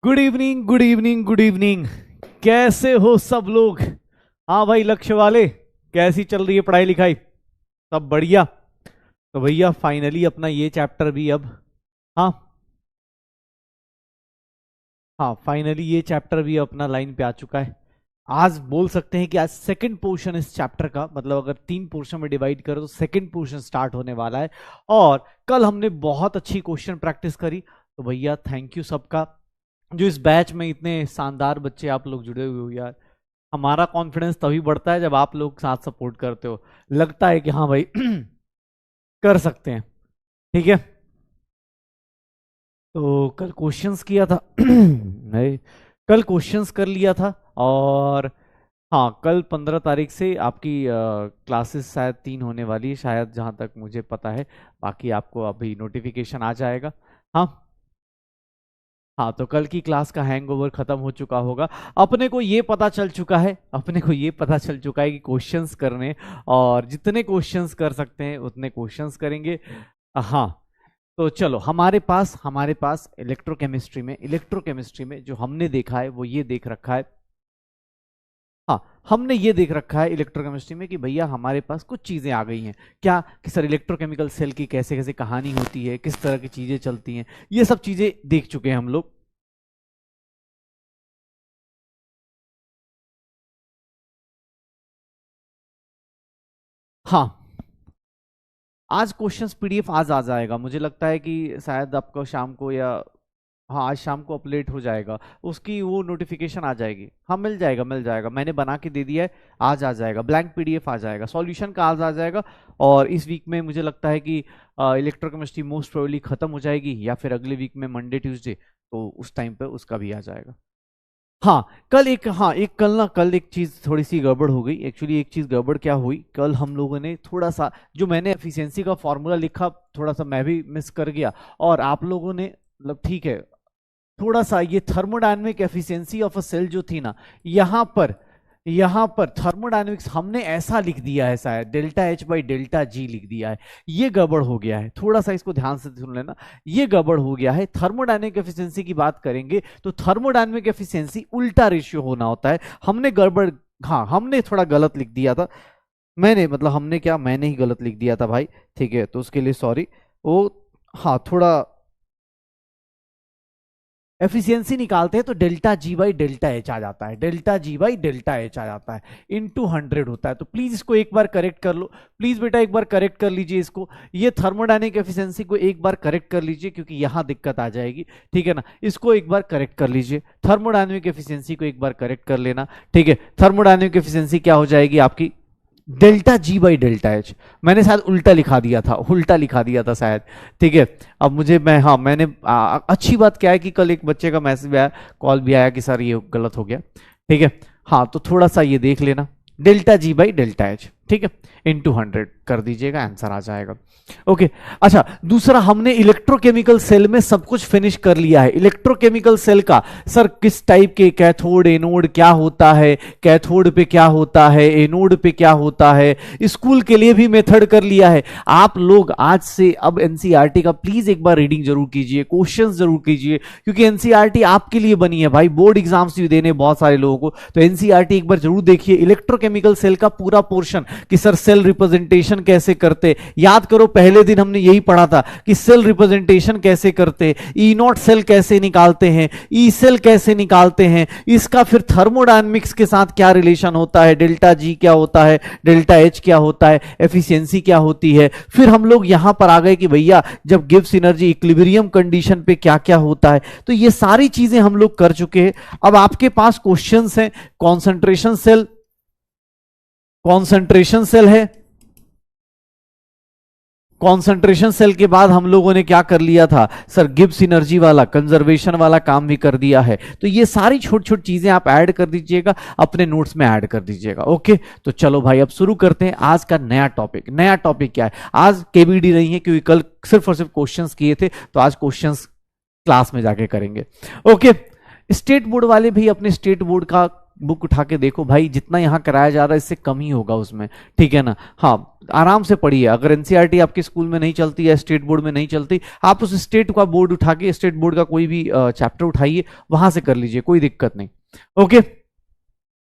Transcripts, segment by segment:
Good evening good evening good evening. कैसे हो सब लोग? हाँ भाई, लक्ष्य वाले, कैसी चल रही है पढ़ाई लिखाई? सब बढ़िया। तो भैया फाइनली अपना ये चैप्टर भी अब, हाँ हाँ, फाइनली ये चैप्टर भी अपना लाइन पे आ चुका है। आज बोल सकते हैं कि आज सेकंड पोर्शन इस चैप्टर का, मतलब अगर 3 पोर्शन में डिवाइड करो तो सेकंड पोर्शन स्टार्ट होने वाला है। और कल हमने बहुत अच्छी क्वेश्चन प्रैक्टिस करी, तो भैया थैंक यू सबका। जो इस बैच में इतने शानदार बच्चे आप लोग जुड़े हुए हो यार, हमारा कॉन्फिडेंस तभी बढ़ता है जब आप लोग साथ सपोर्ट करते हो। लगता है कि हाँ भाई कर सकते हैं। ठीक है, तो कल क्वेश्चंस किया था नहीं, कल क्वेश्चंस कर लिया था। और हाँ, कल 15 तारीख से आपकी क्लासेस शायद 3 होने वाली है, शायद जहाँ तक मुझे पता है। बाकी आपको अभी नोटिफिकेशन आ जाएगा। हाँ हाँ, तो कल की क्लास का हैंगओवर खत्म हो चुका होगा। अपने को ये पता चल चुका है कि क्वेश्चंस करने, और जितने क्वेश्चंस कर सकते हैं उतने क्वेश्चंस करेंगे। हाँ, तो चलो, हमारे पास इलेक्ट्रोकेमिस्ट्री में जो हमने देखा है वो ये देख रखा है। हाँ, हमने ये देख रखा है इलेक्ट्रोकेमिस्ट्री में कि भैया हमारे पास कुछ चीजें आ गई हैं। क्या कि सर, इलेक्ट्रोकेमिकल सेल की कैसे कैसे कहानी होती है, किस तरह की चीजें चलती हैं, ये सब चीजें देख चुके हैं हम लोग। हाँ, आज क्वेश्चंस पीडीएफ आज आ जाएगा, मुझे लगता है कि शायद आपको शाम को, या हाँ आज शाम को अपलोड हो जाएगा। उसकी वो नोटिफिकेशन आ जाएगी। हाँ, मिल जाएगा मिल जाएगा, मैंने बना के दे दिया है। आज आ जाएगा, ब्लैंक पीडीएफ आ जाएगा, सॉल्यूशन का आज आ जाएगा। और इस वीक में मुझे लगता है कि इलेक्ट्रोकेमिस्ट्री मोस्ट प्रोबेबली खत्म हो जाएगी, या फिर अगले वीक में मंडे ट्यूसडे, तो उस टाइम पे उसका भी आ जाएगा। कल एक चीज थोड़ी सी गड़बड़ हो गई। एक्चुअली एक चीज गड़बड़ क्या हुई, कल हम लोगों ने थोड़ा सा, जो मैंने एफिशिएंसी का फॉर्मूला लिखा, थोड़ा सा मैं भी मिस कर गया। और आप लोगों ने, मतलब ठीक है, थोड़ा सा ये thermodynamic efficiency of a cell जो थी ना, यहाँ पर यहाँ पर थर्मोडायनेमिक्स हमने ऐसा लिख दिया है, शायद delta H by delta G लिख दिया है। ये गड़बड़ हो गया है, थोड़ा सा इसको ध्यान से सुन लेना। ये गड़बड़ हो गया है। थर्मोडायनेमिक एफिशिएंसी की बात करेंगे तो थर्मोडायनेमिक एफिशिएंसी उल्टा रेशियो होना होता है। हमने गड़बड़, हाँ हमने थोड़ा गलत लिख दिया था। मैंने ही गलत लिख दिया था भाई। ठीक है, तो उसके लिए सॉरी। वो, हाँ थोड़ा, एफिशिएंसी निकालते हैं तो delta G by delta H आ जाता है, delta G by delta H आ जाता है, इंटू 100 होता है। तो प्लीज इसको एक बार करेक्ट कर लो, प्लीज बेटा एक बार करेक्ट कर लीजिए इसको। ये थर्मोडायनेमिक एफिशिएंसी को एक बार करेक्ट कर लीजिए, क्योंकि यहां दिक्कत आ जाएगी। ठीक है ना, इसको एक बार करेक्ट कर लीजिए, थर्मोडायनेमिक एफिशिएंसी को एक बार करेक्ट कर लेना। ठीक है, थर्मोडायनेमिक एफिशिएंसी क्या हो जाएगी आपकी, delta G by delta H. मैंने शायद उल्टा लिखा दिया था शायद। ठीक है, अब मुझे मैं, हाँ मैंने अच्छी बात क्या है कि कल एक बच्चे का मैसेज आया, कॉल भी आया कि सर ये गलत हो गया। ठीक है, हाँ तो थोड़ा सा ये देख लेना, delta G by delta H. ठीक है, इंटू 100 कर दीजिएगा, आंसर आ जाएगा। ओके, अच्छा दूसरा, हमने इलेक्ट्रोकेमिकल सेल में सब कुछ फिनिश कर लिया है। इलेक्ट्रोकेमिकल सेल का, सर किस टाइप के कैथोड एनोड क्या होता है, कैथोड पे क्या होता है, एनोड पे क्या होता है, स्कूल के लिए भी मेथड कर लिया है। आप लोग आज से अब एनसीईआरटी का प्लीज एक बार रीडिंग जरूर कीजिए, क्वेश्चंस जरूर कीजिए, क्योंकि एनसीईआरटी आपके लिए बनी है भाई, बोर्ड एग्जाम्स भी देने बहुत सारे लोगों को। तो एनसीईआरटी एक बार जरूर देखिए, इलेक्ट्रोकेमिकल सेल का पूरा पोर्शन, कि सर सेल रिप्रेजेंटेशन कैसे करते। याद करो, पहले दिन हमने यही पढ़ा था कि सेल रिप्रेजेंटेशन कैसे करते, ई नॉट सेल कैसे निकालते हैं, ई सेल कैसे निकालते हैं, इसका फिर थर्मोडायनेमिक्स के साथ क्या रिलेशन होता है, डेल्टा जी क्या होता है, डेल्टा एच क्या होता है, एफिशिएंसी क्या होती है। फिर हम लोग यहां पर आ गए कि भैया जब गिब्स एनर्जी इक्विलिब्रियम कंडीशन पे क्या क्या होता है। तो ये सारी चीजें हम लोग कर चुके हैं। अब आपके पास क्वेश्चंस हैं, कॉन्सेंट्रेशन सेल है। कॉन्सेंट्रेशन सेल के बाद हम लोगों ने क्या कर लिया था, सर गिब्स एनर्जी वाला, कंजर्वेशन वाला काम भी कर दिया है। तो ये सारी छोटी छोटी चीजें आप ऐड कर दीजिएगा, अपने नोट्स में ऐड कर दीजिएगा। ओके, तो चलो भाई अब शुरू करते हैं आज का नया टॉपिक। नया टॉपिक क्या है, आज केबीडी नहीं है, क्योंकि कल सिर्फ और सिर्फ क्वेश्चंस किए थे, तो आज क्वेश्चंस क्लास में जाके करेंगे। ओके, स्टेट बोर्ड वाले भी अपने स्टेट बोर्ड का बुक उठा के देखो भाई, जितना यहाँ कराया जा रहा है इससे कम ही होगा उसमें, ठीक है ना। हाँ, आराम से पढ़िए। अगर एनसीईआरटी आपके स्कूल में नहीं चलती या स्टेट बोर्ड में नहीं चलती, आप उस स्टेट का बोर्ड उठा के, स्टेट बोर्ड का कोई भी चैप्टर उठाइए, वहां से कर लीजिए, कोई दिक्कत नहीं। ओके,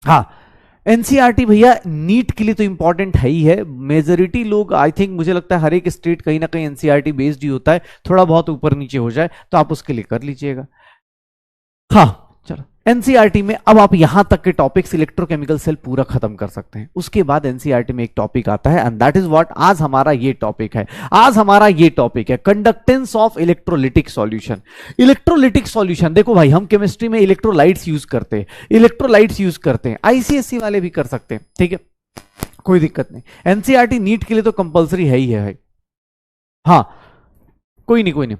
हाँ, एनसीईआरटी भैया नीट के लिए तो इंपॉर्टेंट है ही है। मेजोरिटी लोग, आई थिंक, मुझे लगता है हर एक स्टेट कहीं ना कहीं एनसीईआरटी बेस्ड ही होता है, थोड़ा बहुत ऊपर नीचे हो जाए तो आप उसके लिए कर लीजिएगा। हाँ, चलो, एनसीईआरटी में अब आप यहां तक के टॉपिक्स इलेक्ट्रोकेमिकल सेल पूरा खत्म कर सकते हैं। उसके बाद एनसीईआरटी में एक टॉपिक आता है, एंड दैट इज व्हाट आज हमारा ये टॉपिक है। आज हमारा ये टॉपिक है conductance of electrolytic solution. Electrolytic solution, देखो भाई, हम केमिस्ट्री में इलेक्ट्रोलाइट्स यूज करते हैं, इलेक्ट्रोलाइट्स यूज करते हैं, आईसीएससी वाले भी कर सकते हैं, ठीक है, कोई दिक्कत नहीं। एनसीईआरटी नीट के लिए तो कंपलसरी है ही है भाई। हाँ, कोई नहीं, कोई नहीं,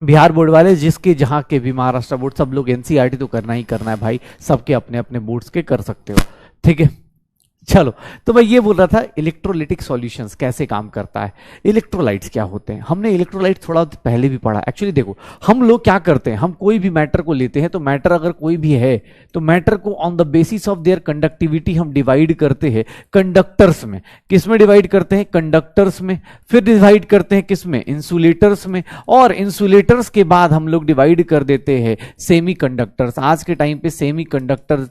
बिहार बोर्ड वाले, जिसके जहां के भी, महाराष्ट्र बोर्ड, सब लोग एनसीईआरटी तो करना ही करना है भाई, सबके अपने अपने बोर्ड्स के कर सकते हो, ठीक है। चलो, तो मैं ये बोल रहा था इलेक्ट्रोलिटिक सॉल्यूशंस कैसे काम करता है, इलेक्ट्रोलाइट्स क्या होते हैं। हमने इलेक्ट्रोलाइट थोड़ा पहले भी पढ़ा। एक्चुअली देखो, हम लोग क्या करते हैं, हम कोई भी मैटर को लेते हैं, तो मैटर अगर कोई भी है तो मैटर को on the basis of their conductivity हम डिवाइड करते हैं कंडक्टर्स में। किस में डिवाइड करते हैं? कंडक्टर्स में। फिर डिवाइड करते हैं किस में? इंसुलेटर्स में। और इंसुलेटर्स के बाद हम लोग डिवाइड कर देते हैं सेमी कंडक्टर्स। आज के टाइम पे सेमी कंडक्टर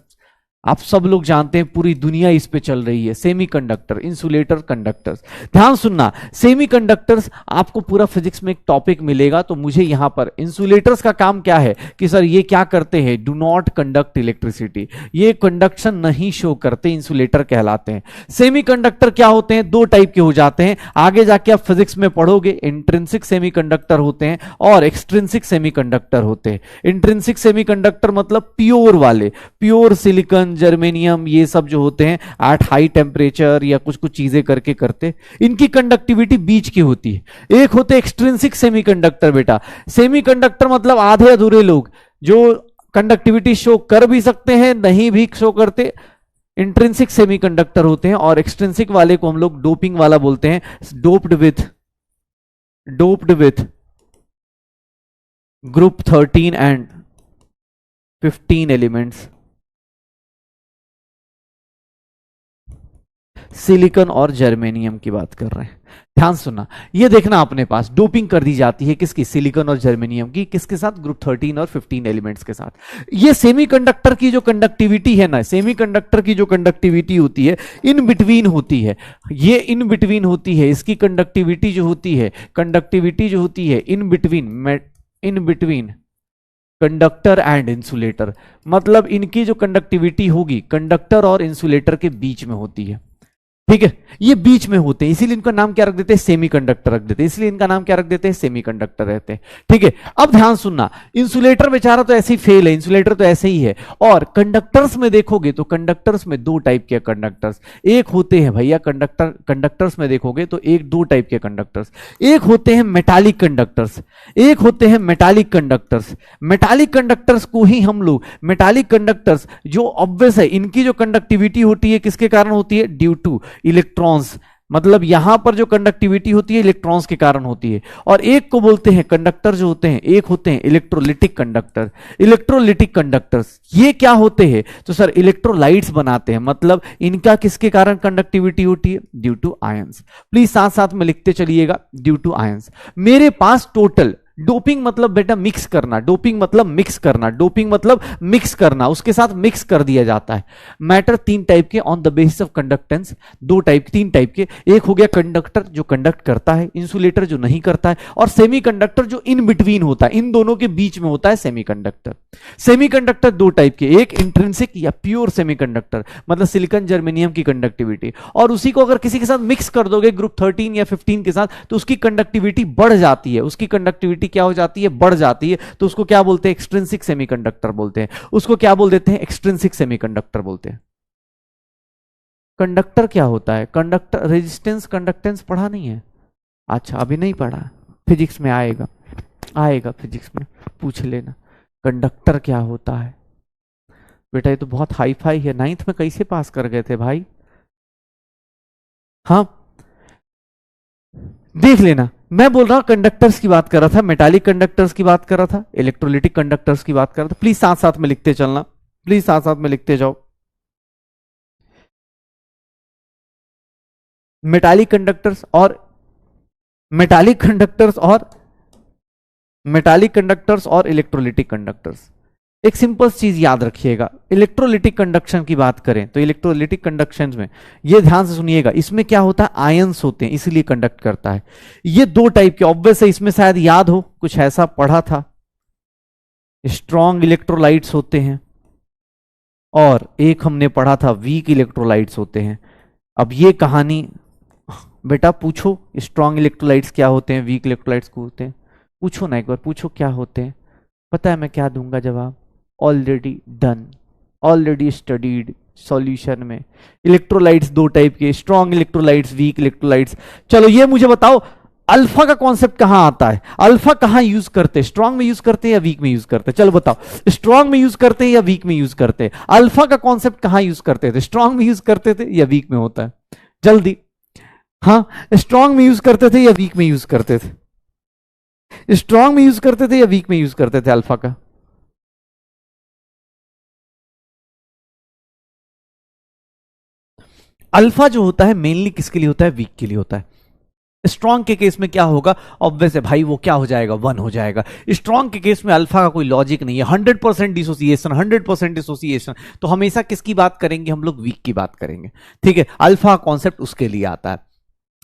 आप सब लोग जानते हैं, पूरी दुनिया इस पे चल रही है, सेमीकंडक्टर, इंसुलेटर, कंडक्टर्स। ध्यान सुनना, सेमीकंडक्टर्स आपको पूरा फिजिक्स में एक टॉपिक मिलेगा, तो मुझे यहां पर इंसुलेटर्स का काम क्या है कि सर ये क्या करते हैं, डू नॉट कंडक्ट इलेक्ट्रिसिटी, ये कंडक्शन नहीं शो करते, इंसुलेटर कहलाते हैं। सेमीकंडक्टर क्या होते हैं? दो टाइप के हो जाते हैं, आगे जाके आप फिजिक्स में पढ़ोगे। इंट्रिंसिक सेमीकंडक्टर होते हैं और एक्सट्रिंसिक सेमीकंडक्टर होते हैं। इंट्रिंसिक सेमीकंडक्टर मतलब प्योर वाले, प्योर सिलिकॉन, जर्मेनियम, ये सब जो होते हैं एट हाई टेम्परेचर या कुछ कुछ चीजें करके करते, इनकी कंडक्टिविटी बीच की होती है। एक होते एक्सट्रिंसिक सेमीकंडक्टर। बेटा, सेमीकंडक्टर मतलब आधे अधूरे लोग जो कंडक्टिविटी शो कर भी सकते हैं, नहीं भी शो करते, इंट्रिंसिक सेमीकंडक्टर होते हैं। और एक्सट्रिंसिक वाले को हम लोग डोपिंग वाला बोलते हैं, doped with group 13 and 15 elements, silicon और जर्मेनियम की बात कर रहे हैं। ध्यान सुनना, ये देखना, अपने पास डोपिंग कर दी जाती है किसकी? सिलिकॉन और जर्मेनियम की। किसके साथ? ग्रुप 13 और 15 एलिमेंट्स के साथ। ये सेमीकंडक्टर की जो कंडक्टिविटी है ना, सेमीकंडक्टर की जो कंडक्टिविटी होती है, इन बिटवीन होती है, ये इन बिटवीन होती है। इसकी कंडक्टिविटी जो होती है, in between conductor and insulator, मतलब इनकी जो कंडक्टिविटी होगी कंडक्टर और इंसुलेटर के बीच में होती है, ठीक है, ये बीच में होते हैं, इसीलिए इनका नाम क्या रख देते हैं? सेमीकंडक्टर रख देते हैं, इसलिए इनका नाम क्या रख देते हैं? सेमीकंडक्टर रहते हैं, ठीक है। अब ध्यान सुनना, इंसुलेटर बेचारा तो ऐसे ही फेल है, इंसुलेटर तो ऐसे ही है। और कंडक्टर्स में देखोगे तो कंडक्टर्स में दो टाइप के कंडक्टर्स, एक होते हैं भैया कंडक्टर्स में देखोगे तो दो टाइप के कंडक्टर्स, एक होते हैं मेटालिक कंडक्टर्स, एक होते हैं मेटालिक कंडक्टर्स। मेटालिक कंडक्टर्स को ही हम लोग, मेटालिक कंडक्टर्स जो ऑब्वियस है, इनकी जो कंडक्टिविटी होती है किसके कारण होती है? ड्यू टू इलेक्ट्रॉन्स, मतलब यहां पर जो कंडक्टिविटी होती है इलेक्ट्रॉन्स के कारण होती है। और एक को बोलते हैं कंडक्टर जो होते हैं, एक होते हैं इलेक्ट्रोलिटिक कंडक्टर। इलेक्ट्रोलिटिक कंडक्टर्स ये क्या होते हैं? तो सर इलेक्ट्रोलाइट्स बनाते हैं, मतलब इनका किसके कारण कंडक्टिविटी होती है? Due to ions. प्लीज साथ साथ में लिखते चलिएगा, ड्यू टू आयंस। मेरे पास टोटल, डोपिंग मतलब बेटा मिक्स करना, डोपिंग मतलब मिक्स करना, डोपिंग मतलब मिक्स करना, उसके साथ मिक्स कर दिया जाता है। मैटर तीन टाइप के on the basis of conductance, तीन टाइप के। एक हो गया कंडक्टर जो कंडक्ट करता है, इंसुलेटर जो नहीं करता है, और सेमीकंडक्टर जो इन बिटवीन होता है, इन दोनों के बीच में होता है सेमीकंडक्टर। सेमीकंडक्टर दो टाइप के, एक इंट्रिंसिक या प्योर सेमीकंडक्टर, मतलब सिलिकॉन जर्मेनियम की कंडक्टिविटी, और उसी को अगर किसी के साथ मिक्स कर दोगे ग्रुप 13 या 15 के साथ, तो उसकी कंडक्टिविटी बढ़ जाती है, उसकी कंडक्टिविटी क्या हो जाती है? बढ़ जाती है। तो उसको क्या बोलते हैं? एक्सट्रिंसिक सेमीकंडक्टर बोलते हैं। उसको क्या बोल देते हैं? एक्सट्रिंसिक सेमीकंडक्टर बोलते हैं। कंडक्टर क्या होता है? कंडक्टर रेजिस्टेंस कंडक्टेंस पढ़ा नहीं है? अच्छा, अभी नहीं पढ़ा, फिजिक्स में आएगा, फिजिक्स में पूछ लेना कंडक्टर क्या होता है। बेटा ये तो बहुत हाई फाई है, 9th में कैसे पास कर गए थे भाई? हाँ, देख लेना, मैं बोल रहा हूं कंडक्टर्स की बात कर रहा था, मेटालिक कंडक्टर्स की बात कर रहा था, इलेक्ट्रोलिटिक कंडक्टर्स की बात कर रहा था। प्लीज साथ साथ में लिखते चलना। प्लीज साथ साथ में लिखते जाओ। मेटालिक कंडक्टर्स और मेटालिक कंडक्टर्स और मेटालिक कंडक्टर्स और इलेक्ट्रोलिटिक कंडक्टर्स। एक सिंपल चीज याद रखिएगा, इलेक्ट्रोलिटिक कंडक्शन की बात करें तो इलेक्ट्रोलिटिक कंडक्शन में ये ध्यान से सुनिएगा, इसमें क्या होता है, आयंस होते हैं इसलिए कंडक्ट करता है। ये दो टाइप के ऑब्वियस है, इसमें शायद याद हो कुछ ऐसा पढ़ा था, स्ट्रॉन्ग इलेक्ट्रोलाइट्स होते हैं और एक हमने पढ़ा था वीक इलेक्ट्रोलाइट्स होते हैं। अब ये कहानी बेटा पूछो, स्ट्रॉन्ग इलेक्ट्रोलाइट्स क्या होते हैं, वीक इलेक्ट्रोलाइट्स को होते हैं, पूछो ना एक बार, पूछो क्या होते हैं। पता है मैं क्या दूंगा जवाब, already done, already studied solution में। इलेक्ट्रोलाइट्स दो टाइप के, स्ट्रॉन्ग इलेक्ट्रोलाइट्स, वीक इलेक्ट्रोलाइट्स। चलो ये मुझे बताओ अल्फा का कॉन्सेप्ट कहां आता है, अल्फा कहां यूज करते हैं, स्ट्रॉन्ग में यूज करते हैं या वीक में यूज करते हैं, चलो बताओ, स्ट्रॉन्ग में यूज करते हैं या वीक में यूज करते हैं, अल्फा का कॉन्सेप्ट कहां यूज करते थे, स्ट्रॉन्ग में यूज करते थे या वीक में होता है, जल्दी, हाँ स्ट्रॉन्ग में यूज करते थे या वीक में यूज करते थे, स्ट्रॉन्ग में यूज करते थे या वीक में यूज करते थे अल्फा का, अल्फा जो होता है मेनली किसके लिए होता है, वीक के लिए होता है। स्ट्रॉन्ग के केस में क्या होगा, ऑब्वियस है भाई वो क्या हो जाएगा, 1 हो जाएगा। स्ट्रॉन्ग के केस में अल्फा का कोई लॉजिक नहीं है, 100% डिसोसिएशन, 100% डिसोसिएशन, तो हमेशा किसकी बात करेंगे हम लोग, वीक की बात करेंगे, ठीक है। अल्फा कॉन्सेप्ट उसके लिए आता है।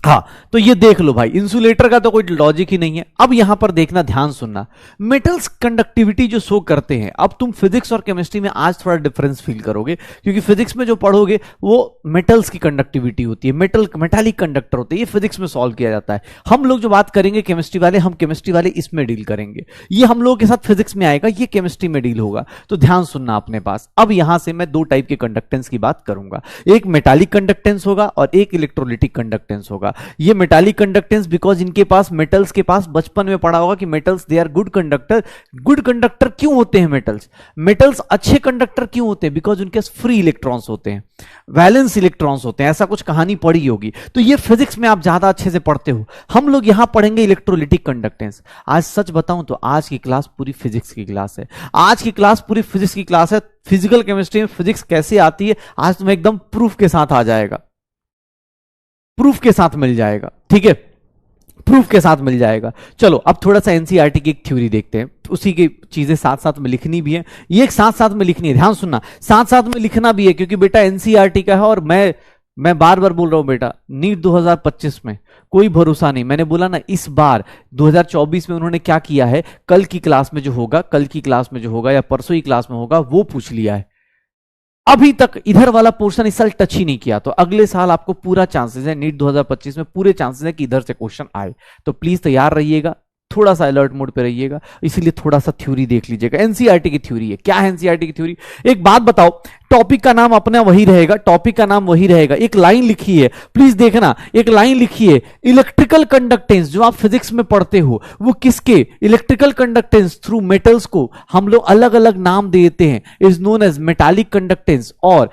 हाँ तो ये देख लो भाई, इंसुलेटर का तो कोई लॉजिक ही नहीं है। अब यहां पर देखना, ध्यान सुनना, मेटल्स कंडक्टिविटी जो शो करते हैं, अब तुम फिजिक्स और केमिस्ट्री में आज थोड़ा डिफरेंस फील करोगे, क्योंकि फिजिक्स में जो पढ़ोगे वो मेटल्स की कंडक्टिविटी होती है, मेटालिक कंडक्टर होते हैं, ये फिजिक्स में सॉल्व किया जाता है। हम लोग जो बात करेंगे केमिस्ट्री वाले, हम केमिस्ट्री वाले इसमें डील करेंगे, ये हम लोगों के साथ फिजिक्स में आएगा, ये केमिस्ट्री में डील होगा, तो ध्यान सुनना अपने पास। अब यहां से मैं दो टाइप के कंडक्टेंस की बात करूंगा, एक मेटालिक कंडक्टेंस होगा और एक इलेक्ट्रोलिटिक कंडक्टेंस होगा। ये मेटालिक कंडक्टेंस बिकॉज इनके पास, मेटल्स के पास बचपन में पढ़ा होगा कि metals they are good conductor. Good conductor क्यों होते हैं मेटल्स, मेटल्स अच्छे कंडक्टर क्यों होते हैं, बिकॉज उनके पास फ्री इलेक्ट्रॉन्स होते हैं, वैलेंस इलेक्ट्रॉन्स होते हैं, ऐसा कुछ कहानी पढ़ी होगी, तो ये फिजिक्स में आप ज्यादा अच्छे से पढ़ते हो। हम लोग यहां पढ़ेंगे इलेक्ट्रोलिटिक कंडक्टेंस। आज सच बताऊं तो आज की क्लास पूरी फिजिक्स की क्लास है, आज की क्लास पूरी फिजिक्स की क्लास है। फिजिकल केमिस्ट्री में फिजिक्स कैसे आती है आज तुम्हें एकदम प्रूफ के साथ आ जाएगा, प्रूफ के साथ मिल जाएगा, ठीक है, प्रूफ के साथ मिल जाएगा। चलो अब थोड़ा सा एनसीईआरटी की एक थ्योरी देखते हैं, उसी की चीजें साथ साथ में लिखनी भी है, ये एक साथ साथ में लिखनी है, ध्यान सुनना, साथ साथ में लिखना भी है, क्योंकि बेटा एनसीईआरटी का है और मैं बार बार बोल रहा हूं बेटा, नीट 2025 में कोई भरोसा नहीं। मैंने बोला ना, इस बार 2024 में उन्होंने क्या किया है, कल की क्लास में जो होगा, कल की क्लास में जो होगा या परसों की क्लास में होगा वो पूछ लिया है। अभी तक इधर वाला पोर्शन इस साल टच ही नहीं किया, तो अगले साल आपको पूरा चांसेस है, नीट 2025 में पूरे चांसेस है कि इधर से क्वेश्चन आए, तो प्लीज तैयार रहिएगा, थोड़ा सा अलर्ट मोड पे रहिएगा, इसीलिए थोड़ा सा थ्योरी देख लीजिएगा। एनसीईआरटी की थ्योरी है, क्या है एनसीईआरटी की थ्योरी, एक बात बताओ, टॉपिक का नाम अपना वही रहेगा, टॉपिक का नाम वही रहेगा, एक लाइन लिखी है, प्लीज देखना, एक लाइन लिखी है, इलेक्ट्रिकल कंडक्टेंस जो आप फिजिक्स में पढ़ते हो वो किसके, इलेक्ट्रिकल कंडक्टेंस थ्रू मेटल्स को हम लोग अलग अलग नाम देते हैं, is known as metallic conductance और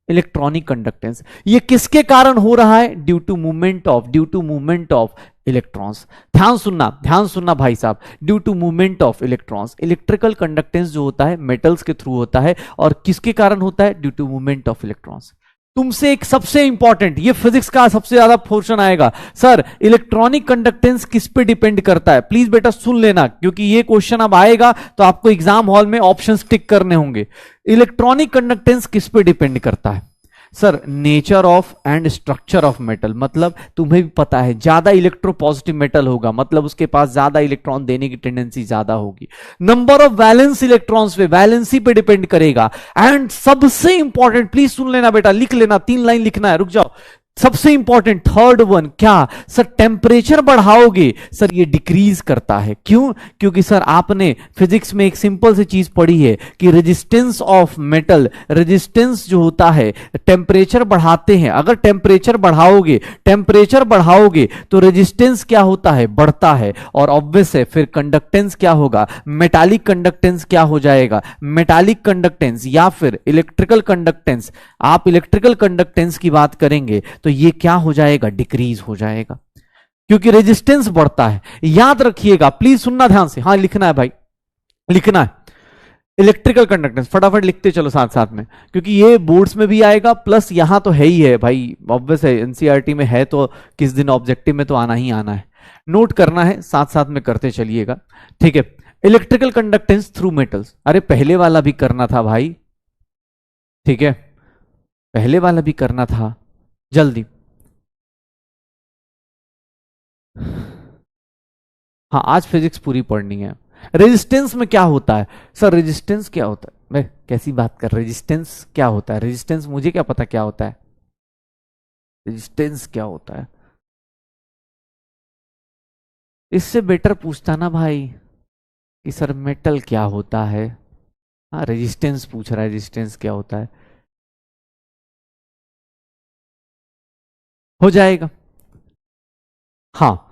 इलेक्ट्रॉनिक कंडक्टेंस। ये किसके कारण हो रहा है, due to movement of electrons. ध्यान सुनना भाई साहब, due to movement of electrons. Electrical conductance जो होता है मेटल्स के थ्रू होता है, और किसके कारण होता है, due to movement of electrons. तुमसे एक सबसे इंपॉर्टेंट, ये फिजिक्स का सबसे ज्यादा पोर्शन आएगा, सर इलेक्ट्रॉनिक कंडक्टेंस किस पे डिपेंड करता है, प्लीज बेटा सुन लेना, क्योंकि ये क्वेश्चन अब आएगा तो आपको एग्जाम हॉल में ऑप्शंस टिक करने होंगे। इलेक्ट्रॉनिक कंडक्टेंस किस पे डिपेंड करता है, sir nature of and structure of metal, मतलब तुम्हें भी पता है ज्यादा इलेक्ट्रोपॉजिटिव मेटल होगा, मतलब उसके पास ज्यादा इलेक्ट्रॉन देने की टेंडेंसी ज्यादा होगी, नंबर ऑफ वैलेंस इलेक्ट्रॉन्स पे, वैलेंसी पे डिपेंड करेगा, एंड सबसे इंपॉर्टेंट, प्लीज सुन लेना बेटा, लिख लेना, 3 लाइन लिखना है, रुक जाओ, सबसे इंपॉर्टेंट थर्ड वन, क्या सर, टेम्परेचर बढ़ाओगे सर ये डिक्रीज करता है, क्यों, क्योंकि सर आपने फिजिक्स में एक सिंपल सी चीज पढ़ी है कि रेजिस्टेंस ऑफ मेटल, रेजिस्टेंस जो होता है टेम्परेचर बढ़ाते हैं, अगर टेम्परेचर बढ़ाओगे तो रेजिस्टेंस क्या होता है, बढ़ता है, और ऑब्वियस है फिर कंडक्टेंस क्या होगा, मेटालिक कंडक्टेंस क्या हो जाएगा, मेटालिक कंडक्टेंस या फिर इलेक्ट्रिकल कंडक्टेंस। आप इलेक्ट्रिकल कंडक्टेंस की बात करेंगे तो ये क्या हो जाएगा, डिक्रीज हो जाएगा, क्योंकि रेजिस्टेंस बढ़ता है। याद रखिएगा, प्लीज सुनना ध्यान से, हाँ लिखना है भाई, लिखना है, इलेक्ट्रिकल कंडक्टेंस फटाफट लिखते चलो साथ साथ में, क्योंकि ये बोर्ड्स में भी आएगा प्लस यहां तो है ही है भाई, ऑब्वियस है एनसीईआरटी में है तो किस दिन ऑब्जेक्टिव में तो आना ही आना है, नोट करना है साथ साथ में करते चलिएगा, ठीक है। इलेक्ट्रिकल कंडक्टेंस थ्रू मेटल्स, अरे पहले वाला भी करना था भाई, ठीक है, पहले वाला भी करना था, जल्दी। हाँ आज फिजिक्स पूरी पढ़नी है। रेजिस्टेंस में क्या होता है सर, रेजिस्टेंस क्या होता है, मैं कैसी बात कर, रेजिस्टेंस क्या होता है, रेजिस्टेंस मुझे क्या पता क्या होता है, रेजिस्टेंस क्या होता है, इससे बेटर पूछता ना भाई कि सर मेटल क्या होता है, हाँ रेजिस्टेंस पूछ रहा है, रेजिस्टेंस क्या होता है, हो जाएगा। हाँ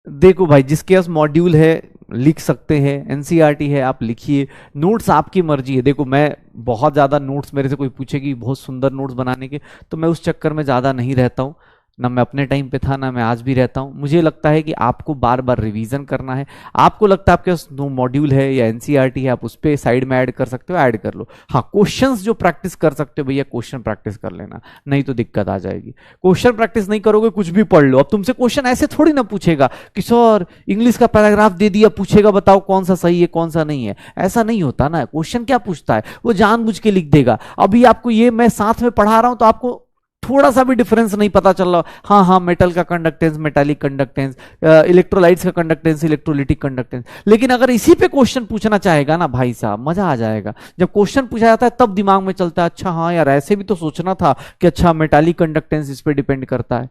देखो भाई जिसके पास मॉड्यूल है लिख सकते हैं, एनसीईआरटी है आप लिखिए, नोट्स आपकी मर्जी है, देखो मैं बहुत ज्यादा नोट्स मेरे से कोई पूछेगी बहुत सुंदर नोट्स बनाने के तो मैं उस चक्कर में ज्यादा नहीं रहता हूं, ना मैं अपने टाइम पे था ना मैं आज भी रहता हूं, मुझे लगता है कि आपको बार बार रिवीजन करना है, आपको लगता है आपके पास नो मॉड्यूल है या एनसीईआरटी है आप उस पर साइड में ऐड कर सकते हो, ऐड कर लो। हाँ क्वेश्चंस जो प्रैक्टिस कर सकते हो भैया क्वेश्चन प्रैक्टिस कर लेना, नहीं तो दिक्कत आ जाएगी, क्वेश्चन प्रैक्टिस नहीं करोगे कुछ भी पढ़ लो, अब तुमसे क्वेश्चन ऐसे थोड़ी ना पूछेगा कि सर इंग्लिश का पैराग्राफ दे दिया पूछेगा बताओ कौन सा सही है कौन सा नहीं है, ऐसा नहीं होता ना, क्वेश्चन क्या पूछता है वो जानबूझ के लिख देगा। अभी आपको ये मैं साथ में पढ़ा रहा हूं तो आपको थोड़ा सा भी डिफरेंस नहीं पता चल रहा, हाँ हाँ मेटल का कंडक्टेंस मेटालिक कंडक्टेंस, इलेक्ट्रोलाइट्स का कंडक्टेंस इलेक्ट्रोलिटिक कंडक्टेंस, लेकिन अगर इसी पे क्वेश्चन पूछना चाहेगा ना भाई साहब मजा आ जाएगा, जब क्वेश्चन पूछा जाता है तब दिमाग में चलता है अच्छा हाँ यार ऐसे भी तो सोचना था कि अच्छा मेटालिक कंडक्टेंस इस पे डिपेंड करता है,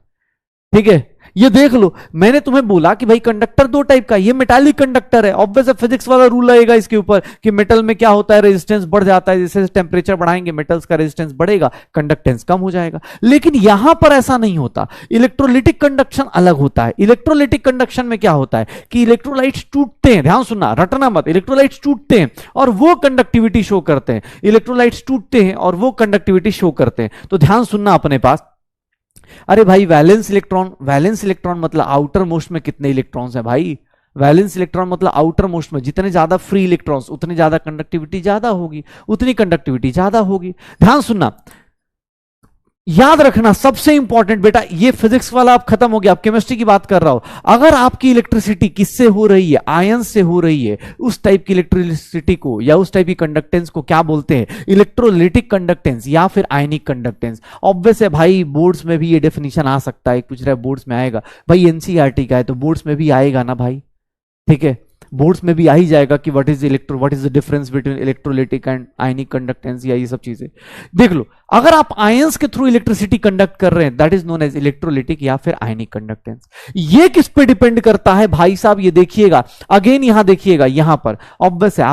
ठीक है। ये देख लो मैंने तुम्हें बोला कि भाई कंडक्टर दो टाइप का, ये मेटालिक कंडक्टर है, ऑब्वियस फिजिक्स वाला रूल रहेगा इसके ऊपर कि मेटल में क्या होता है रेजिस्टेंस बढ़ जाता है, जैसे टेम्परेचर बढ़ाएंगे मेटल्स का रेजिस्टेंस बढ़ेगा कंडक्टेंस कम हो जाएगा, लेकिन यहां पर ऐसा नहीं होता, इलेक्ट्रोलिटिक कंडक्शन अलग होता है। इलेक्ट्रोलिटिक कंडक्शन में क्या होता है कि इलेक्ट्रोलाइट्स टूटते हैं, ध्यान सुनना रटना मत, इलेक्ट्रोलाइट्स टूटते हैं और वो कंडक्टिविटी शो करते हैं, इलेक्ट्रोलाइट्स टूटते हैं और वो कंडक्टिविटी शो करते हैं, तो ध्यान सुनना अपने पास। अरे भाई वैलेंस इलेक्ट्रॉन, वैलेंस इलेक्ट्रॉन मतलब आउटर मोस्ट में कितने इलेक्ट्रॉन्स हैं भाई, वैलेंस इलेक्ट्रॉन मतलब आउटर मोस्ट में जितने ज्यादा फ्री इलेक्ट्रॉन्स उतनी ज्यादा कंडक्टिविटी ज्यादा होगी, उतनी कंडक्टिविटी ज्यादा होगी। ध्यान सुनना याद रखना सबसे इंपॉर्टेंट बेटा, ये फिजिक्स वाला अब खत्म हो गया, अब केमिस्ट्री की बात कर रहा हूं, अगर आपकी इलेक्ट्रिसिटी किससे हो रही है, आयन से हो रही है, उस टाइप की इलेक्ट्रिसिटी को या उस टाइप की कंडक्टेंस को क्या बोलते हैं, इलेक्ट्रोलिटिक कंडक्टेंस या फिर आयनिक कंडक्टेंस। ऑब्वियस है भाई बोर्ड्स में भी ये डेफिनेशन आ सकता है, पूछ रहा है बोर्ड्स में आएगा, भाई एनसीईआरटी का है तो बोर्ड्स में भी आएगा ना भाई, ठीक है बोर्ड्स में भी आ ही जाएगा कि what is the difference between electrolytic and ionic conductance या ये सब चीजें देख लो। अगर आप आयंस के थ्रू इलेक्ट्रिसिटी कंडक्ट कर रहे हैं that is known as electrolytic या फिर आयनिक कंडक्टेंस। ये किस पे डिपेंड करता है भाई साहब, ये देखिएगा अगेन, यहां देखिएगा, यहां पर ऑब्वियस है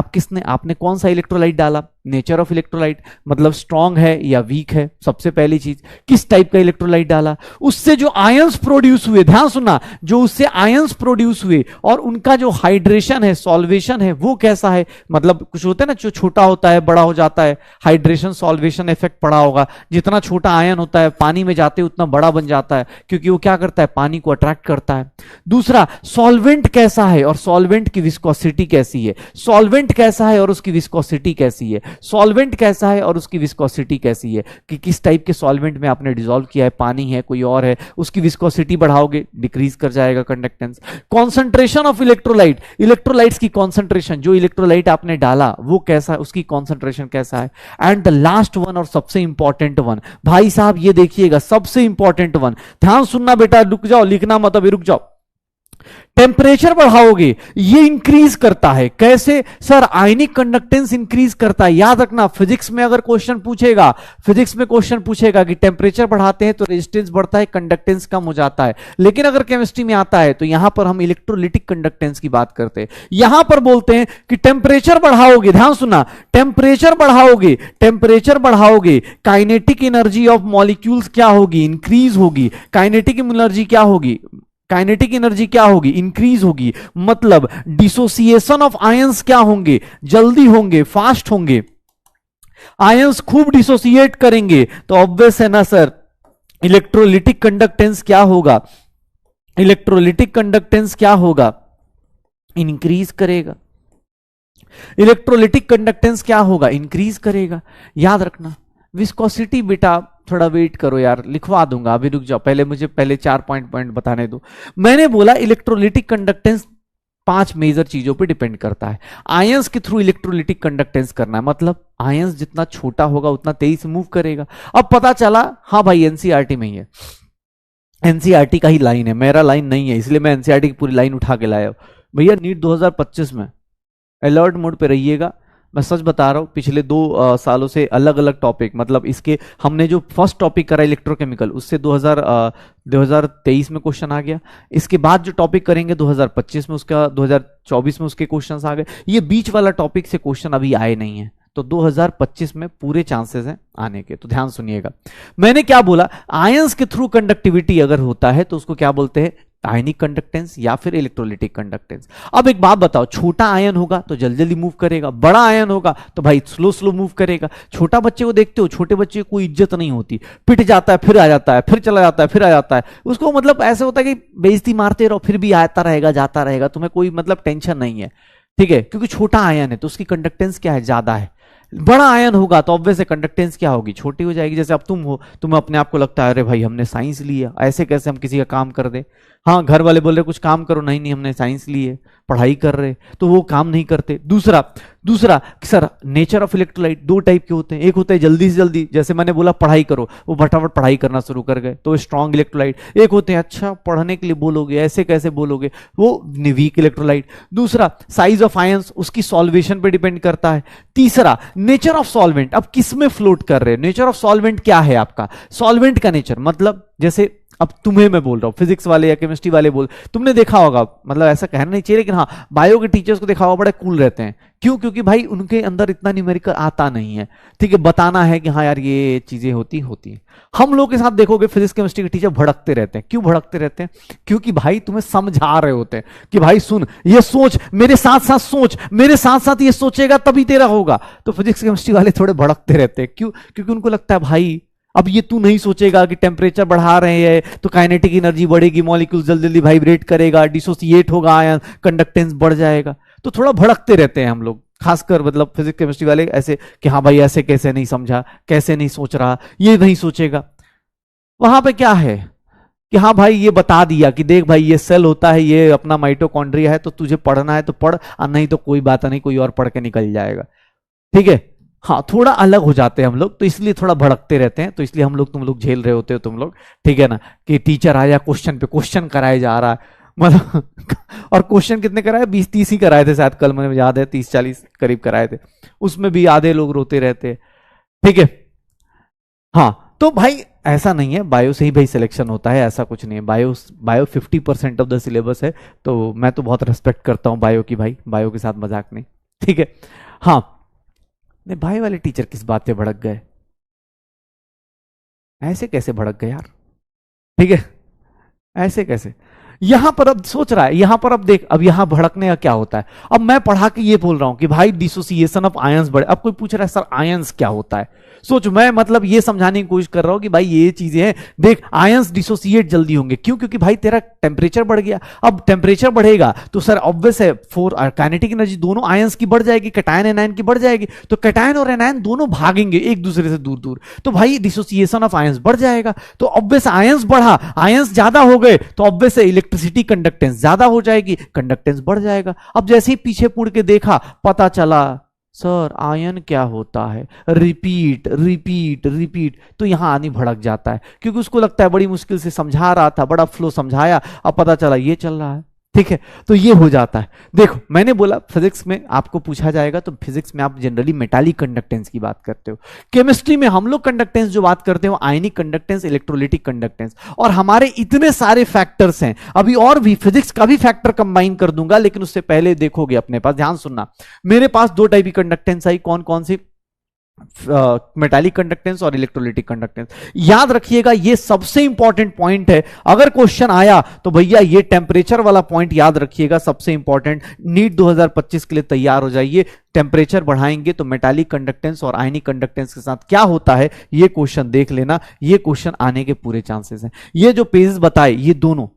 आपने कौन सा इलेक्ट्रोलाइट डाला, नेचर ऑफ इलेक्ट्रोलाइट मतलब स्ट्रॉन्ग है या वीक है, सबसे पहली चीज किस टाइप का इलेक्ट्रोलाइट डाला, उससे जो आयंस प्रोड्यूस हुए, ध्यान सुनना, जो उससे आयंस प्रोड्यूस हुए और उनका जो हाइड्रेशन है सॉल्वेशन है वो कैसा है, मतलब कुछ होता है ना जो छोटा होता है बड़ा हो जाता है, हाइड्रेशन सॉल्वेशन इफेक्ट पड़ा होगा, जितना छोटा आयन होता है पानी में जाते उतना बड़ा बन जाता है क्योंकि वो क्या करता है पानी को अट्रैक्ट करता है। दूसरा सॉल्वेंट कैसा है और सॉल्वेंट की विस्कोसिटी कैसी है, सॉल्वेंट कैसा है और उसकी विस्कोसिटी कैसी है, सॉल्वेंट कैसा है और उसकी विस्कोसिटी कैसी है, कि किस टाइप के सॉल्वेंट में आपने डिसॉल्व किया है, पानी है कोई और है, उसकी विस्कोसिटी बढ़ाओगे डिक्रीज कर जाएगा conductance. Concentration of electrolyte, electrolytes की कॉन्सेंट्रेशन, जो इलेक्ट्रोलाइट आपने डाला वो कैसा है, उसकी कॉन्सेंट्रेशन कैसा है। एंड द लास्ट वन और सबसे इंपॉर्टेंट वन भाई साहब ये देखिएगा सबसे इंपॉर्टेंट वन, ध्यान सुनना बेटा, रुक जाओ लिखना मत अभी, रुक जाओ, टेम्परेचर बढ़ाओगे ये इंक्रीज करता है, कैसे सर, आयनिक कंडक्टेंस इंक्रीज करता है। याद रखना फिजिक्स में अगर क्वेश्चन पूछेगा, फिजिक्स में क्वेश्चन पूछेगा कि टेम्परेचर बढ़ाते हैं तो रेजिस्टेंस बढ़ता है कंडक्टेंस कम हो जाता है, लेकिन अगर केमिस्ट्री में आता है तो यहां पर हम इलेक्ट्रोलिटिक कंडक्टेंस की बात करते हैं, यहां पर बोलते हैं कि टेम्परेचर बढ़ाओगे, ध्यान सुनना, टेम्परेचर बढ़ाओगे, टेम्परेचर बढ़ाओगे काइनेटिक एनर्जी ऑफ मॉलिक्यूल्स क्या होगी, इंक्रीज होगी, काइनेटिक एनर्जी क्या होगी, काइनेटिक एनर्जी क्या होगी, इंक्रीज होगी, मतलब डिसोसिएशन ऑफ आयंस क्या होंगे, जल्दी होंगे, फास्ट होंगे, आयंस खूब डिसोसिएट करेंगे, तो ऑब्वियस है ना सर इलेक्ट्रोलिटिक कंडक्टेंस क्या होगा, इलेक्ट्रोलिटिक कंडक्टेंस क्या होगा, इंक्रीज करेगा। इलेक्ट्रोलिटिक कंडक्टेंस क्या होगा, इंक्रीज करेगा। याद रखना। विस्कोसिटी बेटा थोड़ा वेट करो यार, लिखवा दूंगा, अभी रुक जाओ, पहले मुझे पहले 4 पॉइंट बताने दो। मैंने बोला इलेक्ट्रोलिटिक कंडक्टेंस 5 मेजर चीजों पे डिपेंड करता है। आयंस के थ्रू इलेक्ट्रोलिटिक कंडक्टेंस करना है, मतलब आयंस जितना छोटा होगा उतना तेजी से मूव करेगा। अब पता चला, हाँ भाई एनसीईआरटी में ही है, एनसीईआरटी का ही लाइन है, मेरा लाइन नहीं है, इसलिए मैं एनसीईआरटी की पूरी लाइन उठा के लाया हूं। भैया नीट 2025 में अलर्ट मोड पे रहिएगा। मैं सच बता रहा हूं, पिछले 2 सालों से अलग अलग टॉपिक, मतलब इसके हमने जो फर्स्ट टॉपिक करा इलेक्ट्रोकेमिकल, उससे 2023 में क्वेश्चन आ गया। इसके बाद जो टॉपिक करेंगे 2025 में, उसका 2024 में उसके क्वेश्चन आ गए। ये बीच वाला टॉपिक से क्वेश्चन अभी आए नहीं है, तो 2025 में पूरे चांसेस हैं आने के, तो ध्यान सुनिएगा। मैंने क्या बोला, आयंस के थ्रू कंडक्टिविटी अगर होता है तो उसको क्या बोलते हैं, आयनिक कंडक्टेंस या फिर इलेक्ट्रोलिटिक कंडक्टेंस। अब एक बात बताओ, छोटा आयन होगा तो जल्दी जल्दी मूव करेगा, बड़ा आयन होगा तो भाई स्लो स्लो मूव करेगा। छोटा बच्चे को देखते हो, छोटे बच्चे को कोई इज्जत नहीं होती, पिट जाता है फिर आ जाता है, फिर चला जाता है फिर आ जाता है, उसको मतलब ऐसा होता है कि बेइज्जती मारते रहो फिर भी आता रहेगा जाता रहेगा, तुम्हें कोई मतलब टेंशन नहीं है, ठीक है, क्योंकि छोटा आयन है तो उसकी कंडक्टेंस क्या है, ज्यादा है। बड़ा आयन होगा तो ऑब्वियस है कंडक्टेंस क्या होगी, छोटी हो जाएगी। जैसे अब तुम हो, तुम्हें अपने आप को लगता है अरे भाई हमने साइंस लिया, ऐसे कैसे हम किसी का काम कर दे। हाँ, घर वाले बोल रहे कुछ काम करो, नहीं नहीं हमने साइंस ली है, पढ़ाई कर रहे, तो वो काम नहीं करते। दूसरा sir nature of electrolyte 2 type के होते हैं, एक होता है जल्दी से जल्दी, जैसे मैंने बोला पढ़ाई करो, वो फटाफट पढ़ाई करना शुरू कर गए तो स्ट्रॉन्ग इलेक्ट्रोलाइट। एक होते हैं अच्छा पढ़ने के लिए बोलोगे ऐसे कैसे बोलोगे, वो वीक इलेक्ट्रोलाइट। दूसरा साइज ऑफ आयंस, उसकी सॉल्वेशन पे डिपेंड करता है। तीसरा नेचर ऑफ सॉल्वेंट, अब किस में फ्लोट कर रहे हैं, नेचर ऑफ सॉल्वेंट क्या है आपका, सॉल्वेंट का नेचर, मतलब जैसे अब तुम्हें मैं बोल रहा हूं, फिजिक्स वाले या केमिस्ट्री वाले बोल, तुमने देखा होगा, मतलब ऐसा कहना नहीं चाहिए लेकिन हाँ बायो के टीचर्स को देखा होगा बड़े कूल रहते हैं। क्यों? क्योंकि भाई उनके अंदर इतना न्यूमेरिकल आता नहीं है, ठीक है, बताना है कि हाँ यार ये चीजें होती हैं। हम लोग के साथ देखोगे फिजिक्स केमिस्ट्री के टीचर भड़कते रहते हैं। क्यों भड़कते रहते हैं? क्योंकि भाई तुम्हें समझा रहे होते हैं कि भाई सुन, ये सोच, मेरे साथ साथ सोच, मेरे साथ साथ ये सोचेगा तभी तेरा होगा। तो फिजिक्स केमिस्ट्री वाले थोड़े भड़कते रहते हैं। क्यों? क्योंकि उनको लगता है भाई अब ये तू नहीं सोचेगा कि टेम्परेचर बढ़ा रहे हैं तो काइनेटिक एनर्जी बढ़ेगी, मॉलिक्यूल जल्दी जल्दी वाइब्रेट करेगा, डिसोसिएट होगा आयन, कंडक्टेंस बढ़ जाएगा। तो थोड़ा भड़कते रहते हैं हम लोग, खासकर मतलब फिजिक्स केमिस्ट्री वाले ऐसे कि हाँ भाई ऐसे कैसे नहीं समझा, कैसे नहीं सोच रहा, ये नहीं सोचेगा। वहां पे क्या है कि हाँ भाई ये बता दिया कि देख भाई ये सेल होता है, ये अपना माइटोकॉन्ड्रिया है, तो तुझे पढ़ना है तो पढ़, और नहीं तो कोई बात नहीं, कोई और पढ़ के निकल जाएगा, ठीक है। हाँ, थोड़ा अलग हो जाते हैं हम लोग, तो इसलिए थोड़ा भड़कते रहते हैं, तो इसलिए हम लोग, तुम लोग झेल रहे होते हो तुम लोग, ठीक है ना, कि टीचर आया क्वेश्चन पे क्वेश्चन कराए जा रहा है, मतलब और क्वेश्चन कितने कराए, 20-30 ही कराए थे शायद, कल मुझे याद है 30-40 करीब कराए थे, उसमें भी आधे लोग रोते रहते हैं, ठीक है। हाँ, तो भाई ऐसा नहीं है बायो से ही भाई सिलेक्शन होता है, ऐसा कुछ नहीं है। बायो 50% ऑफ द सिलेबस है, तो मैं तो बहुत रेस्पेक्ट करता हूँ बायो की, भाई बायो के साथ मजाक नहीं, ठीक है। हाँ, नहीं भाई वाले टीचर किस बात पे भड़क गए, ऐसे कैसे भड़क गए यार, ठीक है, ऐसे कैसे। यहां पर अब सोच रहा है, यहां पर अब देख, अब यहां भड़कने का क्या होता है। अब मैं पढ़ा के ये बोल रहा हूं कि भाई डिसोसिएशन ऑफ आयंस बढ़े, अब कोई पूछ रहा है सर आयंस क्या होता है, सोच, मैं मतलब ये समझाने की कोशिश कर रहा हूं कि भाई ये चीजें हैं, देख आयंस डिसोसिएट जल्दी होंगे, क्यों? क्योंकि भाई तेरा टेम्परेचर बढ़ गया। अब टेम्परेचर बढ़ेगा तो सर ऑब्वियस है फोर काइनेटिक एनर्जी दोनों आयंस की बढ़ जाएगी, कैटायन एनायन की बढ़ जाएगी, तो कैटायन और एनायन दोनों भागेंगे एक दूसरे से दूर दूर, तो भाई डिसोसिएशन ऑफ आयंस बढ़ जाएगा। तो ऑब्वियस आयंस बढ़ा, आयंस ज्यादा हो गए तो ऑब्वियस इलेक्ट्रिसिटी कंडक्टेंस ज्यादा हो जाएगी, कंडक्टेंस बढ़ जाएगा। अब जैसे ही पीछे मुड़ के देखा, पता चला सर आयन क्या होता है, रिपीट रिपीट रिपीट, तो यहां आनी भड़क जाता है, क्योंकि उसको लगता है बड़ी मुश्किल से समझा रहा था, बड़ा फ्लो समझाया, अब पता चला ये चल रहा है, ठीक है, तो ये हो जाता है। देखो मैंने बोला फिजिक्स में आपको पूछा जाएगा तो फिजिक्स में आप जनरली मेटालिक कंडक्टेंस की बात करते हो, केमिस्ट्री में हम लोग कंडक्टेंस जो बात करते हो आयनिक कंडक्टेंस, इलेक्ट्रोलिटिक कंडक्टेंस, और हमारे इतने सारे फैक्टर्स हैं, अभी और भी फिजिक्स का भी फैक्टर कंबाइन कर दूंगा, लेकिन उससे पहले देखोगे अपने पास, ध्यान सुनना, मेरे पास 2 टाइप की कंडक्टेंस आई, कौन कौन सी, मेटालिक कंडक्टेंस और इलेक्ट्रोलिटिक कंडक्टेंस। याद रखिएगा ये सबसे इंपॉर्टेंट पॉइंट है, अगर क्वेश्चन आया तो भैया ये टेम्परेचर वाला पॉइंट याद रखिएगा, सबसे इंपॉर्टेंट, नीट 2025 के लिए तैयार हो जाइए। टेम्परेचर बढ़ाएंगे तो मेटालिक कंडक्टेंस और आयनिक कंडक्टेंस के साथ क्या होता है ये क्वेश्चन देख लेना, ये क्वेश्चन आने के पूरे चांसेस हैं। ये जो पेजेस बताए ये दोनों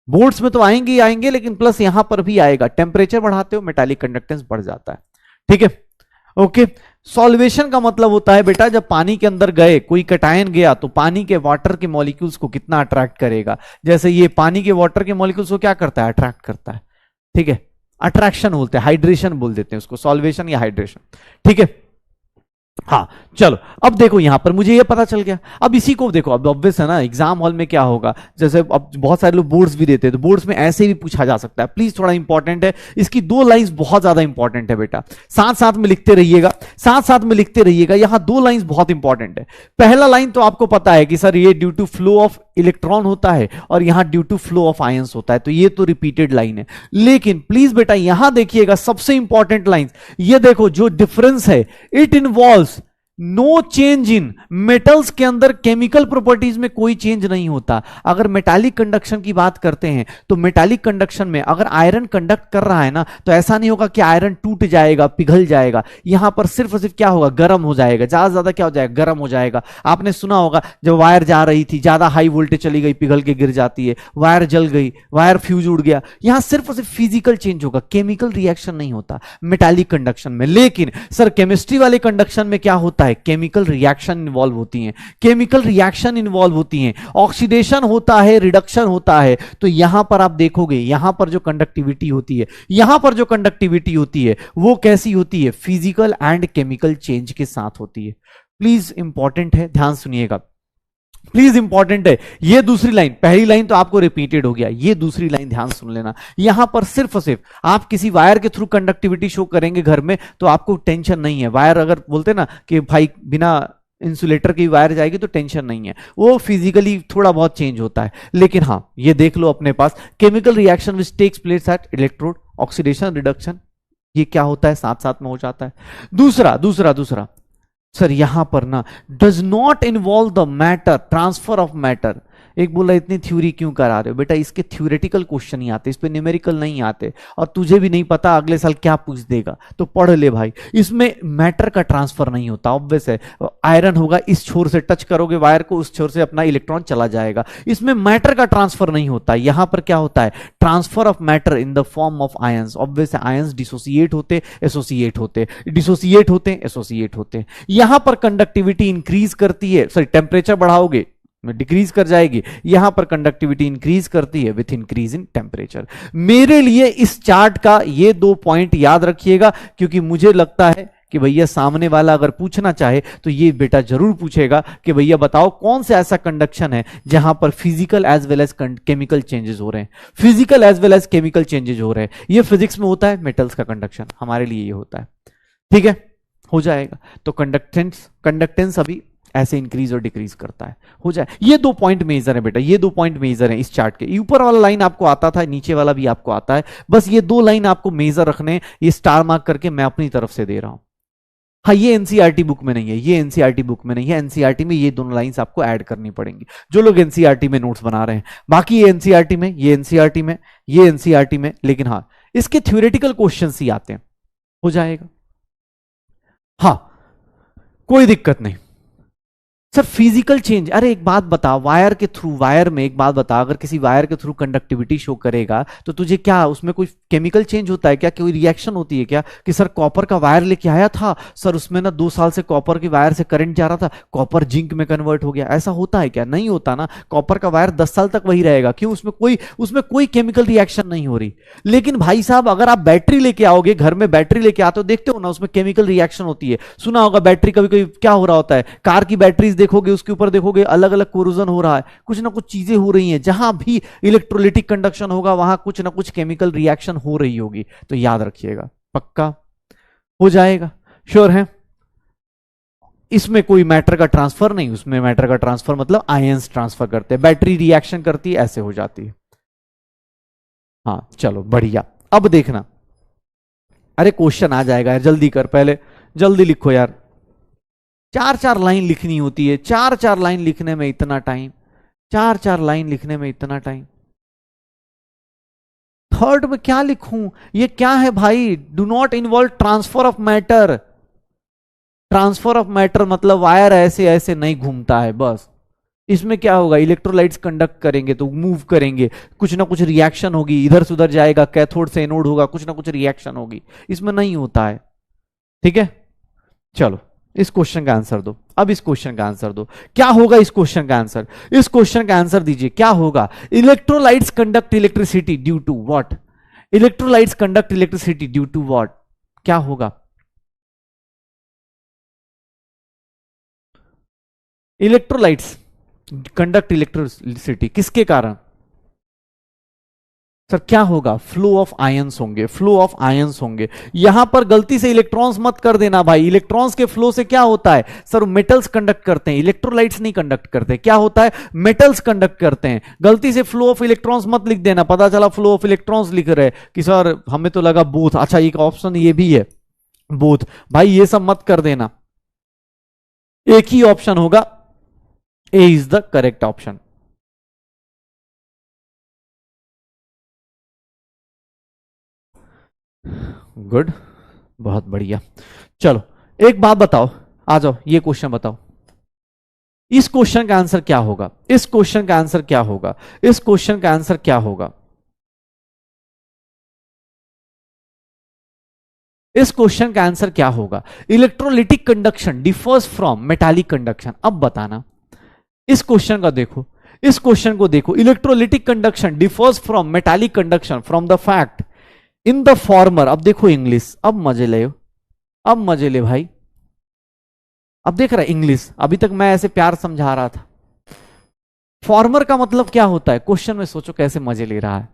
बोर्ड्स में तो आएंगे ही आएंगे, लेकिन प्लस यहां पर भी आएगा, टेम्परेचर बढ़ाते हो मेटालिक कंडक्टेंस बढ़ जाता है, ठीक है, ओके। सॉल्वेशन का मतलब होता है बेटा जब पानी के अंदर गए, कोई कटायन गया तो पानी के वाटर के मॉलिक्यूल्स को कितना अट्रैक्ट करेगा। जैसे ये पानी के वाटर के मॉलिक्यूल्स को क्या करता है, अट्रैक्ट करता है, ठीक है। अट्रैक्शन बोलते हैं, हाइड्रेशन बोल देते हैं उसको, सॉल्वेशन या हाइड्रेशन, ठीक है। हाँ चलो, अब देखो यहां पर मुझे ये पता चल गया। अब इसी को देखो, अब ऑब्वियस है ना, एग्जाम हॉल में क्या होगा, जैसे अब बहुत सारे लोग बोर्ड्स भी देते हैं, तो बोर्ड्स में ऐसे भी पूछा जा सकता है। प्लीज थोड़ा इंपॉर्टेंट है, इसकी दो लाइंस बहुत ज्यादा इंपॉर्टेंट है बेटा, साथ साथ में लिखते रहिएगा, साथ साथ में लिखते रहिएगा। यहां दो लाइंस बहुत इंपॉर्टेंट है। पहला लाइन तो आपको पता है कि सर ये due to flow of electron होता है और यहां due to flow of ions होता है, तो ये तो रिपीटेड लाइन है। लेकिन प्लीज बेटा यहां देखिएगा सबसे इंपॉर्टेंट लाइन, ये देखो जो डिफरेंस है, it involves no change in metals के अंदर केमिकल प्रॉपर्टीज में कोई चेंज नहीं होता। अगर मेटालिक कंडक्शन की बात करते हैं तो मेटालिक कंडक्शन में अगर आयरन कंडक्ट कर रहा है ना, तो ऐसा नहीं होगा कि आयरन टूट जाएगा, पिघल जाएगा। यहां पर सिर्फ और सिर्फ क्या होगा, गर्म हो जाएगा, ज्यादा से ज्यादा क्या हो जाएगा, गर्म हो जाएगा। आपने सुना होगा जब वायर जा रही थी, ज्यादा हाई वोल्टेज चली गई, पिघल के गिर जाती है, वायर जल गई, वायर फ्यूज उड़ गया। यहां सिर्फ और सिर्फ फिजिकल चेंज होगा, केमिकल रिएक्शन नहीं होता मेटालिक कंडक्शन में। लेकिन सर केमिस्ट्री वाले कंडक्शन में क्या होता है, केमिकल रिएक्शन इन्वॉल्व होती हैं, केमिकल रिएक्शन इन्वॉल्व होती हैं, ऑक्सीडेशन होता है, रिडक्शन होता है। तो यहां पर आप देखोगे, यहां पर जो कंडक्टिविटी होती है, यहां पर जो कंडक्टिविटी होती है वो कैसी होती है, फिजिकल एंड केमिकल चेंज के साथ होती है। प्लीज इंपॉर्टेंट है, ध्यान सुनिएगा, प्लीज इंपॉर्टेंट है। ये दूसरी लाइन, पहली लाइन तो आपको रिपीटेड हो गया, ये दूसरी लाइन ध्यान सुन लेना। यहां पर सिर्फ और सिर्फ आप किसी वायर के थ्रू कंडक्टिविटी शो करेंगे घर में तो आपको टेंशन नहीं है। वायर अगर बोलते ना कि भाई बिना इंसुलेटर की वायर जाएगी तो टेंशन नहीं है, वो फिजिकली थोड़ा बहुत चेंज होता है। लेकिन हाँ ये देख लो अपने पास, chemical reaction which takes place at electrode, oxidation, reduction, ये क्या होता है, साथ साथ में हो जाता है। दूसरा दूसरा दूसरा सर यहां पर ना does not involve the matter, transfer of matter. एक बोला इतनी थ्योरी क्यों करा रहे हो बेटा, इसके थ्योरेटिकल क्वेश्चन ही आते, इस पे न्यूमेरिकल नहीं आते, और तुझे भी नहीं पता अगले साल क्या पूछ देगा, तो पढ़ ले भाई। इसमें मैटर का ट्रांसफर नहीं होता, ऑब्वियस है। आयरन होगा, इस छोर से टच करोगे वायर को, उस छोर से अपना इलेक्ट्रॉन चला जाएगा। इसमें मैटर का ट्रांसफर नहीं होता। यहां पर क्या होता है, transfer of matter in the form of ions. Obvious है, आयंस डिसोसिएट होते, एसोसिएट होते, डिसोसिएट होते, एसोसिएट होते। यहां पर कंडक्टिविटी इंक्रीज करती है, सॉरी टेम्परेचर बढ़ाओगे डिक्रीज कर जाएगी, यहां पर कंडक्टिविटी इंक्रीज करती है विथ इंक्रीज इन टेम्परेचर। मेरे लिए इस चार्ट का ये 2 पॉइंट याद रखिएगा, क्योंकि मुझे लगता है कि भैया सामने वाला अगर पूछना चाहे तो ये बेटा जरूर पूछेगा कि भैया बताओ कौन सा ऐसा कंडक्शन है जहां पर physical as well as chemical changes हो रहे हैं, physical as well as chemical changes हो रहे हैं। ये फिजिक्स में होता है, मेटल्स का कंडक्शन, हमारे लिए ये होता है। ठीक है, हो जाएगा। तो कंडक्टेंस अभी ऐसे इंक्रीज और डिक्रीज करता है, हो जाए। ये 2 पॉइंट मेजर है बेटा, ये 2 पॉइंट मेजर है इस चार्ट के। ऊपर वाला लाइन आपको आता था, नीचे वाला भी आपको आता है, बस ये 2 लाइन आपको मेजर रखने, ये स्टार मार्क करके मैं अपनी तरफ से दे रहा हूं। हाँ ये एनसीईआरटी बुक में नहीं है, ये एनसीईआरटी बुक में नहीं है, एनसीईआरटी में ये दोनों लाइंस आपको ऐड करनी पड़ेंगी, जो लोग एनसीईआरटी में नोट्स बना रहे हैं। बाकी ये एनसीईआरटी में, ये एनसीईआरटी में, ये एनसीईआरटी में, लेकिन हाँ इसके थ्योरेटिकल क्वेश्चंस ही आते हैं, हो जाएगा। हाँ कोई दिक्कत नहीं सर। फिजिकल चेंज, अरे एक बात बता, वायर के थ्रू, वायर में एक बात बता, अगर किसी वायर के थ्रू कंडक्टिविटी शो करेगा तो तुझे क्या उसमें कोई केमिकल चेंज होता है क्या, कोई रिएक्शन होती है क्या? कि सर कॉपर का वायर लेके आया था सर, उसमें ना 2 साल से कॉपर के वायर से करंट जा रहा था, कॉपर जिंक में कन्वर्ट हो गया, ऐसा होता है क्या? नहीं होता ना। कॉपर का वायर 10 साल तक वही रहेगा, क्यों? उसमें कोई केमिकल रिएक्शन नहीं हो रही। लेकिन भाई साहब अगर आप बैटरी लेके आओगे, घर में बैटरी लेके आते हो, देखते हो ना उसमें केमिकल रिएक्शन होती है। सुना होगा बैटरी कभी कभी क्या हो रहा होता है, कार की बैटरीज देखोगे, उसके ऊपर देखोगे अलग अलग कोरोजन हो रहा है, कुछ ना कुछ चीजें हो रही हैं। जहां भी इलेक्ट्रोलिटिक कंडक्शन होगा वहां कुछ ना कुछ केमिकल रिएक्शन हो रही होगी, तो याद रखिएगा, पक्का हो जाएगा, श्योर है। इसमें कोई मैटर का ट्रांसफर नहीं, उसमें मैटर का ट्रांसफर मतलब आयंस ट्रांसफर करते हैं, बैटरी रिएक्शन करती है, ऐसे हो जाती है। हाँ चलो बढ़िया। अब देखना, अरे क्वेश्चन आ जाएगा यार, जल्दी कर, पहले जल्दी लिखो यार। 4-4 लाइन लिखनी होती है, 4-4 लाइन लिखने में इतना टाइम, 4-4 लाइन लिखने में इतना टाइम। थर्ड में क्या लिखूं, ये क्या है भाई? Do not involve transfer of matter. Transfer of matter मतलब वायर ऐसे ऐसे नहीं घूमता है, बस। इसमें क्या होगा, इलेक्ट्रोलाइट्स कंडक्ट करेंगे तो मूव करेंगे, कुछ ना कुछ रिएक्शन होगी, इधर से उधर जाएगा, कैथोड से एनोड होगा, कुछ ना कुछ रिएक्शन होगी। इसमें नहीं होता है, ठीक है, चलो इस क्वेश्चन का आंसर दो। अब इस क्वेश्चन का आंसर दो, क्या होगा इस क्वेश्चन का आंसर? इस क्वेश्चन का आंसर दीजिए, क्या होगा? Electrolytes conduct electricity due to what? Electrolytes conduct electricity due to what? क्या होगा? इलेक्ट्रोलाइट्स कंडक्ट इलेक्ट्रिसिटी किसके कारण? सर क्या होगा? फ्लो ऑफ आयंस होंगे, फ्लो ऑफ आयंस होंगे। यहां पर गलती से इलेक्ट्रॉन्स मत कर देना भाई। इलेक्ट्रॉन्स के फ्लो से क्या होता है? सर मेटल्स कंडक्ट करते हैं, इलेक्ट्रोलाइट्स नहीं कंडक्ट करते। क्या होता है? मेटल्स कंडक्ट करते हैं। गलती से फ्लो ऑफ इलेक्ट्रॉन्स मत लिख देना, पता चला फ्लो ऑफ इलेक्ट्रॉन्स लिख रहे कि सर हमें तो लगा बोथ। अच्छा एक ऑप्शन ये भी है बोथ, भाई ये सब मत कर देना। एक ही ऑप्शन होगा, A is the correct option. Good, बहुत बढ़िया। चलो एक बात बताओ, आ जाओ ये क्वेश्चन बताओ, इस क्वेश्चन का आंसर क्या होगा? इस क्वेश्चन का आंसर क्या होगा? इस क्वेश्चन का आंसर क्या होगा? इस क्वेश्चन का आंसर क्या होगा? Electrolytic conduction differs from metallic conduction. अब बताना, इस क्वेश्चन का देखो, इस क्वेश्चन को देखो। Electrolytic conduction differs from metallic conduction from the fact in the farmer. अब देखो इंग्लिश, अब मजे ले, अब मजे ले भाई। अब देख रहा है इंग्लिश, अभी तक मैं ऐसे प्यार समझा रहा था। फॉर्मर का मतलब क्या होता है? क्वेश्चन में सोचो कैसे मजे ले रहा है।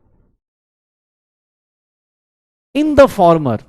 इन द फॉर्मर,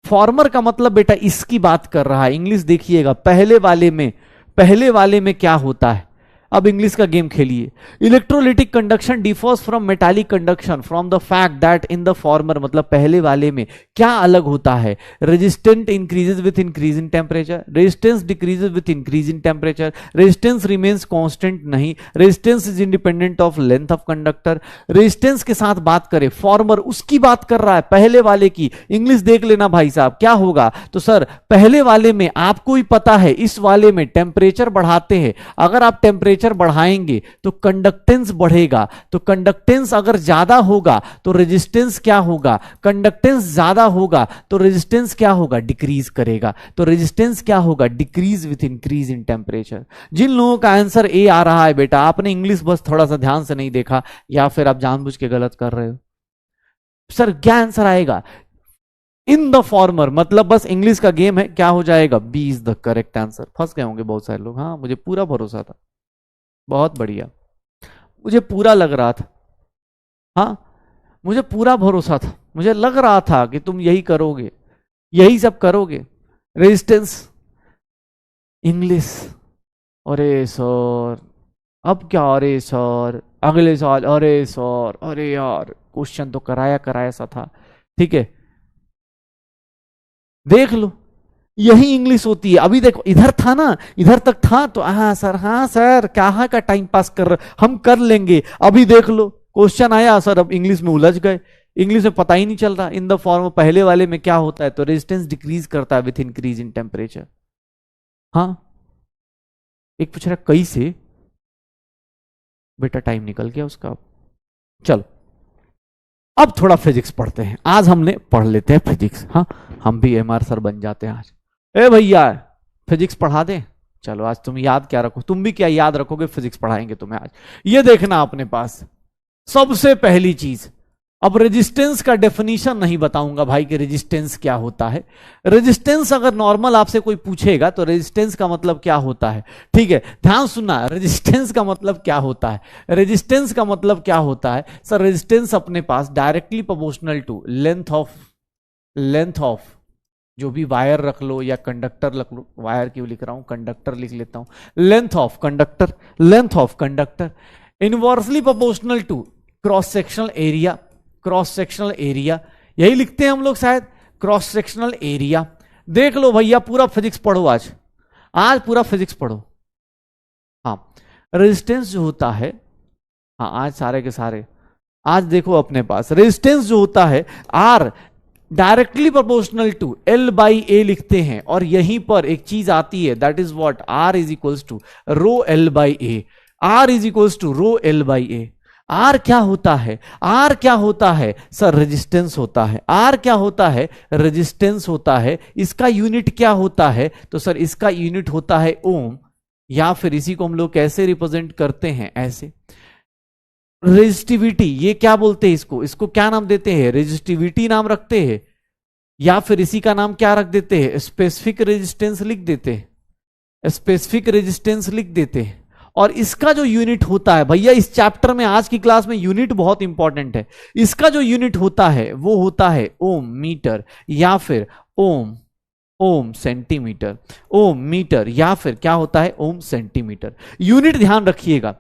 फॉर्मर का मतलब बेटा इसकी बात कर रहा है। इंग्लिश देखिएगा, पहले वाले में, पहले वाले में क्या होता है? अब इंग्लिश का गेम खेलिए। Electrolytic conduction differs from metallic conduction from the fact that in the former, मतलब पहले वाले में क्या अलग होता है? Resistant increases with increase in temperature, resistance decreases with increase in temperature, resistance remains constant नहीं, resistance is independent of length of conductor. Resistance के साथ बात करें, फॉर्मर उसकी बात कर रहा है, पहले वाले की। इंग्लिश देख लेना भाई साहब, क्या होगा? तो सर पहले वाले में आपको ही पता है, इस वाले में टेम्परेचर बढ़ाते हैं। अगर आप टेम्परेचर बढ़ाएंगे तो कंडक्टेंस बढ़ेगा, तो कंडक्टेंस अगर ज्यादा होगा तो रेजिस्टेंस क्या होगा? कंडक्टेंस ज्यादा होगा तो रेजिस्टेंस क्या होगा? डिक्रीज करेगा। तो रेजिस्टेंस क्या होगा? Decrease with increase in temperature. जिन लोगों का आंसर ए आ रहा है बेटा, आपने इंग्लिश बस थोड़ा सा ध्यान से नहीं देखा, या फिर आप जानबूझ के गलत कर रहे हो। सर क्या आंसर आएगा? इन द फॉर्मर, मतलब बस इंग्लिश का गेम है, क्या हो जाएगा? B is the correct answer. फंस गए होंगे बहुत सारे लोग। हाँ मुझे पूरा भरोसा था, बहुत बढ़िया, मुझे पूरा लग रहा था। हाँ मुझे पूरा भरोसा था, मुझे लग रहा था कि तुम यही करोगे, यही सब करोगे। रेजिस्टेंस, इंग्लिश, अरे सर अब क्या? अरे सर अगले साल, अरे सर, अरे यार क्वेश्चन तो कराया कराया सा था। ठीक है देख लो, यही इंग्लिश होती है। अभी देखो इधर था ना, इधर तक था तो हाँ सर कहाँ का टाइम पास कर रहे, हम कर लेंगे। अभी देख लो क्वेश्चन आया सर, अब इंग्लिश में उलझ गए, इंग्लिश में पता ही नहीं चल रहा। इन द फॉर्म पहले वाले में क्या होता है? तो रेजिस्टेंस डिक्रीज करता है विथ इंक्रीज इन टेम्परेचर। हाँ एक पूछ रहा कई से, बेटा टाइम निकल गया उसका। चलो अब थोड़ा फिजिक्स पढ़ते हैं, आज हमने पढ़ लेते हैं फिजिक्स। हाँ हम भी एमआर सर बन जाते हैं आज। ए भैया फिजिक्स पढ़ा दें? चलो आज तुम याद क्या रखो, तुम भी क्या याद रखोगे, फिजिक्स पढ़ाएंगे तुम्हें आज। ये देखना अपने पास सबसे पहली चीज, अब रेजिस्टेंस का डेफिनेशन नहीं बताऊंगा भाई कि रेजिस्टेंस क्या होता है। रेजिस्टेंस अगर नॉर्मल आपसे कोई पूछेगा तो रेजिस्टेंस का मतलब क्या होता है, ठीक है ध्यान सुनना। रेजिस्टेंस का मतलब क्या होता है? रेजिस्टेंस का मतलब क्या होता है सर? रेजिस्टेंस अपने पास directly proportional to length of जो भी वायर रख लो या कंडक्टर रख लो, वायर क्यों लिख रहा हूं, कंडक्टर लिख लेता हूं, length of conductor, length of conductor inversely proportional to cross sectional area, cross sectional area यही लिखते हैं हम लोग शायद, क्रॉस सेक्शनल एरिया। देख लो भैया पूरा फिजिक्स पढ़ो आज, आज पूरा फिजिक्स पढ़ो। हाँ रेजिस्टेंस जो होता है, हाँ आज सारे के सारे आज देखो अपने पास रेजिस्टेंस जो होता है R directly proportional to L by A लिखते हैं, और यहीं पर एक चीज आती है that is what R is equals to rho L by A, R is equals to rho L by A. R क्या होता है? आर क्या होता है सर? रेजिस्टेंस होता है। आर क्या होता है? रेजिस्टेंस होता है। इसका यूनिट क्या होता है? तो सर इसका यूनिट होता है ओम, या फिर इसी को हम लोग कैसे रिप्रेजेंट करते हैं? ऐसे। रेजिस्टिविटी, ये क्या बोलते हैं इसको? इसको क्या नाम देते हैं? रेजिस्टिविटी नाम रखते हैं, या फिर इसी का नाम क्या रख देते हैं? स्पेसिफिक रेजिस्टेंस लिख देते हैं। स्पेसिफिक रेजिस्टेंस लिख देते हैं। और इसका जो यूनिट होता है भैया, इस चैप्टर में आज की क्लास में यूनिट बहुत इंपॉर्टेंट है। इसका जो यूनिट होता है वो होता है ओम मीटर, या फिर ओम सेंटीमीटर। ओम मीटर या फिर क्या होता है? ओम सेंटीमीटर। यूनिट ध्यान रखिएगा।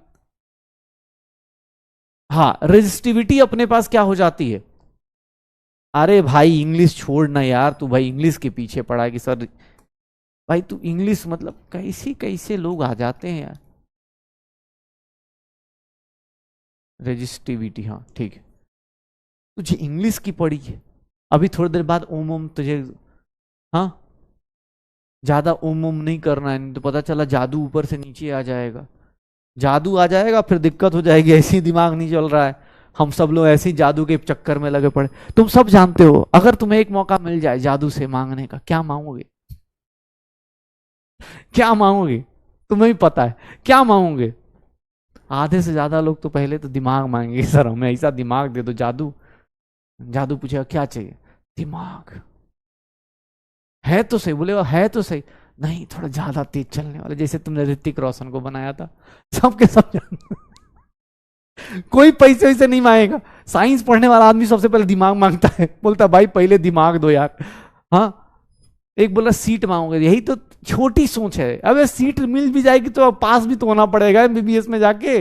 हाँ, रेजिस्टिविटी अपने पास क्या हो जाती है? अरे भाई इंग्लिश छोड़ना यार, तू भाई इंग्लिश के पीछे पड़ा है कि सर भाई तू इंग्लिश मतलब कैसे कैसे लोग आ जाते हैं यार। रेजिस्टिविटी, हाँ ठीक है, तुझे इंग्लिश की पड़ी है। अभी थोड़ी देर बाद ओम ओम तुझे, हाँ ज्यादा ओम ओम नहीं करना है, नहीं तो पता चला जादू ऊपर से नीचे आ जाएगा। जादू आ जाएगा फिर दिक्कत हो जाएगी। ऐसे ही दिमाग नहीं चल रहा है, हम सब लोग ऐसे ही जादू के चक्कर में लगे पड़े। तुम सब जानते हो, अगर तुम्हें एक मौका मिल जाए जादू से मांगने का, क्या मांगोगे? क्या मांगोगे? तुम्हें भी पता है क्या मांगोगे। आधे से ज्यादा लोग तो पहले तो दिमाग मांगेंगे, सर हमें ऐसा दिमाग दे दो। जादू, जादू पूछेगा क्या चाहिए? दिमाग है तो सही, बोलेगा है तो सही, नहीं थोड़ा ज्यादा तेज चलने वाले, जैसे तुमने ऋतिक रोशन को बनाया था। सबके सब कोई पैसे वैसे नहीं मांगेगा। साइंस पढ़ने वाला आदमी सबसे पहले दिमाग मांगता है, बोलता भाई पहले दिमाग दो यार। हाँ, एक बोला सीट मांगोगे, यही तो छोटी सोच है। अबे सीट मिल भी जाएगी तो पास भी तो होना पड़ेगा एमबीबीएस में जाके।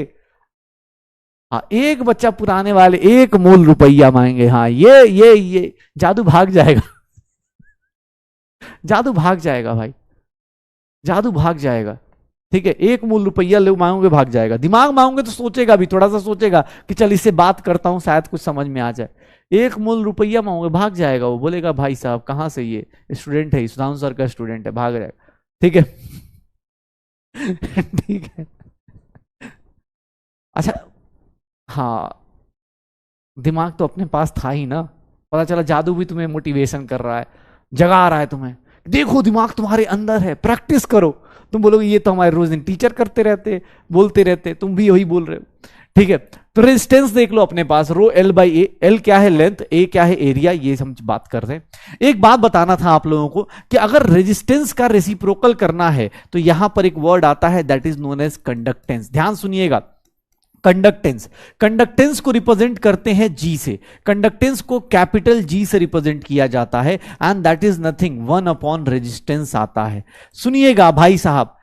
हाँ, एक बच्चा पुराने वाले 1 मूल रुपया मांगेंगे। हाँ ये जादू भाग जाएगा। जादू भाग जाएगा भाई, जादू भाग जाएगा। ठीक है, 1 मूल रुपया लोग मांगोगे भाग जाएगा। दिमाग मांगोगे तो सोचेगा भी, थोड़ा सा सोचेगा कि चल इससे बात करता हूं शायद कुछ समझ में आ जाए। 1 मूल रुपया मांगोगे भाग जाएगा। वो बोलेगा भाई साहब कहाँ से, ये स्टूडेंट है, सुधांशु सर का स्टूडेंट है, भाग जाएगा। ठीक है। ठीक है, अच्छा हाँ, दिमाग तो अपने पास था ही ना। पता चला जादू भी तुम्हें मोटिवेशन कर रहा है, जगा रहा है तुम्हें, देखो दिमाग तुम्हारे अंदर है, प्रैक्टिस करो। तुम बोलोगे ये तो हमारे रोज दिन टीचर करते रहते, बोलते रहते, तुम भी यही बोल रहे हो। ठीक है, तो रेजिस्टेंस देख लो अपने पास, rho L by A. L क्या है? लेंथ, ए क्या है? एरिया। ये हम बात कर रहे हैं। एक बात बताना था आप लोगों को कि अगर रेजिस्टेंस का रेसिप्रोकल करना है तो यहां पर एक वर्ड आता है that is known as conductance. ध्यान सुनिएगा, कंडक्टेंस। कंडक्टेंस को रिप्रेजेंट करते हैं जी से। कंडक्टेंस को कैपिटल जी से रिप्रेजेंट किया जाता है and that is nothing 1 upon resistance आता है। सुनिएगा भाई साहब,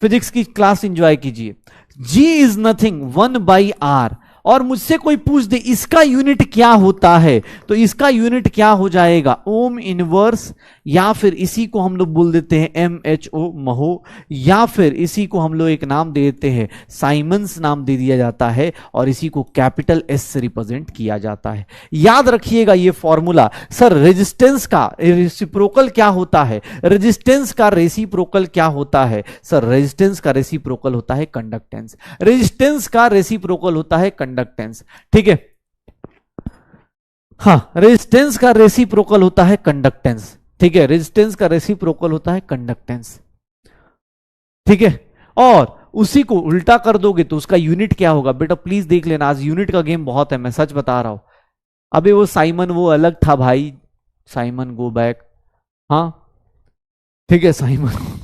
फिजिक्स की क्लास एंजॉय कीजिए। जी इज नथिंग 1/r। और मुझसे कोई पूछ दे इसका यूनिट क्या होता है, तो इसका यूनिट क्या हो जाएगा? ओम इनवर्स, या फिर इसी को हम लोग बोल देते हैं MHO, महो, या फिर इसी को हम लोग एक नाम दे देते हैं साइमंस नाम दे दिया जाता है, और इसी को कैपिटल S से रिप्रेजेंट किया जाता है। याद रखिएगा ये फॉर्मूला। सर रेजिस्टेंस का रेसिप्रोकल क्या होता है? रेजिस्टेंस का रेसिप्रोकल क्या होता है? सर रेजिस्टेंस का रेसिप्रोकल होता है कंडक्टेंस। रेजिस्टेंस का रेसिप्रोकल होता है कंडक्टेंस। ठीक है, हाँ, रेजिस्टेंस का रेसिप्रोकल होता है कंडक्टेंस। ठीक है, रेजिस्टेंस का रेसिप्रोकल होता है कंडक्टेंस। ठीक है, और उसी को उल्टा कर दोगे तो उसका यूनिट क्या होगा? बेटा प्लीज देख लेना, आज यूनिट का गेम बहुत है, मैं सच बता रहा हूं। अबे वो साइमन वो अलग था भाई, साइमन गो बैक। हाँ ठीक है, साइमन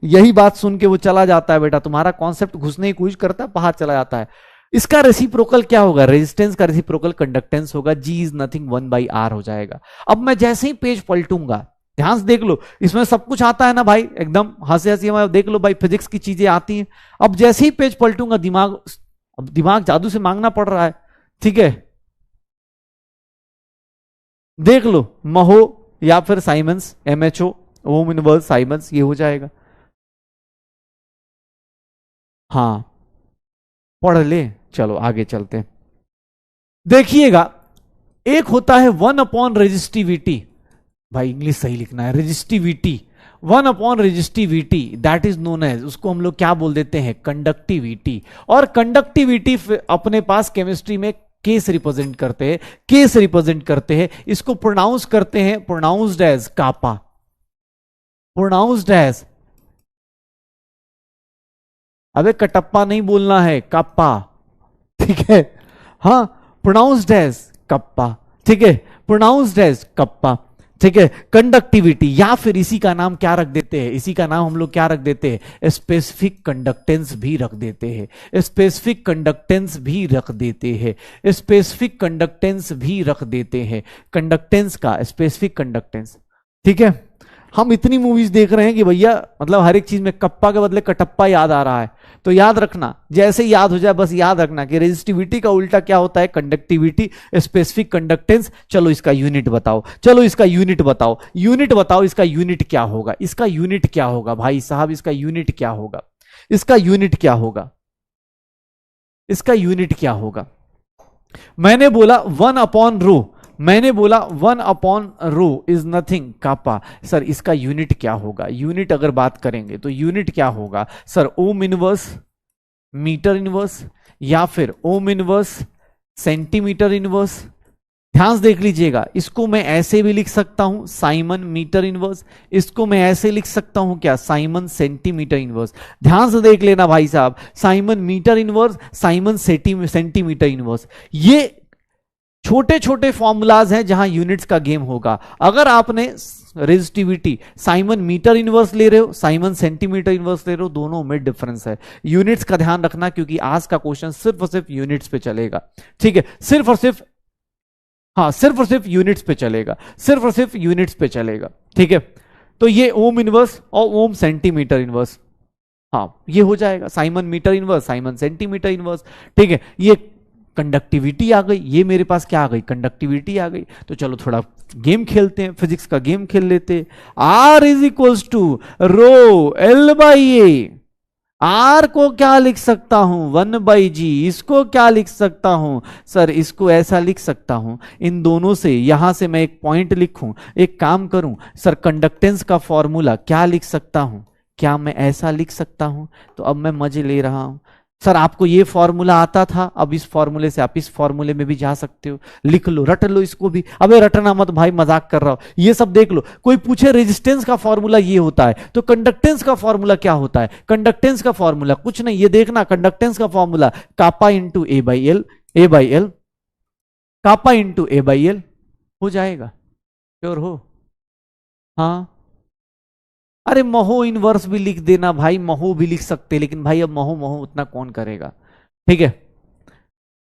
यही बात सुन के वो चला जाता है बेटा, तुम्हारा कॉन्सेप्ट घुसने की कोशिश करता है, बाहर चला जाता है। इसका रेसिप्रोकल क्या होगा? रेजिस्टेंस का रेसिप्रोकल कंडक्टेंस होगा। जी इज नथिंग 1/r हो जाएगा। अब मैं जैसे ही पेज पलटूंगा, ध्यान से देख लो, इसमें सब कुछ आता है ना भाई, एकदम हंसी हंसी में देख लो भाई, फिजिक्स की चीजें आती हैं। अब जैसे ही पेज पलटूंगा दिमाग, अब दिमाग जादू से मांगना पड़ रहा है। ठीक है, देख लो, महो या फिर siemens, MHO, ohm inverse siemens, ये हो जाएगा। हाँ पढ़ ले, चलो आगे चलते हैं। देखिएगा, एक होता है 1 अपॉन रेजिस्टिविटी। भाई इंग्लिश सही लिखना है, resistivity. One upon resistivity, that is known as, उसको हम लोग क्या बोल देते हैं, कंडक्टिविटी। और कंडक्टिविटी अपने पास केमिस्ट्री में केस रिप्रेजेंट करते हैं, केस रिप्रेजेंट करते हैं, इसको प्रोनाउंस करते हैं, प्रोनाउंस्ड एज कापा, प्रोनाउंस्ड एज, अबे कटप्पा नहीं बोलना है, कप्पा, ठीक है, हाँ, प्रोनाउंस्ड एज कप्पा, ठीक है, प्रोनाउंस्ड एज कप्पा, ठीक है। कंडक्टिविटी, या फिर इसी का नाम क्या रख देते हैं, इसी का नाम हम लोग क्या रख देते हैं, स्पेसिफिक कंडक्टेंस भी रख देते हैं, स्पेसिफिक कंडक्टेंस भी रख देते हैं, स्पेसिफिक कंडक्टेंस भी रख देते हैं, कंडक्टेंस का स्पेसिफिक कंडक्टेंस, ठीक है। हम इतनी मूवीज देख रहे हैं कि भैया मतलब हर एक चीज में कप्पा के बदले कटप्पा याद आ रहा है, तो याद रखना, जैसे याद हो जाए बस याद रखना कि रेजिस्टिविटी का उल्टा क्या होता है, कंडक्टिविटी, स्पेसिफिक कंडक्टेंस। चलो इसका यूनिट बताओ, चलो इसका यूनिट बताओ, यूनिट बताओ, इसका यूनिट क्या होगा, इसका यूनिट क्या होगा भाई साहब, इसका यूनिट क्या होगा, इसका यूनिट क्या होगा, इसका यूनिट क्या होगा। मैंने बोला 1/रो, मैंने बोला 1/रो इज नथिंग कापा, सर इसका यूनिट क्या होगा, यूनिट अगर बात करेंगे तो यूनिट क्या होगा sir, ohm inverse metre inverse, या फिर ओम इनवर्स सेंटीमीटर इनवर्स। ध्यान से देख लीजिएगा, इसको मैं ऐसे भी लिख सकता हूं साइमन मीटर इनवर्स, इसको मैं ऐसे लिख सकता हूं क्या, साइमन सेंटीमीटर इनवर्स। ध्यान से देख लेना भाई साहब, siemens metre inverse, siemens centimetre inverse, ये छोटे छोटे फॉर्मूलाज हैं जहां यूनिट्स का गेम होगा। अगर आपने रेजिस्टिविटी साइमन मीटर इनवर्स ले रहे हो, साइमन सेंटीमीटर इनवर्स ले रहे हो, दोनों में डिफरेंस है। यूनिट्स का ध्यान रखना क्योंकि आज का क्वेश्चन सिर्फ और सिर्फ यूनिट्स पे चलेगा, ठीक है, सिर्फ और सिर्फ, हाँ सिर्फ और सिर्फ यूनिट्स पे चलेगा, सिर्फ और सिर्फ यूनिट्स पे चलेगा, ठीक है। तो ये ओम इनवर्स और ओम सेंटीमीटर इनवर्स, हाँ ये हो जाएगा, siemens metre inverse, siemens centimetre inverse, ठीक है। ये कंडक्टिविटी आ गई, ये मेरे पास क्या आ गई, कंडक्टिविटी आ गई। तो चलो थोड़ा गेम खेलते हैं, फिजिक्स का गेम खेल लेते हैं। R is equals to rho L by A, R को क्या लिख सकता हूं 1/g, इसको क्या लिख सकता हूं सर, इसको ऐसा लिख सकता हूं, इन दोनों से यहां से मैं एक पॉइंट लिखूं, एक काम करूं सर, कंडक्टेंस का फॉर्मूला क्या लिख सकता हूं, क्या मैं ऐसा लिख सकता हूं। तो अब मैं मजे ले रहा हूं, सर आपको ये फॉर्मूला आता था, अब इस फॉर्मूले से आप इस फॉर्मूले में भी जा सकते हो, लिख लो, रट लो इसको भी। अबे रटना मत भाई, मजाक कर रहा हो, ये सब देख लो। कोई पूछे रेजिस्टेंस का फॉर्मूला ये होता है, तो कंडक्टेंस का फॉर्मूला क्या होता है, कंडक्टेंस का फॉर्मूला कुछ नहीं, ये देखना, कंडक्टेंस का formula kappa into A by L, kappa into A by L हो जाएगा, श्योर हो, हाँ। अरे महो इनवर्स भी लिख देना भाई, महो भी लिख सकते, लेकिन भाई अब महो महो उतना कौन करेगा, ठीक है,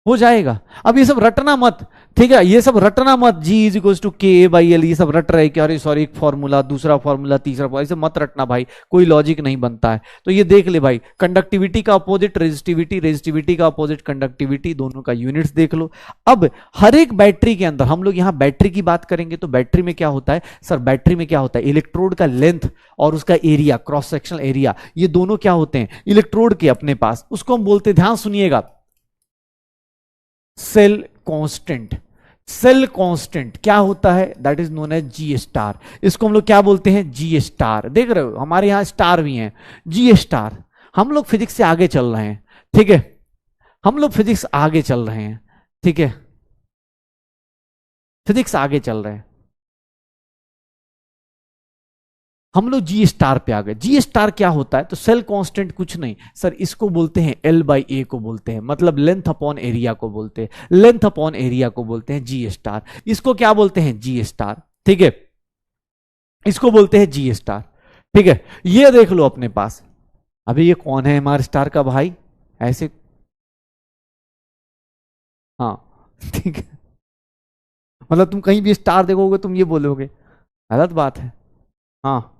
हो जाएगा। अब ये सब रटना मत, ठीक है, ये सब रटना मत, जी इज इक्वल टू के ए बाई एल, ये सब रट रहे कि अरे सॉरी एक फॉर्मूला दूसरा फॉर्मूला तीसरा फॉर्मूला, ये सब मत रटना भाई, कोई लॉजिक नहीं बनता है। तो ये देख ले भाई, कंडक्टिविटी का अपोजिट रेजिस्टिविटी, रेजिस्टिविटी का अपोजिट कंडक्टिविटी, दोनों का यूनिट्स देख लो। अब हर एक बैटरी के अंदर, हम लोग यहां बैटरी की बात करेंगे, तो बैटरी में क्या होता है सर, बैटरी में क्या होता है, इलेक्ट्रोड का लेंथ और उसका एरिया, क्रॉस सेक्शनल एरिया, ये दोनों क्या होते हैं इलेक्ट्रोड के अपने पास, उसको हम बोलते हैं, ध्यान सुनिएगा, सेल कांस्टेंट। सेल कांस्टेंट क्या होता है, that is known as G star, इसको हम लोग क्या बोलते हैं, जी स्टार। देख रहे हो हमारे यहां स्टार भी हैं, जी स्टार। हम लोग फिजिक्स से आगे चल रहे हैं, ठीक है, हम लोग फिजिक्स आगे चल रहे हैं, ठीक है, फिजिक्स आगे चल रहे हैं, हम लोग जी स्टार पे आ गए। जी स्टार क्या होता है, तो सेल कांस्टेंट कुछ नहीं सर, इसको बोलते हैं एल बाई ए को बोलते हैं, मतलब लेंथ अपॉन एरिया को बोलते हैं, लेंथ अपॉन एरिया को बोलते हैं जी स्टार। इसको क्या बोलते हैं, जी स्टार, ठीक है, इसको बोलते हैं जी स्टार, ठीक है। ये देख लो अपने पास, अभी ये कौन है एमआर स्टार का भाई, ऐसे, हाँ ठीक है, मतलब तुम कहीं भी स्टार देखोगे तुम ये बोलोगे, गलत बात है, हाँ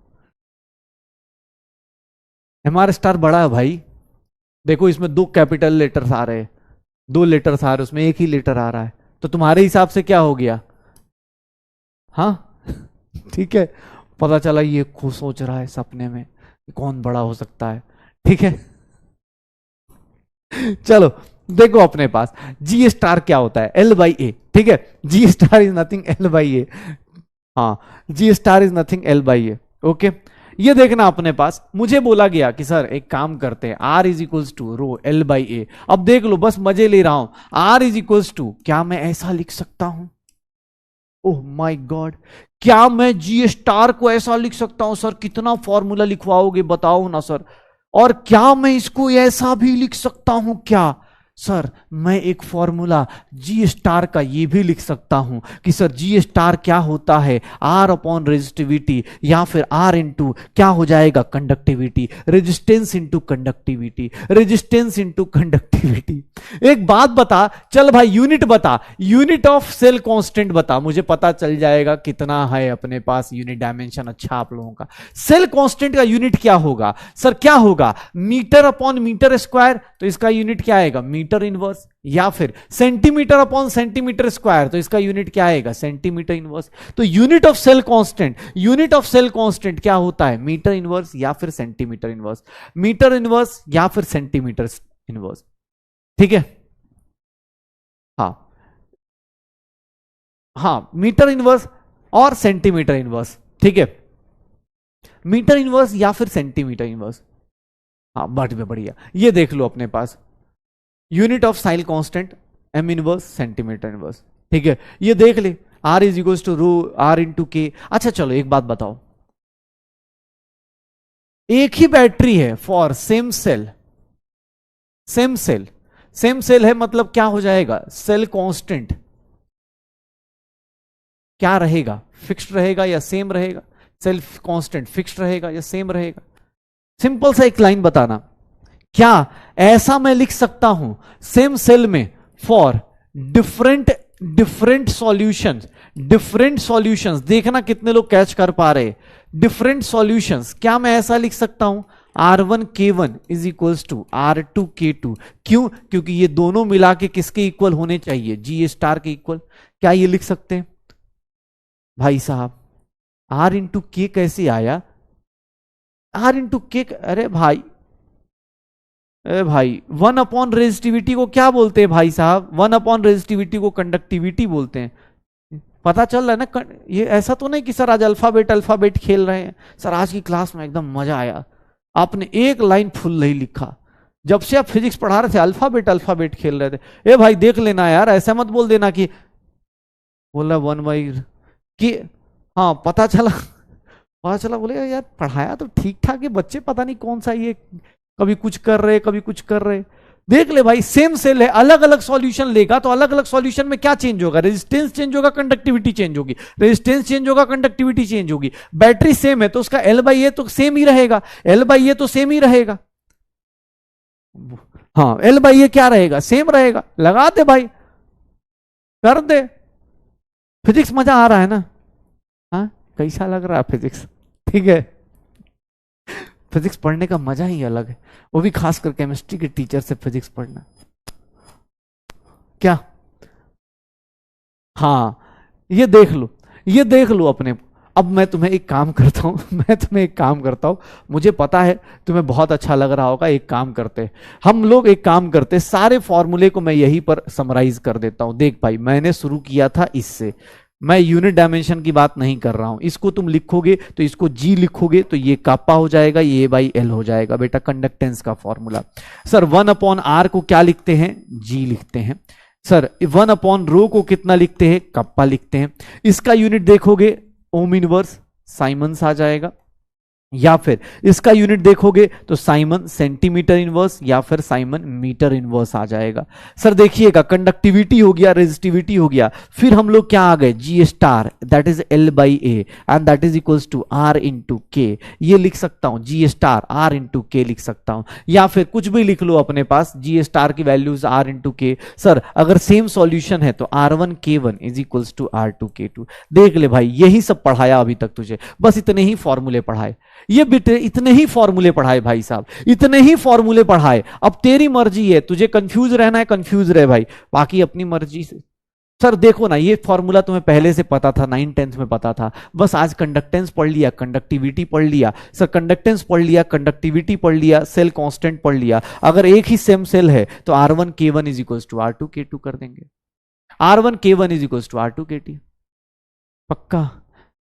एमआर स्टार बड़ा है भाई, देखो इसमें 2 कैपिटल लेटर्स आ रहे हैं, 2 लेटर्स आ रहे हैं, उसमें एक ही लेटर आ रहा है, तो तुम्हारे हिसाब से क्या हो गया, हाँ ठीक है, पता चला ये खुद सोच रहा है सपने में कौन बड़ा हो सकता है, ठीक है चलो देखो अपने पास जी स्टार क्या होता है, एल बाई ए, ठीक है, G star is nothing L by A, हाँ G star is nothing L by A, okay. ये देखना अपने पास, मुझे बोला गया कि सर एक काम करते हैं, R is equals to rho L by A. अब देख लो, बस मजे ले रहा हूं, R इज इक्वल्स टू, क्या मैं ऐसा लिख सकता हूं? ओह माय गॉड, क्या मैं G स्टार को ऐसा लिख सकता हूं? सर कितना फॉर्मूला लिखवाओगे बताओ ना सर। और क्या मैं इसको ऐसा भी लिख सकता हूं क्या? सर मैं एक फॉर्मूला G स्टार का ये भी लिख सकता हूं कि सर G स्टार क्या होता है, R अपॉन रेजिस्टिविटी, या फिर R इंटू क्या हो जाएगा, conductivity, resistance into conductivity, resistance into conductivity. एक बात बता, चल भाई यूनिट बता, यूनिट ऑफ सेल कांस्टेंट बता, मुझे पता चल जाएगा कितना है अपने पास यूनिट डायमेंशन। अच्छा आप लोगों का सेल कांस्टेंट का यूनिट क्या होगा? सर क्या होगा, मीटर अपॉन मीटर स्क्वायर, तो इसका यूनिट क्या आएगा, मीटर इनवर्स, या फिर सेंटीमीटर अपॉन सेंटीमीटर स्क्वायर, तो इसका यूनिट क्या आएगा, सेंटीमीटर इनवर्स। तो unit of cell constant, unit of cell constant क्या होता है, मीटर इनवर्स या फिर सेंटीमीटर इनवर्स, मीटर इनवर्स या फिर सेंटीमीटर इनवर्स। ठीक है, हाँ हाँ, मीटर इनवर्स और सेंटीमीटर इनवर्स। ठीक है, मीटर इनवर्स या फिर सेंटीमीटर इनवर्स। हाँ बट में बढ़िया, ये देख लो अपने पास unit of cell constant M inverse centimetre inverse. ठीक है, ये देख ले, R is equal to rho R into K. अच्छा चलो एक बात बताओ, एक ही बैटरी है for same cell, same cell, same cell है मतलब क्या हो जाएगा, सेल कांस्टेंट क्या रहेगा, फिक्स्ड रहेगा या सेम रहेगा, सेल्फ कांस्टेंट फिक्स्ड रहेगा या सेम रहेगा। सिंपल सा एक लाइन बताना, क्या ऐसा मैं लिख सकता हूं सेम सेल में for different different solutions, different solutions, देखना कितने लोग कैच कर पा रहे, डिफरेंट सॉल्यूशंस, क्या मैं ऐसा लिख सकता हूं R1 K1 is equals to R2 K2। क्यों? क्योंकि ये दोनों मिला के किसके इक्वल होने चाहिए, G स्टार के इक्वल। क्या ये लिख सकते हैं भाई साहब? R इंटू के कैसे आया, R इंटू के, अरे भाई, अरे भाई, वन अपॉन रेजिस्टिविटी को क्या बोलते हैं भाई साहब, वन अपॉन रेजिस्टिविटी को कंडक्टिविटी बोलते हैं। पता चल रहा है ना, ये ऐसा तो नहीं कि सर आज अल्फाबेट अल्फाबेट खेल रहे हैं। सर आज की क्लास में एकदम मजा आया, आपने एक लाइन फुल नहीं लिखा, जब से आप फिजिक्स पढ़ा रहे थे अल्फाबेट अल्फाबेट खेल रहे थे। ए भाई देख लेना यार, ऐसा मत बोल देना कि बोला वन बाई कि, हाँ पता चला, पता चला बोले यार पढ़ाया तो ठीक ठाक है, बच्चे पता नहीं कौन सा ये कभी कुछ कर रहे कभी कुछ कर रहे। देख ले भाई, सेम सेल है, अलग अलग सॉल्यूशन लेगा तो अलग अलग सॉल्यूशन में क्या चेंज होगा, रेजिस्टेंस चेंज होगा, कंडक्टिविटी चेंज होगी, रेजिस्टेंस चेंज होगा, कंडक्टिविटी चेंज होगी। बैटरी सेम है तो उसका L बाई ए तो सेम ही रहेगा, L बाई ए तो सेम ही रहेगा। हाँ L बाई ए क्या रहेगा, सेम रहेगा। लगा दे भाई, कर दे। फिजिक्स मजा आ रहा है ना? हाँ कैसा लग रहा है फिजिक्स? ठीक है, फिजिक्स पढ़ने का मजा ही अलग है, वो भी खासकर केमिस्ट्री के टीचर से फिजिक्स पढ़ना। क्या? हाँ ये देख लो, ये देख लो अपने। अब मैं तुम्हें एक काम करता हूं मैं तुम्हें एक काम करता हूं, मुझे पता है तुम्हें बहुत अच्छा लग रहा होगा। एक काम करते, हम लोग एक काम करते, सारे फॉर्मूले को मैं यहीं पर समराइज कर देता हूं। देख भाई, मैंने शुरू किया था इससे, मैं यूनिट डायमेंशन की बात नहीं कर रहा हूं। इसको तुम लिखोगे तो इसको G लिखोगे तो ये कापा हो जाएगा, ये बाई L हो जाएगा बेटा, कंडक्टेंस का फॉर्मूला। सर 1 अपॉन R को क्या लिखते हैं, G लिखते हैं। सर 1 अपॉन रो को कितना लिखते हैं, कप्पा लिखते हैं। इसका यूनिट देखोगे ओम इनवर्स साइमंस आ जाएगा, या फिर इसका यूनिट देखोगे तो साइमन सेंटीमीटर इनवर्स या फिर साइमन मीटर इनवर्स आ जाएगा। सर देखिएगा, कंडक्टिविटी हो गया, रेजिस्टिविटी हो गया, फिर हम लोग क्या आ गए, G star that is L by A and that is equals to R into K. ये लिख सकता हूं G स्टार R इंटू के लिख सकता हूं, या फिर कुछ भी लिख लो अपने पास, G स्टार की वैल्यूज R इंटू के। सर अगर सेम सॉल्यूशन है तो R1 K1 is equals to R2 K2। देख ले भाई, यही सब पढ़ाया अभी तक तुझे, बस इतने ही फॉर्मूले पढ़ाए, ये बेटे इतने ही फॉर्मूले पढ़ाए भाई साहब, इतने ही फॉर्मूले पढ़ाए। अब तेरी मर्जी है, तुझे कंफ्यूज रहना है कंफ्यूज रहे भाई, बाकी अपनी मर्जी से। सर देखो ना, ये फॉर्मूला तुम्हें पहले से पता था, 9th-10th में पता था, बस आज कंडक्टेंस पढ़ लिया, कंडक्टिविटी पढ़ लिया। सर कंडक्टेंस पढ़ लिया, कंडक्टिविटी पढ़ लिया, सेल कांस्टेंट पढ़ लिया। अगर एक ही सेम सेल है तो R1 K1 is equals to R2 K2 कर देंगे, R1 K1 is equals to R2 KT। पक्का?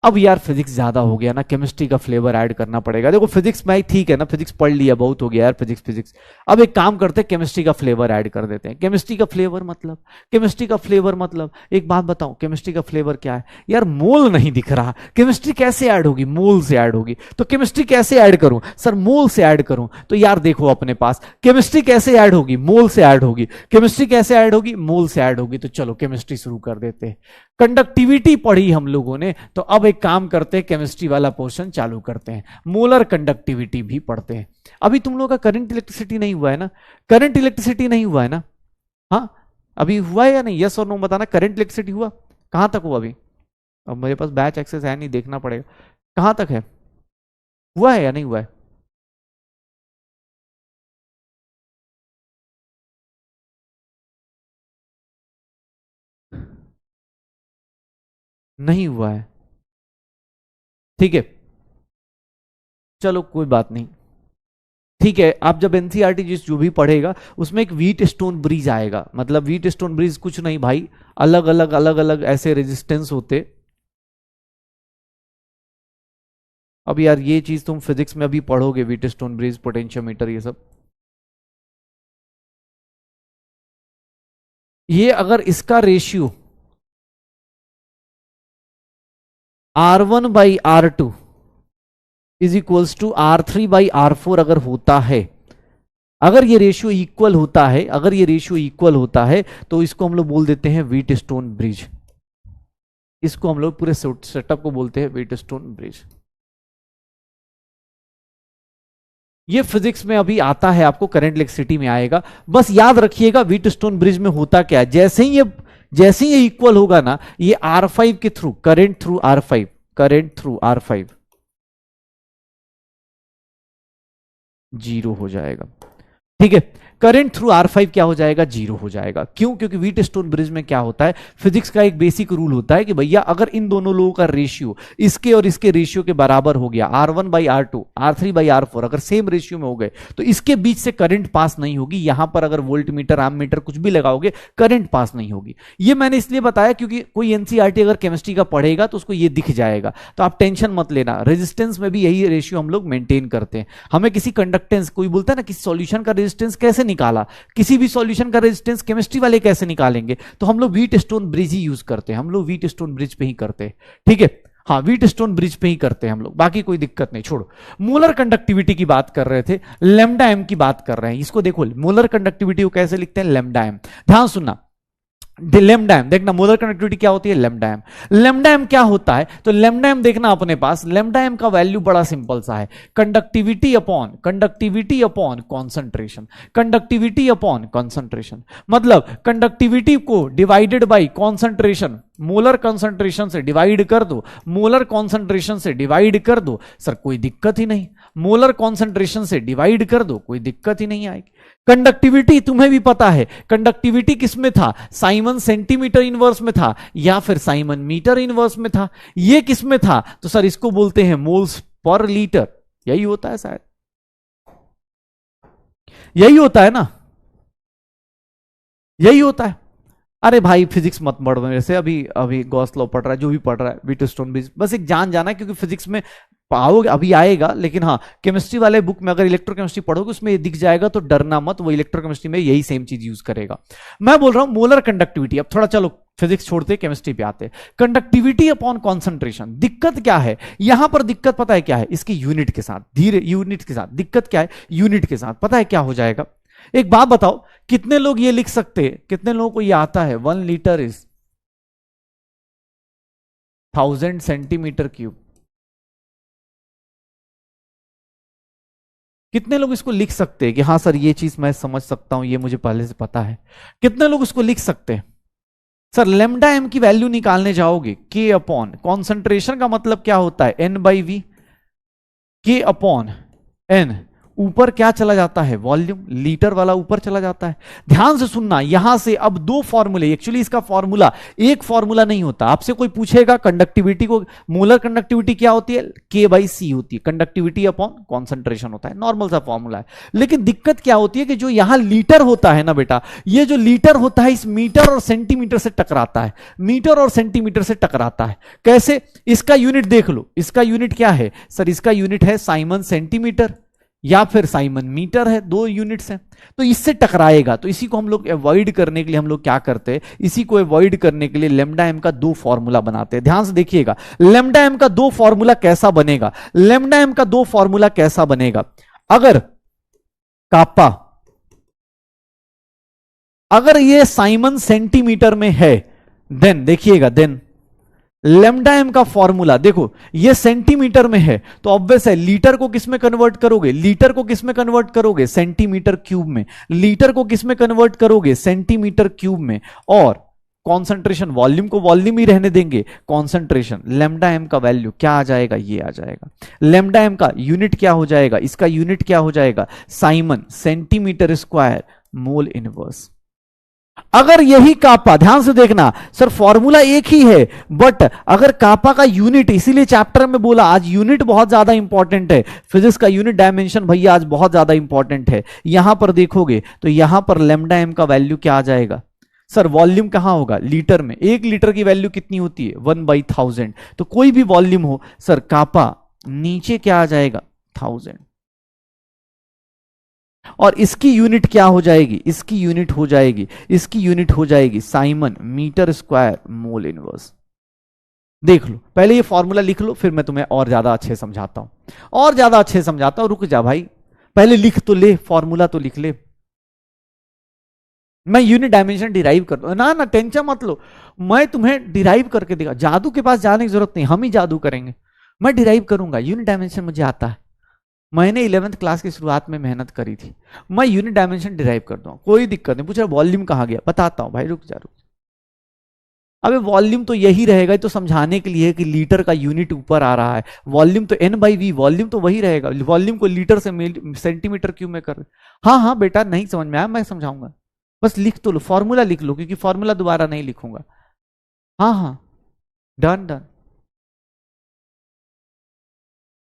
अब यार फिजिक्स ज्यादा हो गया ना, केमिस्ट्री का फ्लेवर ऐड करना पड़ेगा। देखो फिजिक्स में ठीक है ना, फिजिक्स पढ़ लिया, बहुत हो गया यार फिजिक्स फिजिक्स। अब एक काम करते हैं, केमिस्ट्री का फ्लेवर ऐड कर देते हैं। केमिस्ट्री का फ्लेवर मतलब, केमिस्ट्री का फ्लेवर मतलब एक बात बताऊं, केमिस्ट्री का फ्लेवर क्या है यार? मोल नहीं दिख रहा, केमिस्ट्री कैसे ऐड होगी? मोल से ऐड होगी। तो केमिस्ट्री कैसे ऐड करूं सर? मोल से ऐड करूं। तो यार देखो अपने पास केमिस्ट्री कैसे ऐड होगी? मोल से ऐड होगी। केमिस्ट्री कैसे ऐड होगी? मोल से ऐड होगी। तो चलो केमिस्ट्री शुरू कर देते हैं। कंडक्टिविटी पढ़ी हम लोगों ने, तो अब एक काम करते हैं, केमिस्ट्री वाला पोर्शन चालू करते हैं, मोलर कंडक्टिविटी भी पढ़ते हैं। अभी तुम लोगों का करंट इलेक्ट्रिसिटी नहीं हुआ है ना? करंट इलेक्ट्रिसिटी नहीं हुआ है ना? हाँ अभी हुआ है या नहीं? यस और नो बताना। करंट इलेक्ट्रिसिटी हुआ? कहां तक हुआ अभी? अब मेरे पास बैच एक्सेस है नहीं, देखना पड़ेगा कहां तक है। हुआ है या नहीं हुआ है? नहीं हुआ है, ठीक है, चलो कोई बात नहीं। ठीक है, आप जब एनसीईआरटी जिस जो भी पढ़ेगा उसमें एक व्हीट स्टोन ब्रिज आएगा। मतलब व्हीट स्टोन ब्रिज कुछ नहीं भाई, अलग अलग ऐसे रेजिस्टेंस होते। अब यार ये चीज तुम फिजिक्स में अभी पढ़ोगे, व्हीट स्टोन ब्रिज, पोटेंशियोमीटर, ये सब। ये अगर इसका ratio R1/R2 is equals to R3/R4 अगर होता है, अगर ये रेशियो इक्वल होता है, अगर ये रेशियो इक्वल होता है, तो इसको हम लोग बोल देते हैं व्हीट स्टोन ब्रिज। इसको हम लोग पूरे सेटअप को बोलते हैं व्हीट स्टोन ब्रिज। ये फिजिक्स में अभी आता है, आपको करंट इलेक्ट्रिसिटी में आएगा। बस याद रखिएगा व्हीट स्टोन ब्रिज में होता क्या है, जैसे ही ये इक्वल होगा ना, ये R5 के through, current through R5, current through R5 zero हो जाएगा। ठीक है, करंट थ्रू R5 क्या हो जाएगा? जीरो हो जाएगा। क्यों? क्योंकि व्हीट स्टोन ब्रिज में क्या होता है, फिजिक्स का एक बेसिक रूल होता है कि भैया अगर इन दोनों लोगों का रेशियो इसके और इसके रेशियो के बराबर हो गया, R1/R2, R3/R4 अगर सेम रेशियो में हो गए, तो इसके बीच से करंट पास नहीं होगी। यहां पर अगर वोल्ट मीटर, आम मीटर कुछ भी लगाओगे, करंट पास नहीं होगी। ये मैंने इसलिए बताया क्योंकि कोई एनसीईआरटी अगर केमिस्ट्री का पढ़ेगा तो उसको ये दिख जाएगा। तो आप टेंशन मत लेना, रेजिस्टेंस में भी यही रेशियो हम लोग मेंटेन करते हैं। हमें किसी कंडक्टेंस, कोई बोलता है ना किसी सॉल्यूशन का रेजिस्टेंस कैसे निकाला, किसी भी सॉल्यूशन का रेजिस्टेंस केमिस्ट्री वाले कैसे निकालेंगे, तो हम लोग व्हीट स्टोन ब्रिज ही यूज करते हैं। हम लोग व्हीट स्टोन ब्रिज पे ही करते हैं। ठीक है, हाँ व्हीट स्टोन ब्रिज पे ही करते हैं हम लोग, बाकी कोई दिक्कत नहीं, छोड़ो। मोलर कंडक्टिविटी की बात कर रहे थे, लेमडा एम की बात कर रहे हैं। इसको देखो, मोलर कंडक्टिविटी को कैसे लिखते हैं? Lambda M. ध्यान सुनना, लेमडा एम देखना, मोलर कंडक्टिविटी क्या होती है? Lambda M. लेमडा एम क्या होता है? तो लेमडा एम देखना अपने पास, लेमडा एम का वैल्यू बड़ा सिंपल सा है, conductivity upon concentration, conductivity upon concentration. मतलब कंडक्टिविटी को divided by concentration, molar concentration से डिवाइड कर दो, मोलर कॉन्सेंट्रेशन से डिवाइड कर दो। सर कोई दिक्कत ही नहीं, मोलर कॉन्सेंट्रेशन से डिवाइड कर दो, कोई दिक्कत ही नहीं आएगी। कंडक्टिविटी तुम्हें भी पता है, कंडक्टिविटी किसमें था? साइमन सेंटीमीटर इनवर्स में था या फिर साइमन मीटर इनवर्स में था। ये किसमें था? तो सर इसको बोलते हैं मोल्स पर लीटर। यही होता है शायद, यही होता है ना, यही होता है। अरे भाई फिजिक्स मत पढ़ मेरे से, अभी अभी गॉस लॉ पढ़ रहा है, जो भी पढ़ रहा है, व्हीटस्टोन ब्रिज बस एक जान जाना है, क्योंकि फिजिक्स में पाओगे, अभी आएगा। लेकिन हाँ, केमिस्ट्री वाले बुक में अगर इलेक्ट्रोकेमिस्ट्री पढ़ोगे उसमें ये दिख जाएगा, तो डरना मत, वो इलेक्ट्रोकेमिस्ट्री में यही सेम चीज यूज करेगा। मैं बोल रहा हूं मोलर कंडक्टिविटी। अब थोड़ा चलो फिजिक्स छोड़ते केमिस्ट्री पे आते। कंडक्टिविटी अपॉन कॉन्सेंट्रेशन, दिक्कत क्या है यहां पर? दिक्कत पता है क्या है? इसकी यूनिट के साथ, धीरे यूनिट के साथ दिक्कत क्या है? यूनिट के साथ पता है क्या हो जाएगा? एक बात बताओ, कितने लोग ये लिख सकते हैं, कितने लोगों को ये आता है 1 लीटर इज 1000 सेंटीमीटर क्यूब? कितने लोग इसको लिख सकते हैं कि हाँ सर ये चीज मैं समझ सकता हूं, ये मुझे पहले से पता है? कितने लोग इसको लिख सकते हैं? सर लेमडा एम की वैल्यू निकालने जाओगे, के अपॉन कॉन्सेंट्रेशन का मतलब क्या होता है? N/V, के अपॉन N, ऊपर क्या चला जाता है, वॉल्यूम, लीटर वाला ऊपर चला जाता है। ध्यान से सुनना, यहां से अब दो फॉर्मूले, एक्चुअली इसका फॉर्मूला एक फॉर्मूला नहीं होता। आपसे कोई पूछेगा कंडक्टिविटी को, मोलर कंडक्टिविटी क्या होती है, K/C होती है, कंडक्टिविटी अपॉन कॉन्सेंट्रेशन होता है, नॉर्मल सा फॉर्मूला है। लेकिन दिक्कत क्या होती है कि जो यहां लीटर होता है ना बेटा, ये जो लीटर होता है इस मीटर और सेंटीमीटर से टकराता है, मीटर और सेंटीमीटर से टकराता है। कैसे, इसका यूनिट देख लो, इसका यूनिट क्या है सर, इसका यूनिट है साइमन सेंटीमीटर या फिर साइमन मीटर है, दो यूनिट्स हैं, तो इससे टकराएगा। तो इसी को हम लोग अवॉइड करने के लिए हम लोग क्या करते हैं, इसी को अवॉइड करने के लिए लैम्डा एम का दो फॉर्मूला बनाते हैं। ध्यान से देखिएगा, लैम्डा एम का दो फॉर्मूला कैसा बनेगा, लैम्डा एम का दो फॉर्मूला कैसा बनेगा। अगर कापा, अगर ये साइमन सेंटीमीटर में है, देन देखिएगा, देन लैम्डा एम का फॉर्मूला देखो, ये सेंटीमीटर में है तो ऑब्वियस है, लीटर को किस में कन्वर्ट करोगे, लीटर को किस में कन्वर्ट करोगे, सेंटीमीटर क्यूब में। लीटर को किस में कन्वर्ट करोगे, सेंटीमीटर क्यूब में। और कॉन्सेंट्रेशन, वॉल्यूम को वॉल्यूम ही रहने देंगे, कॉन्सेंट्रेशन, लैम्डा एम का वैल्यू क्या आ जाएगा, ये आ जाएगा। लैम्डा एम का यूनिट क्या हो जाएगा, इसका यूनिट क्या हो जाएगा, Simon centimetre square mole inverse. अगर यही कापा, ध्यान से देखना सर, फॉर्मूला एक ही है, बट अगर कापा का यूनिट, इसीलिए चैप्टर में बोला आज यूनिट बहुत ज्यादा इंपॉर्टेंट है, फिजिक्स का यूनिट डायमेंशन भैया आज बहुत ज्यादा इंपॉर्टेंट है। यहां पर देखोगे तो यहां पर लैम्डा एम का वैल्यू क्या आ जाएगा सर, वॉल्यूम कहां होगा, लीटर में। एक लीटर की वैल्यू कितनी होती है, 1/1000। तो कोई भी वॉल्यूम हो सर, कापा नीचे क्या आ जाएगा, 1000। और इसकी यूनिट क्या हो जाएगी, इसकी यूनिट हो जाएगी, इसकी यूनिट हो जाएगी siemens metre square mole inverse. देख लो, पहले ये फॉर्मूला लिख लो, फिर मैं तुम्हें और ज्यादा अच्छे समझाता हूं, और ज्यादा अच्छे समझाता हूं। रुक जा भाई, पहले लिख तो ले, फॉर्मूला तो लिख ले। मैं यूनिट डायमेंशन डिराइव कर दूं, ना ना टेंशन मत लो, मैं तुम्हें डिराइव करके देगा, जादू के पास जाने की जरूरत नहीं, हम ही जादू करेंगे। मैं डिराइव करूंगा, यूनिट डायमेंशन मुझे आता है, मैंने 11th क्लास की शुरुआत में मेहनत करी थी। मैं यूनिट डायमेंशन डिराइव कर दूंगा, कोई दिक्कत नहीं। पूछ रहा वॉल्यूम कहां गया, बताता हूं भाई, रुक जा। अबे वॉल्यूम तो यही रहेगा, तो समझाने के लिए कि लीटर का यूनिट ऊपर आ रहा है, वॉल्यूम तो N/V, वॉल्यूम तो वही रहेगा। वॉल्यूम को लीटर से सेंटीमीटर क्यूब में कर। हाँ हाँ बेटा, नहीं समझ में आया, मैं समझाऊंगा, बस लिख तो लो, फॉर्मूला लिख लो, क्योंकि फॉर्मूला दोबारा नहीं लिखूंगा। हाँ हाँ, डन डन।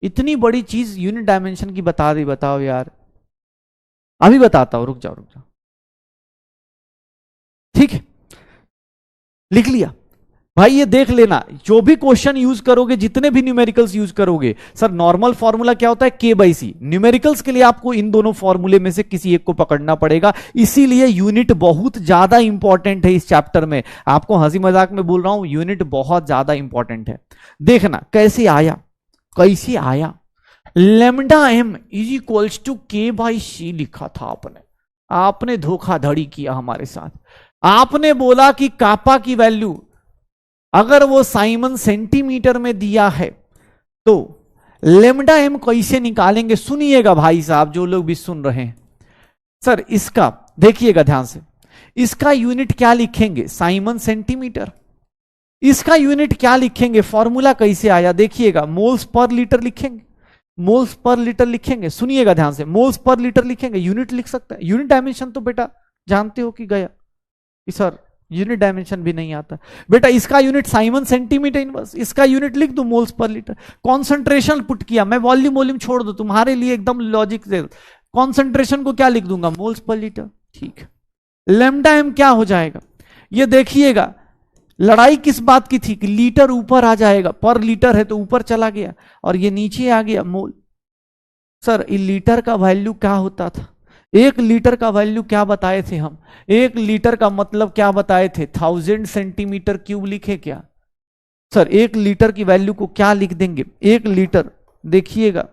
इतनी बड़ी चीज यूनिट डायमेंशन की बता दी, बताओ यार, अभी बताता हूं, रुक जाओ रुक जाओ। ठीक है, लिख लिया भाई, ये देख लेना, जो भी क्वेश्चन यूज करोगे, जितने भी न्यूमेरिकल्स यूज करोगे, सर नॉर्मल फॉर्मूला क्या होता है, K/C। न्यूमेरिकल्स के लिए आपको इन दोनों फॉर्मूले में से किसी एक को पकड़ना पड़ेगा, इसीलिए यूनिट बहुत ज्यादा इंपॉर्टेंट है इस चैप्टर में। आपको हंसी मजाक में बोल रहा हूं, यूनिट बहुत ज्यादा इंपॉर्टेंट है। देखना कैसे आया, कैसे आया, lambda M is equals to K/C लिखा था आपने, आपने धोखाधड़ी किया हमारे साथ। आपने बोला कि कापा की वैल्यू अगर वो साइमन सेंटीमीटर में दिया है तो लैम्डा एम कैसे निकालेंगे, सुनिएगा भाई साहब, जो लोग भी सुन रहे हैं। सर इसका देखिएगा ध्यान से, इसका यूनिट क्या लिखेंगे, साइमन सेंटीमीटर। इसका यूनिट क्या लिखेंगे, फॉर्मूला कैसे आया, देखिएगा, मोल्स पर लीटर लिखेंगे, मोल्स पर लीटर लिखेंगे। सुनिएगा ध्यान से, मोल्स पर लीटर लिखेंगे, यूनिट लिख सकते हैं। यूनिट डायमेंशन तो बेटा जानते हो कि गया, सर यूनिट डायमेंशन भी नहीं आता बेटा। इसका यूनिट साइमन सेंटीमीटर इनवर्स, इसका यूनिट लिख दो moles per litre. Concentration put किया, मैं वॉल्यूम वॉल्यूम छोड़ दो, तुम्हारे लिए एकदम लॉजिक से। कॉन्सेंट्रेशन को क्या लिख दूंगा, मोल्स पर लीटर, ठीक है। लैम्डा एम क्या हो जाएगा, ये देखिएगा, लड़ाई किस बात की थी कि लीटर ऊपर आ जाएगा, पर लीटर है तो ऊपर चला गया, और ये नीचे आ गया मोल। सर लीटर का वैल्यू क्या होता था, 1 लीटर का वैल्यू क्या बताए थे हम, 1 लीटर का मतलब क्या बताए थे, 1000 सेंटीमीटर क्यूब लिखे क्या। सर 1 लीटर की वैल्यू को क्या लिख देंगे, 1 लीटर, देखिएगा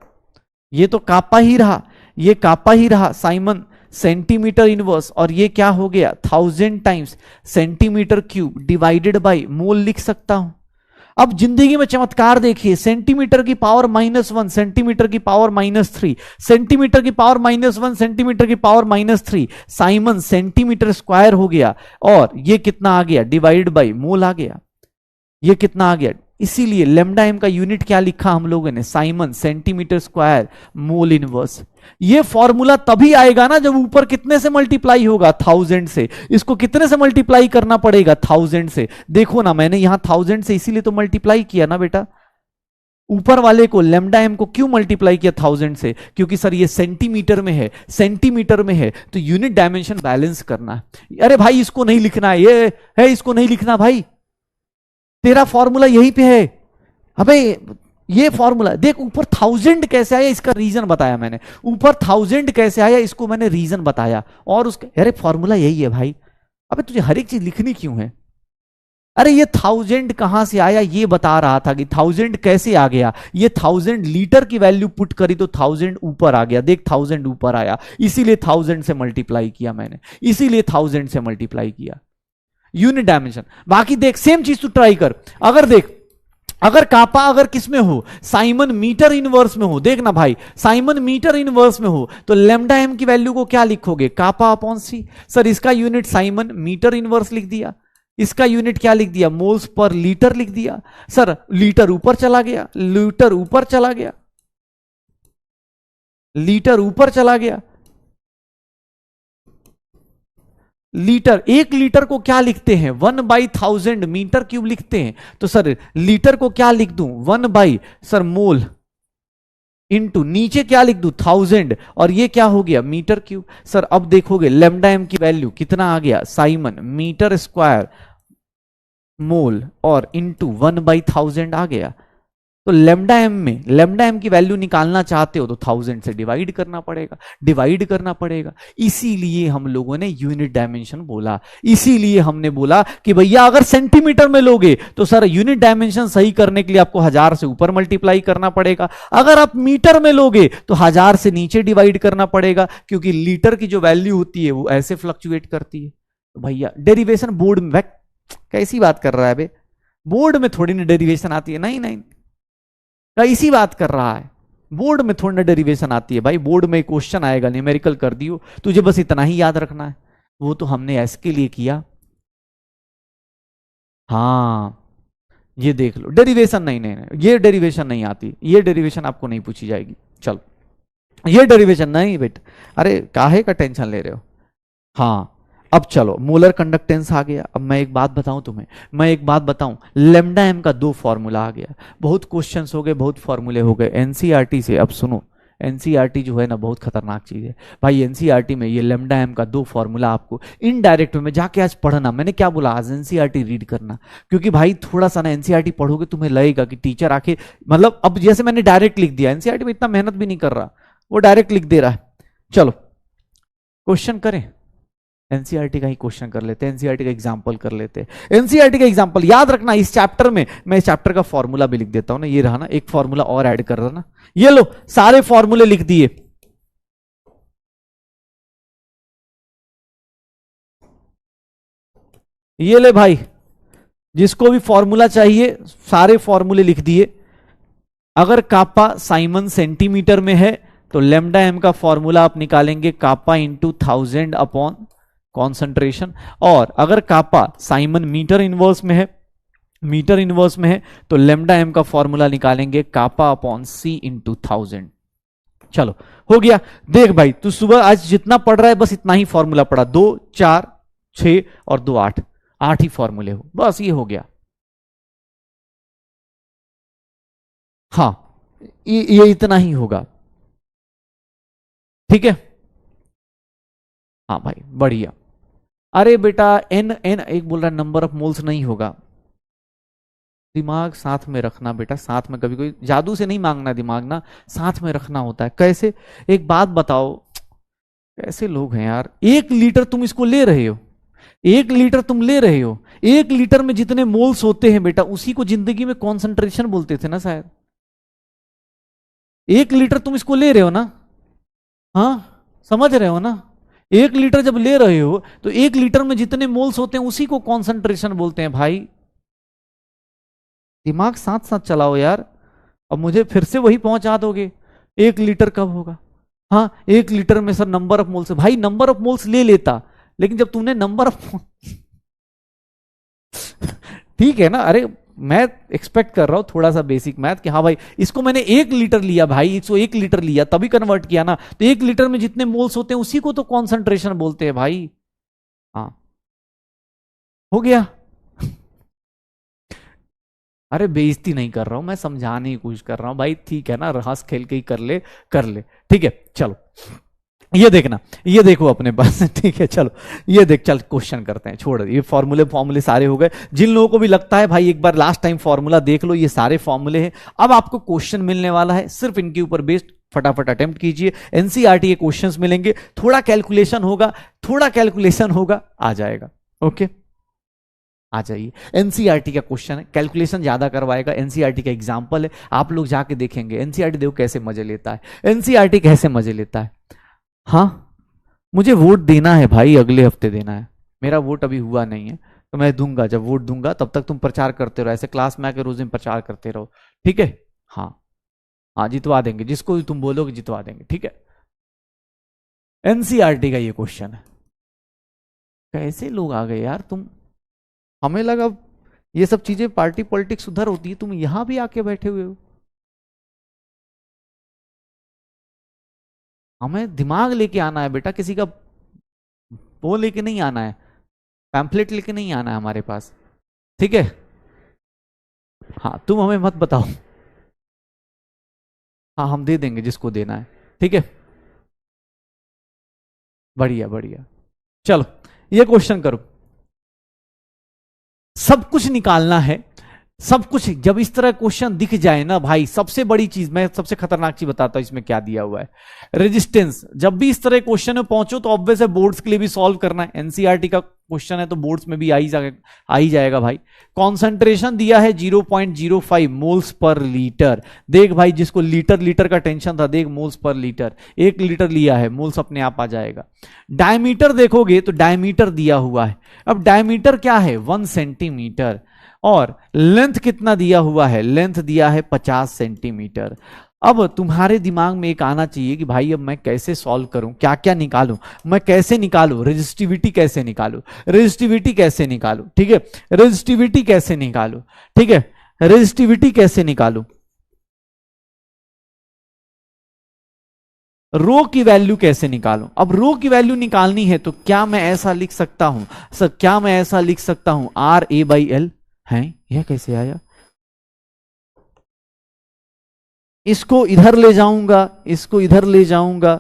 ये तो कापा ही रहा, ये कापा ही रहा, साइमन सेंटीमीटर इनवर्स, और ये क्या हो गया 1000 times centimetre cube divided by mole लिख सकता हूं। अब जिंदगी में चमत्कार देखिए, सेंटीमीटर की पावर -1, सेंटीमीटर की पावर -3, सेंटीमीटर की पावर -1, सेंटीमीटर की पावर -3, साइमन सेंटीमीटर स्क्वायर हो गया, और ये कितना आ गया, डिवाइड बाय मोल आ गया। ये कितना आ गया, इसीलिए लेमडा एम का यूनिट क्या लिखा हम लोगों ने, Simon centimetre square mole inverse. ये फॉर्मूला तभी आएगा ना जब ऊपर कितने से मल्टीप्लाई होगा, 1000 से। इसको कितने से मल्टीप्लाई करना पड़ेगा, 1000 से। देखो ना मैंने यहां 1000 से इसीलिए तो मल्टीप्लाई किया ना बेटा, ऊपर वाले को लेमडा एम को क्यों मल्टीप्लाई किया 1000 से, क्योंकि सर ये सेंटीमीटर में है, सेंटीमीटर में है तो यूनिट डायमेंशन बैलेंस करना है। अरे भाई इसको नहीं लिखना है, ये है इसको नहीं लिखना भाई, तेरा फॉर्मूला यहीं पे है। अबे ये फॉर्मूला देख, ऊपर 1000 कैसे आया इसका रीजन बताया मैंने, ऊपर 1000 कैसे आया इसको मैंने रीजन बताया, और उसका अरे फॉर्मूला यही है भाई। अबे तुझे हर एक चीज लिखनी क्यों है, अरे ये 1000 कहां से आया ये बता रहा था कि 1000 कैसे आ गया, ये 1000 लीटर की वैल्यू पुट करी तो 1000 ऊपर आ गया, देख 1000 ऊपर आया, इसीलिए 1000 से मल्टीप्लाई किया मैंने, इसीलिए 1000 से मल्टीप्लाई किया यूनिट डायमेंशन। बाकी देख सेम चीज तू ट्राई कर, अगर देख अगर कापा अगर किसमें हो, साइमन मीटर इनवर्स में हो, देखना भाई साइमन मीटर इनवर्स में हो तो लेमडा एम की वैल्यू को क्या लिखोगे, कापा अपॉन सी। सर इसका यूनिट साइमन मीटर इनवर्स लिख दिया, इसका यूनिट क्या लिख दिया, मोल्स पर लीटर लिख दिया। सर लीटर ऊपर चला गया, लीटर ऊपर चला गया, लीटर ऊपर चला गया, लीटर, एक लीटर को क्या लिखते हैं 1/1000 मीटर क्यूब लिखते हैं, तो सर लीटर को क्या लिख दूं 1 बाई सर मोल इनटू नीचे क्या लिख दूं 1000 और ये क्या हो गया मीटर क्यूब। सर अब देखोगे लेमडा एम की वैल्यू कितना आ गया, साइमन मीटर स्क्वायर मोल और इनटू 1/1000 आ गया। तो लेमडा एम में लेमडा एम की वैल्यू निकालना चाहते हो तो 1000 से डिवाइड करना पड़ेगा, डिवाइड करना पड़ेगा। इसीलिए हम लोगों ने यूनिट डायमेंशन बोला, इसीलिए हमने बोला कि भैया अगर सेंटीमीटर में लोगे तो सर यूनिट डायमेंशन सही करने के लिए आपको 1000 से ऊपर मल्टीप्लाई करना पड़ेगा, अगर आप मीटर में लोगे तो 1000 से नीचे डिवाइड करना पड़ेगा, क्योंकि लीटर की जो वैल्यू होती है वो ऐसे फ्लक्चुएट करती है। तो भैया डेरिवेशन बोर्ड में, कैसी बात कर रहा है बे, बोर्ड में थोड़ी ना डेरिवेशन आती है, नहीं नहीं कैसी बात कर रहा है, बोर्ड में थोड़ी ना डेरिवेशन आती है भाई, बोर्ड में क्वेश्चन आएगा न्यूमेरिकल कर दियो, तुझे बस इतना ही याद रखना है, वो तो हमने एस के लिए किया। हाँ ये देख लो डेरिवेशन, नहीं नहीं नहीं ये डेरिवेशन नहीं आती, ये डेरिवेशन आपको नहीं पूछी जाएगी। चलो ये डेरिवेशन नहीं बेटा, अरे काहे का टेंशन ले रहे हो। हाँ अब चलो मोलर कंडक्टेंस आ गया। अब मैं एक बात बताऊं तुम्हें, मैं एक बात बताऊं, लेमडा एम का 2 फॉर्मूला आ गया, बहुत क्वेश्चंस हो गए, बहुत फॉर्मूले हो गए एनसीईआरटी से। अब सुनो एनसीईआरटी जो है ना बहुत खतरनाक चीज है भाई, एनसीईआरटी में ये लेमडा एम का 2 फॉर्मूला आपको इनडायरेक्ट में जाके आज पढ़ना। मैंने क्या बोला, आज एनसीईआरटी रीड करना, क्योंकि भाई थोड़ा सा ना एनसीईआरटी पढ़ोगे तुम्हें लगेगा कि टीचर आके, मतलब अब जैसे मैंने डायरेक्ट लिख दिया, एनसीईआरटी में इतना मेहनत भी नहीं कर रहा, वो डायरेक्ट लिख दे रहा है। चलो क्वेश्चन करें, एनसीईआरटी का ही क्वेश्चन कर लेते हैं, एनसीईआरटी का एग्जांपल कर लेते हैं। एनसीईआरटी का एग्जांपल याद रखना, इस चैप्टर में मैं इस चैप्टर का फॉर्मूला भी लिख देता हूं ना, ये रहा ना, एक फॉर्मूला और ऐड कर देना, ये लो सारे फॉर्मूले लिख दिए। ये ले भाई, जिसको भी फॉर्मूला चाहिए सारे फॉर्मूले लिख दिए। अगर कापा साइमन सेंटीमीटर में है तो लेमडा एम का फॉर्मूला आप निकालेंगे कापा इंटू 1000 अपॉन कॉन्सेंट्रेशन, और अगर कापा साइमन मीटर इनवर्स में है, मीटर इनवर्स में है तो लेमडा एम का फॉर्मूला निकालेंगे कापा अपॉन सी इंटू 1000। चलो हो गया। देख भाई तू सुबह आज जितना पढ़ रहा है बस इतना ही फॉर्मूला पढ़ा, 2 4 6 और 2 8, 8 ही फॉर्मूले हो, बस ये हो गया। हाँ ये इतना ही होगा, ठीक है। हाँ भाई बढ़िया। अरे बेटा एन एन एक बोल रहा है नंबर ऑफ मोल्स नहीं होगा, दिमाग साथ में रखना बेटा, साथ में कभी कोई जादू से नहीं मांगना दिमाग ना, साथ में रखना होता है। कैसे, एक बात बताओ, कैसे लोग हैं यार, 1 लीटर तुम इसको ले रहे हो, 1 लीटर तुम ले रहे हो, 1 लीटर में जितने मोल्स होते हैं बेटा उसी को जिंदगी में कॉन्सेंट्रेशन बोलते थे ना शायद। 1 लीटर तुम इसको ले रहे हो ना, हाँ समझ रहे हो ना, 1 लीटर जब ले रहे हो तो 1 लीटर में जितने मोल्स होते हैं उसी को कॉन्सेंट्रेशन बोलते हैं भाई। दिमाग साथ साथ चलाओ यार, अब मुझे फिर से वही पहुंचा दोगे 1 लीटर कब होगा। हाँ 1 लीटर में सर नंबर ऑफ मोल्स, भाई नंबर ऑफ मोल्स ले लेता, लेकिन जब तूने नंबर ऑफ ठीक है ना, अरे मैं एक्सपेक्ट कर रहा हूं थोड़ा सा बेसिक मैथ कि हाँ भाई इसको मैंने 1 लीटर लिया भाई, 101 लीटर लिया तभी कन्वर्ट किया ना, तो 1 लीटर में जितने मोल्स होते हैं उसी को तो कॉन्सेंट्रेशन बोलते हैं भाई। हाँ हो गया। अरे बेइज्जती नहीं कर रहा हूं मैं, समझाने की कोशिश कर रहा हूं भाई, ठीक है ना, हंस खेल के ही कर ले कर ले, ठीक है। चलो ये देखना, ये देखो अपने पास ठीक है। चलो ये देख, चल क्वेश्चन करते हैं, छोड़ ये फॉर्मूले फॉर्मूले सारे हो गए। जिन लोगों को भी लगता है भाई एक बार लास्ट टाइम फॉर्मूला देख लो, ये सारे फॉर्मूले हैं। अब आपको क्वेश्चन मिलने वाला है, सिर्फ इनके ऊपर बेस्ड फटाफट अटेम्प्ट कीजिए। एनसीईआरटी के क्वेश्चंस मिलेंगे, थोड़ा कैलकुलेशन होगा, थोड़ा कैलकुलेशन होगा, आ जाएगा। ओके आ जाइए। एनसीईआरटी का क्वेश्चन है, कैलकुलेशन ज्यादा करवाएगा, एनसीईआरटी का एग्जांपल है, आप लोग जाके देखेंगे एनसीईआरटी देखो कैसे मजे लेता है, एनसीईआरटी कैसे मजे लेता है। हाँ मुझे वोट देना है भाई, अगले हफ्ते देना है, मेरा वोट अभी हुआ नहीं है, तो मैं दूंगा, जब वोट दूंगा तब तक तुम प्रचार करते रहो, ऐसे क्लास में आके रोज दिन प्रचार करते रहो, ठीक है। हाँ हाँ जितवा देंगे, जिसको भी तुम बोलोगे जितवा देंगे, ठीक है। एनसीईआरटी का ये क्वेश्चन है। कैसे लोग आ गए यार तुम, हमें लगा ये सब चीजें पार्टी पॉलिटिक्स उधर होती है, तुम यहां भी आके बैठे हुए हो। हमें दिमाग लेके आना है बेटा, किसी का वो लेके नहीं आना है, पैम्पलेट लेके नहीं आना है हमारे पास, ठीक है। हाँ तुम हमें मत बताओ, हाँ हम दे देंगे जिसको देना है, ठीक है। बढ़िया बढ़िया, चलो ये क्वेश्चन करो। सब कुछ निकालना है, सब कुछ। जब इस तरह क्वेश्चन दिख जाए ना भाई, सबसे बड़ी चीज, मैं सबसे खतरनाक चीज बताता हूं इसमें क्या दिया हुआ है, रेजिस्टेंस। जब भी इस तरह क्वेश्चन में पहुंचो तो ऑब्वियस है बोर्ड्स के लिए भी सॉल्व करना है, एनसीईआरटी का क्वेश्चन है तो बोर्ड्स में भी आ ही जाएगा भाई। कॉन्सेंट्रेशन दिया है 0.05 मोल्स पर लीटर। देख भाई जिसको लीटर लीटर का टेंशन था, देख मोल्स पर लीटर, 1 लीटर लिया है, मोल्स अपने आप आ जाएगा। डायमीटर देखोगे तो डायमीटर दिया हुआ है, अब डायमीटर क्या है 1 सेंटीमीटर, और लेंथ कितना दिया हुआ है, लेंथ दिया है 50 सेंटीमीटर। अब तुम्हारे दिमाग में एक आना चाहिए कि भाई अब मैं कैसे सॉल्व करूं, क्या क्या निकालूं, मैं कैसे निकालूं, रेजिस्टिविटी कैसे निकालूं, रेजिस्टिविटी कैसे निकालूं, ठीक है, रेजिस्टिविटी कैसे निकालूं, ठीक है, रेजिस्टिविटी कैसे निकालूं, रो की वैल्यू कैसे निकालूं। अब रो की वैल्यू निकालनी है तो क्या मैं ऐसा लिख सकता हूं सर, क्या मैं ऐसा लिख सकता हूं RA/L है, यह कैसे आया, इसको इधर ले जाऊंगा, इसको इधर ले जाऊंगा,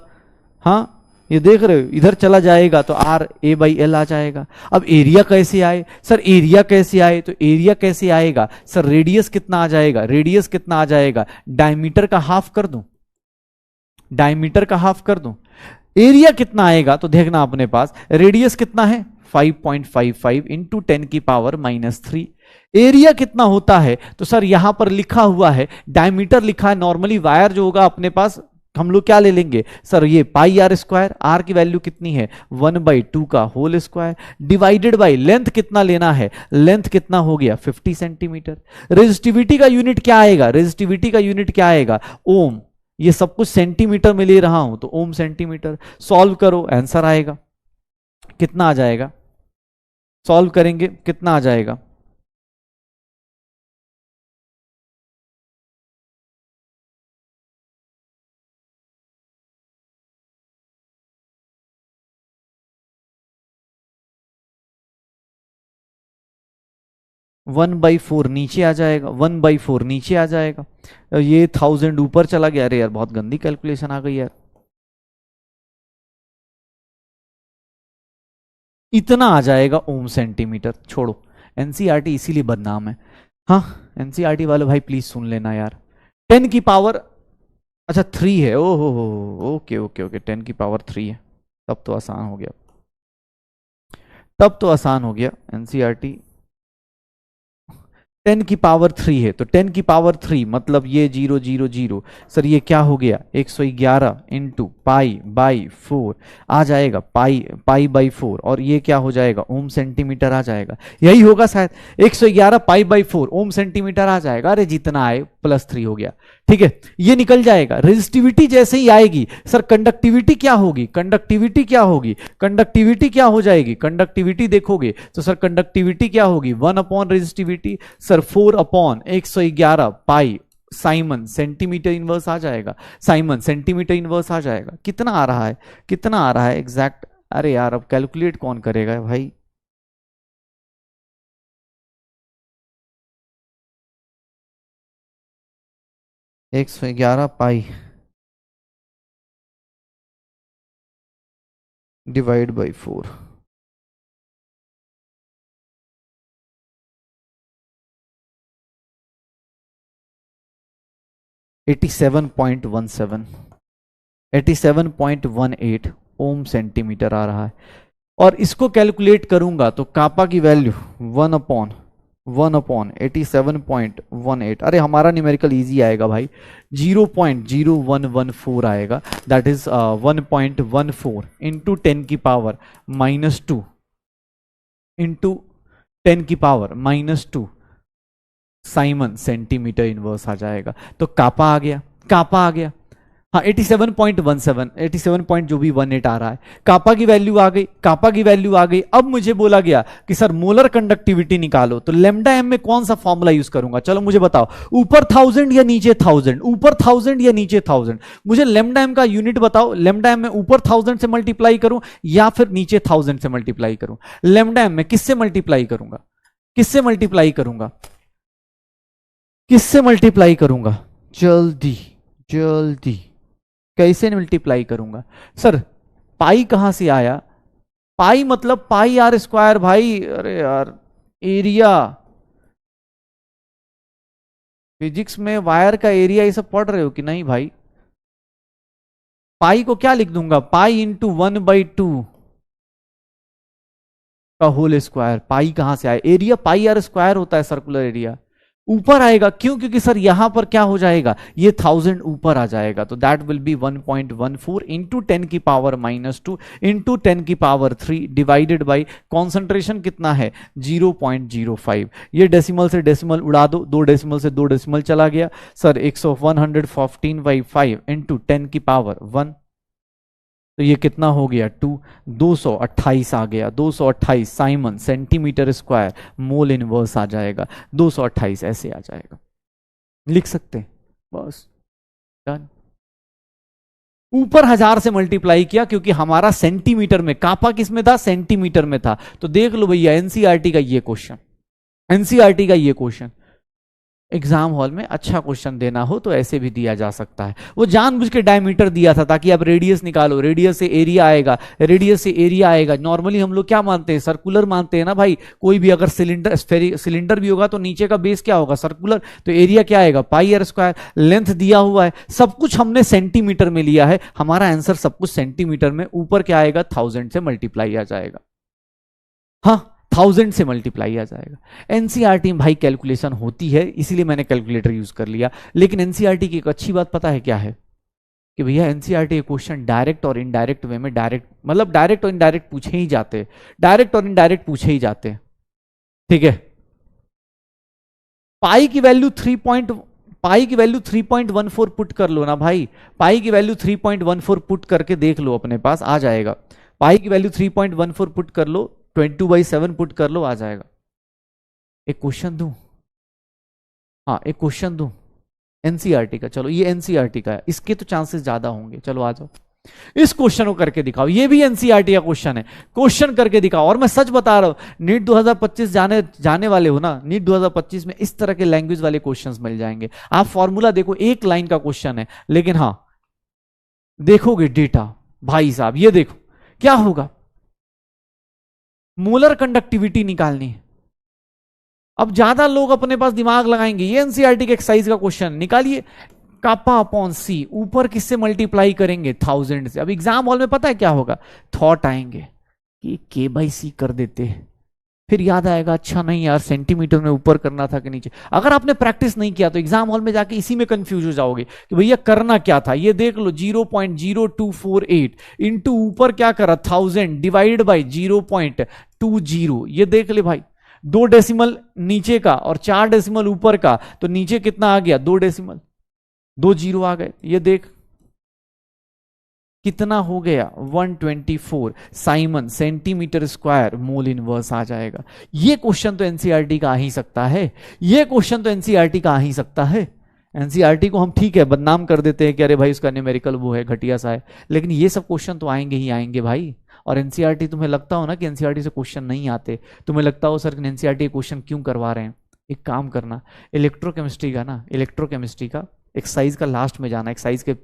हाँ ये देख रहे हो इधर चला जाएगा तो RA/L आ जाएगा। अब एरिया कैसे आए सर, एरिया कैसे आए, तो एरिया कैसे आएगा सर, रेडियस कितना आ जाएगा, रेडियस कितना आ जाएगा, डायमीटर का हाफ कर दूं, डायमीटर का हाफ कर दूं, एरिया कितना आएगा, तो देखना अपने पास रेडियस कितना है 5.55 इंटू 10⁻³ एरिया कितना होता है, तो सर यहां पर लिखा हुआ है डायमीटर लिखा है, नॉर्मली वायर जो होगा अपने पास हम लोग क्या ले लेंगे सर, ये πr², r की वैल्यू कितनी है 1/2 का whole square, divided by length कितना लेना है, लेंथ कितना हो गया 50 सेंटीमीटर। रेजिस्टिविटी का यूनिट क्या आएगा, रेजिस्टिविटी का यूनिट क्या आएगा ओम, ये सब कुछ सेंटीमीटर में ले रहा हूं तो ओम सेंटीमीटर। सॉल्व करो आंसर आएगा, कितना आ जाएगा, सॉल्व करेंगे कितना आ जाएगा, वन बाई फोर नीचे आ जाएगा, 1/4 नीचे आ जाएगा, ये 1000 ऊपर चला गया, अरे यार बहुत गंदी कैलकुलेशन आ गई यार, इतना आ जाएगा ओम सेंटीमीटर। छोड़ो एनसीईआरटी इसीलिए बदनाम है, हाँ एनसीईआरटी वाले भाई प्लीज सुन लेना यार, 10 की पावर अच्छा 3 है, ओ हो ओके ओके ओके 10 की पावर 3 है, तब तो आसान हो गया, तब तो आसान हो गया। एनसीईआरटी 10 की पावर 3 है तो 10 की पावर 3 मतलब ये 0 0 0 सर, ये क्या हो गया 111 इंटू π/4 आ जाएगा, π/4, और ये क्या हो जाएगा ओम सेंटीमीटर आ जाएगा, यही होगा शायद 111 π/4 ओम सेंटीमीटर आ जाएगा। अरे जितना आए +3 हो गया। ठीक है, ये निकल जाएगा। रेजिस्टिविटी जैसे ही आएगी सर, कंडक्टिविटी क्या होगी, कंडक्टिविटी क्या होगी, कंडक्टिविटी क्या हो जाएगी, कंडक्टिविटी देखोगे तो सर कंडक्टिविटी क्या होगी, 1 अपॉन रेजिस्टिविटी सर 4 अपॉन 111 पाई साइमन सेंटीमीटर इनवर्स आ जाएगा, साइमन सेंटीमीटर इनवर्स आ जाएगा। कितना आ रहा है, कितना आ रहा है एग्जैक्ट, अरे यार अब कैलकुलेट कौन करेगा भाई, एक सौ ग्यारह पाई डिवाइड बाई 4, एटी 87.18 ओम सेंटीमीटर आ रहा है। और इसको कैलकुलेट करूंगा तो कापा की वैल्यू 1 अपॉन 87.18, अरे हमारा न्यूमेरिकल इजी आएगा भाई, 0.0114 आएगा, दैट इज 1.14 इंटू 10 की पावर -2 इंटू 10 की पावर -2 साइमन सेंटीमीटर इनवर्स आ जाएगा। तो कापा आ गया, कापा आ गया, हाँ 87.17, 87 पॉइंट जो भी 18 आ रहा है, कापा की वैल्यू आ गई, कापा की वैल्यू आ गई। अब मुझे बोला गया कि सर मोलर कंडक्टिविटी निकालो, तो लेमडा एम में कौन सा फॉर्मूला यूज करूंगा, चलो मुझे बताओ, ऊपर 1000 या नीचे 1000, ऊपर 1000 या नीचे 1000, मुझे लेमडा एम का यूनिट बताओ, लेमडा एम में ऊपर 1000 से मल्टीप्लाई करूं या फिर नीचे 1000 से मल्टीप्लाई करूं, लेमडा एम में किससे मल्टीप्लाई करूंगा, किससे मल्टीप्लाई करूंगा, किससे मल्टीप्लाई करूंगा, जल्दी जल्दी कैसे मल्टीप्लाई करूंगा सर, पाई कहां से आया, पाई मतलब पाई आर स्क्वायर भाई, अरे यार एरिया, फिजिक्स में वायर का एरिया ये सब पढ़ रहे हो कि नहीं भाई, पाई को क्या लिख दूंगा, पाई इंटू 1/2 का होल स्क्वायर, पाई कहां से आया, एरिया पाई आर स्क्वायर होता है सर्कुलर एरिया, ऊपर आएगा क्यों, क्योंकि सर यहां पर क्या हो जाएगा, ये 1000 ऊपर आ जाएगा, तो दैट विल बी 1.14 इंटू 10 की पावर -2 इंटू 10 की पावर 3 डिवाइडेड बाई कॉन्सेंट्रेशन कितना है 0.05, ये डेसिमल से डेसिमल उड़ा दो, दो डेसिमल से दो डेसिमल चला गया सर, 114/5 इंटू 10 की पावर 1, तो ये कितना हो गया 228 आ गया, 228 siemens centimetre square mole inverse आ जाएगा, 228 ऐसे आ जाएगा, लिख सकते हैं बस डन। ऊपर 1000 से मल्टीप्लाई किया क्योंकि हमारा सेंटीमीटर में, कापा किस में था, सेंटीमीटर में था, तो देख लो भैया एनसीईआरटी का ये क्वेश्चन, एनसीईआरटी का ये क्वेश्चन एग्जाम हॉल में अच्छा क्वेश्चन देना हो तो ऐसे भी दिया जा सकता है, वो जानबूझ के डायमीटर दिया था ताकि आप रेडियस निकालो, रेडियस से एरिया आएगा, रेडियस से एरिया आएगा, नॉर्मली हम लोग क्या मानते हैं, सर्कुलर मानते हैं ना भाई, कोई भी अगर सिलेंडर सिलेंडर भी होगा तो नीचे का बेस क्या होगा, सर्कुलर, तो एरिया क्या आएगा पाई आर स्क्वायर, लेंथ दिया हुआ है, सब कुछ हमने सेंटीमीटर में लिया है, हमारा आंसर सब कुछ सेंटीमीटर में, ऊपर क्या आएगा 1000 से मल्टीप्लाई आ जाएगा, हाँ 1000 से मल्टीप्लाई आ जाएगा। एनसीईआरटी में भाई कैलकुलेशन होती है इसीलिए मैंने कैलकुलेटर यूज कर लिया, लेकिन एनसीईआरटी की एक अच्छी बात पता है क्या है कि भैया एनसीईआरटी के क्वेश्चन डायरेक्ट और इनडायरेक्ट वे में, डायरेक्ट मतलब डायरेक्ट और इनडायरेक्ट पूछे ही जाते, डायरेक्ट और इनडायरेक्ट पूछे ही जाते, ठीक है। पाई की वैल्यू 3.14 पुट कर लो ना भाई, पाई की वैल्यू 3.14 पुट करके देख लो, अपने पास आ जाएगा, पाई की वैल्यू 3.14 पुट कर लो, 22/7 पुट कर लो, आ जाएगा। एक क्वेश्चन दूं, हाँ एक क्वेश्चन दूं एनसीईआरटी का, चलो ये एनसीईआरटी का है, इसके तो चांसेस ज्यादा होंगे, चलो आ जाओ इस क्वेश्चन को करके दिखाओ, ये भी एनसीईआरटी का क्वेश्चन है, क्वेश्चन करके दिखाओ। और मैं सच बता रहा हूं, नीट 2025 जाने वाले हो ना, नीट 2025 में इस तरह के लैंग्वेज वाले क्वेश्चंस मिल जाएंगे, आप फॉर्मूला देखो, एक लाइन का क्वेश्चन है, लेकिन हाँ देखोगे डेटा भाई साहब, ये देखो क्या होगा, मोलर कंडक्टिविटी निकालनी है, अब ज्यादा लोग अपने पास दिमाग लगाएंगे, ये एनसीईआरटी के एक्सरसाइज का क्वेश्चन निकालिए, कापा अपॉन सी, ऊपर किससे मल्टीप्लाई करेंगे 1000 से, अब एग्जाम हॉल में पता है क्या होगा, थॉट आएंगे कि k/c कर देते हैं, फिर याद आएगा अच्छा नहीं यार सेंटीमीटर में ऊपर करना था कि नीचे, अगर आपने प्रैक्टिस नहीं किया तो एग्जाम हॉल में जाके इसी में कंफ्यूज हो जाओगे कि भैया करना क्या था, ये देख लो 0.0248 इंटू ऊपर क्या करा 1000 डिवाइडेड बाई 0.20, ये देख ले भाई, 2 डेसिमल नीचे का और 4 डेसिमल ऊपर का, तो नीचे कितना आ गया 2 डेसिमल, 2 जीरो आ गए। ये देख कितना हो गया 124 siemens centimetre square mole inverse आ जाएगा। ये क्वेश्चन तो एनसीईआरटी का आ ही सकता है, ये क्वेश्चन तो एनसीईआरटी का आ ही सकता है। एनसीईआरटी को हम ठीक है बदनाम कर देते हैं कि अरे भाई उसका न्यूमेरिकल वो है घटिया सा है, लेकिन ये सब क्वेश्चन तो आएंगे ही आएंगे भाई। और एनसीईआरटी तुम्हें लगता हो ना कि एनसीईआरटी से क्वेश्चन नहीं आते, तुम्हें लगता हो सर एनसीईआरटी क्वेश्चन क्यों करवा रहे हैं, एक काम करना इलेक्ट्रोकेमिस्ट्री का ना, इलेक्ट्रोकेमिस्ट्री का एक्सरसाइज का लास्ट में जाना, एक्सरसाइज के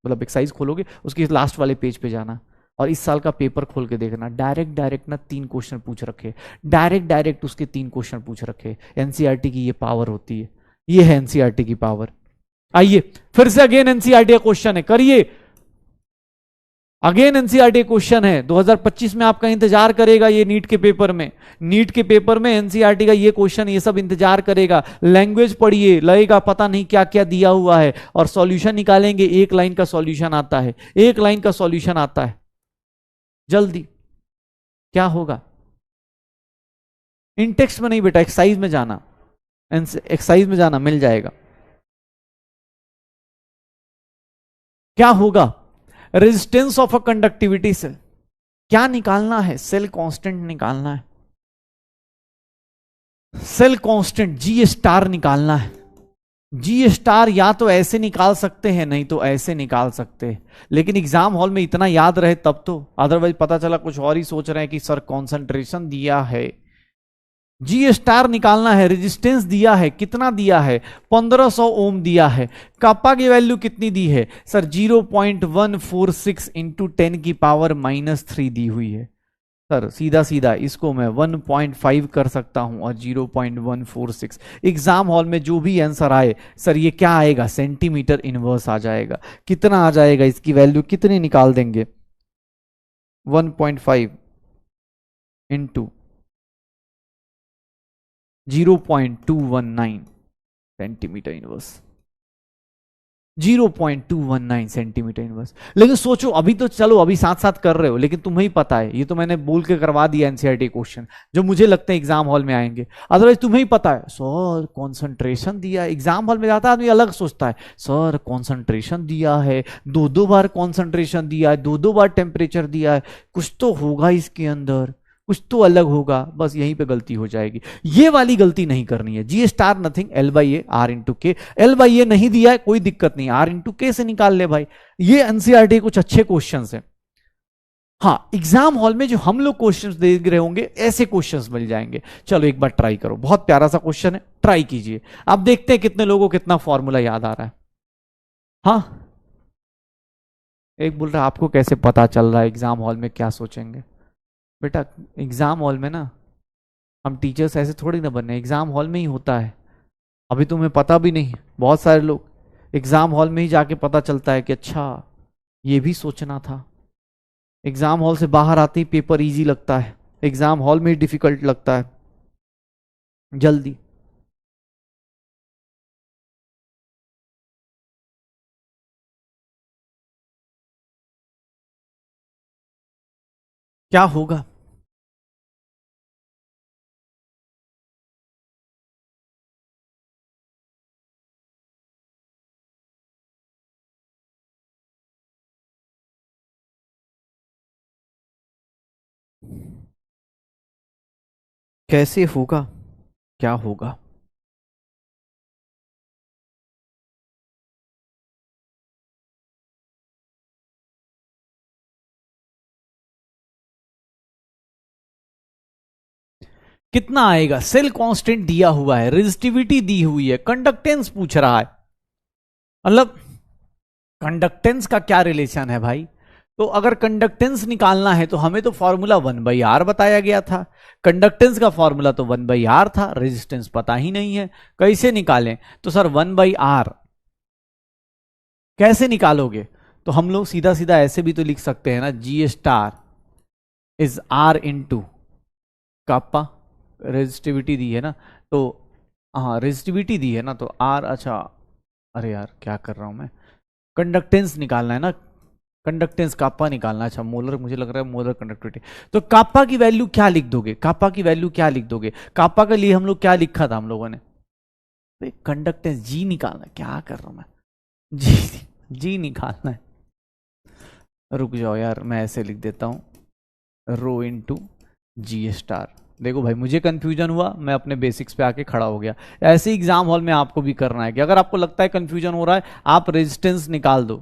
मतलब एक्सरसाइज खोलोगे उसके लास्ट वाले पेज पे जाना और इस साल का पेपर खोल के देखना, डायरेक्ट ना 3 क्वेश्चन पूछ रखे, डायरेक्ट उसके 3 क्वेश्चन पूछ रखे। एनसीईआरटी की ये पावर होती है, ये है एनसीईआरटी की पावर। आइए फिर से अगेन एनसीईआरटी का क्वेश्चन है, करिए अगेन एनसीईआरटी क्वेश्चन है 2025 में आपका इंतजार करेगा ये नीट के पेपर में, नीट के पेपर में एनसीईआरटी का ये क्वेश्चन ये सब इंतजार करेगा। लैंग्वेज पढ़िए, लगेगा पता नहीं क्या क्या दिया हुआ है और सॉल्यूशन निकालेंगे, 1 लाइन का सॉल्यूशन आता है, 1 लाइन का सॉल्यूशन आता है। जल्दी क्या होगा, इन टेक्स्ट में नहीं बेटा, एक्सरसाइज में जाना, एक्सरसाइज में जाना मिल जाएगा। क्या होगा, resistance of a conductivity cell, क्या निकालना है, सेल कांस्टेंट निकालना है, सेल कांस्टेंट जी स्टार निकालना है। जी स्टार या तो ऐसे निकाल सकते हैं नहीं तो ऐसे निकाल सकते हैं, लेकिन एग्जाम हॉल में इतना याद रहे तब तो, अदरवाइज पता चला कुछ और ही सोच रहे हैं कि सर कॉन्सेंट्रेशन दिया है, जी स्टार निकालना है, रेजिस्टेंस दिया है, कितना दिया है 1500 ओम दिया है, कापा की वैल्यू कितनी दी है सर 0.146 इंटू 10 की पावर -3 दी हुई है। सर सीधा सीधा इसको मैं 1.5 कर सकता हूं और 0.146, एग्जाम हॉल में जो भी आंसर आए सर ये क्या आएगा सेंटीमीटर इनवर्स आ जाएगा। कितना आ जाएगा, इसकी वैल्यू कितनी निकाल देंगे 1.5 into 0.219 centimetre inverse, 0.219 centimetre inverse. लेकिन सोचो अभी तो चलो अभी साथ साथ कर रहे हो, लेकिन तुम्हें ही पता है, ये तो मैंने बोल के करवा दिया एनसीईआरटी क्वेश्चन जो मुझे लगता है एग्जाम हॉल में आएंगे, अदरवाइज तुम्हें ही पता है सर कॉन्सेंट्रेशन दिया, एग्जाम हॉल में जाता है आदमी अलग सोचता है सर कॉन्सेंट्रेशन दिया है, 2-2 बार कॉन्सेंट्रेशन दिया है, 2-2 बार टेम्परेचर दिया है, कुछ तो होगा इसके अंदर, कुछ तो अलग होगा, बस यहीं पे गलती हो जाएगी। ये वाली गलती नहीं करनी है, G star nothing L by A R into K, L by A नहीं दिया है कोई दिक्कत नहीं, आर इंटू के से निकाल ले भाई। ये एनसीईआरटी कुछ अच्छे क्वेश्चंस हैं। हाँ एग्जाम हॉल में जो हम लोग क्वेश्चंस देख रहे होंगे ऐसे क्वेश्चंस मिल जाएंगे। चलो एक बार ट्राई करो, बहुत प्यारा सा क्वेश्चन है, ट्राई कीजिए। अब देखते हैं कितने लोगों को कितना फॉर्मूला याद आ रहा है। हाँ एक बोल रहा है आपको कैसे पता चल रहा है एग्जाम हॉल में क्या सोचेंगे। बेटा एग्जाम हॉल में ना हम टीचर्स ऐसे थोड़ी ना बने, एग्जाम हॉल में ही होता है। अभी तुम्हें पता भी नहीं, बहुत सारे लोग एग्जाम हॉल में ही जाके पता चलता है कि अच्छा ये भी सोचना था। एग्जाम हॉल से बाहर आते ही पेपर इजी लगता है, एग्जाम हॉल में ही डिफिकल्ट लगता है। जल्दी क्या होगा, कैसे होगा, क्या होगा, कितना आएगा, सेल कांस्टेंट दिया हुआ है, रेजिस्टिविटी दी हुई है, कंडक्टेंस पूछ रहा है, मतलब कंडक्टेंस का क्या रिलेशन है भाई। तो अगर कंडक्टेंस निकालना है तो हमें तो फॉर्मूला 1/r बताया गया था, कंडक्टेंस का फॉर्मूला तो 1/r था, रेजिस्टेंस पता ही नहीं है, कैसे निकालें। तो सर 1/r कैसे निकालोगे, तो हम लोग सीधा सीधा ऐसे भी तो लिख सकते हैं ना, G star is R into kappa, resistivity दी है ना तो, हाँ रेजिस्टिविटी दी है ना तो आर, अच्छा अरे यार क्या कर रहा हूं मैं, कंडक्टेंस निकालना है ना, कंडक्टेंस कापा निकालना। अच्छा मोलर, मुझे लग रहा है मोलर कंडक्टिविटी। तो कापा की वैल्यू क्या लिख दोगे, कापा की वैल्यू क्या लिख दोगे? कापा के लिए हम लोग क्या लिखा था हम लोगों ने? कंडक्टेंस जी निकालना। क्या कर रहा हूं मैं, जी निकालना है। रुक जाओ यार, मैं ऐसे लिख देता हूं, रो इंटू जी स्टार। देखो भाई मुझे कंफ्यूजन हुआ, मैं अपने बेसिक्स पे आके खड़ा हो गया। ऐसे एग्जाम हॉल में आपको भी करना है कि अगर आपको लगता है कंफ्यूजन हो रहा है, आप रेजिस्टेंस निकाल दो।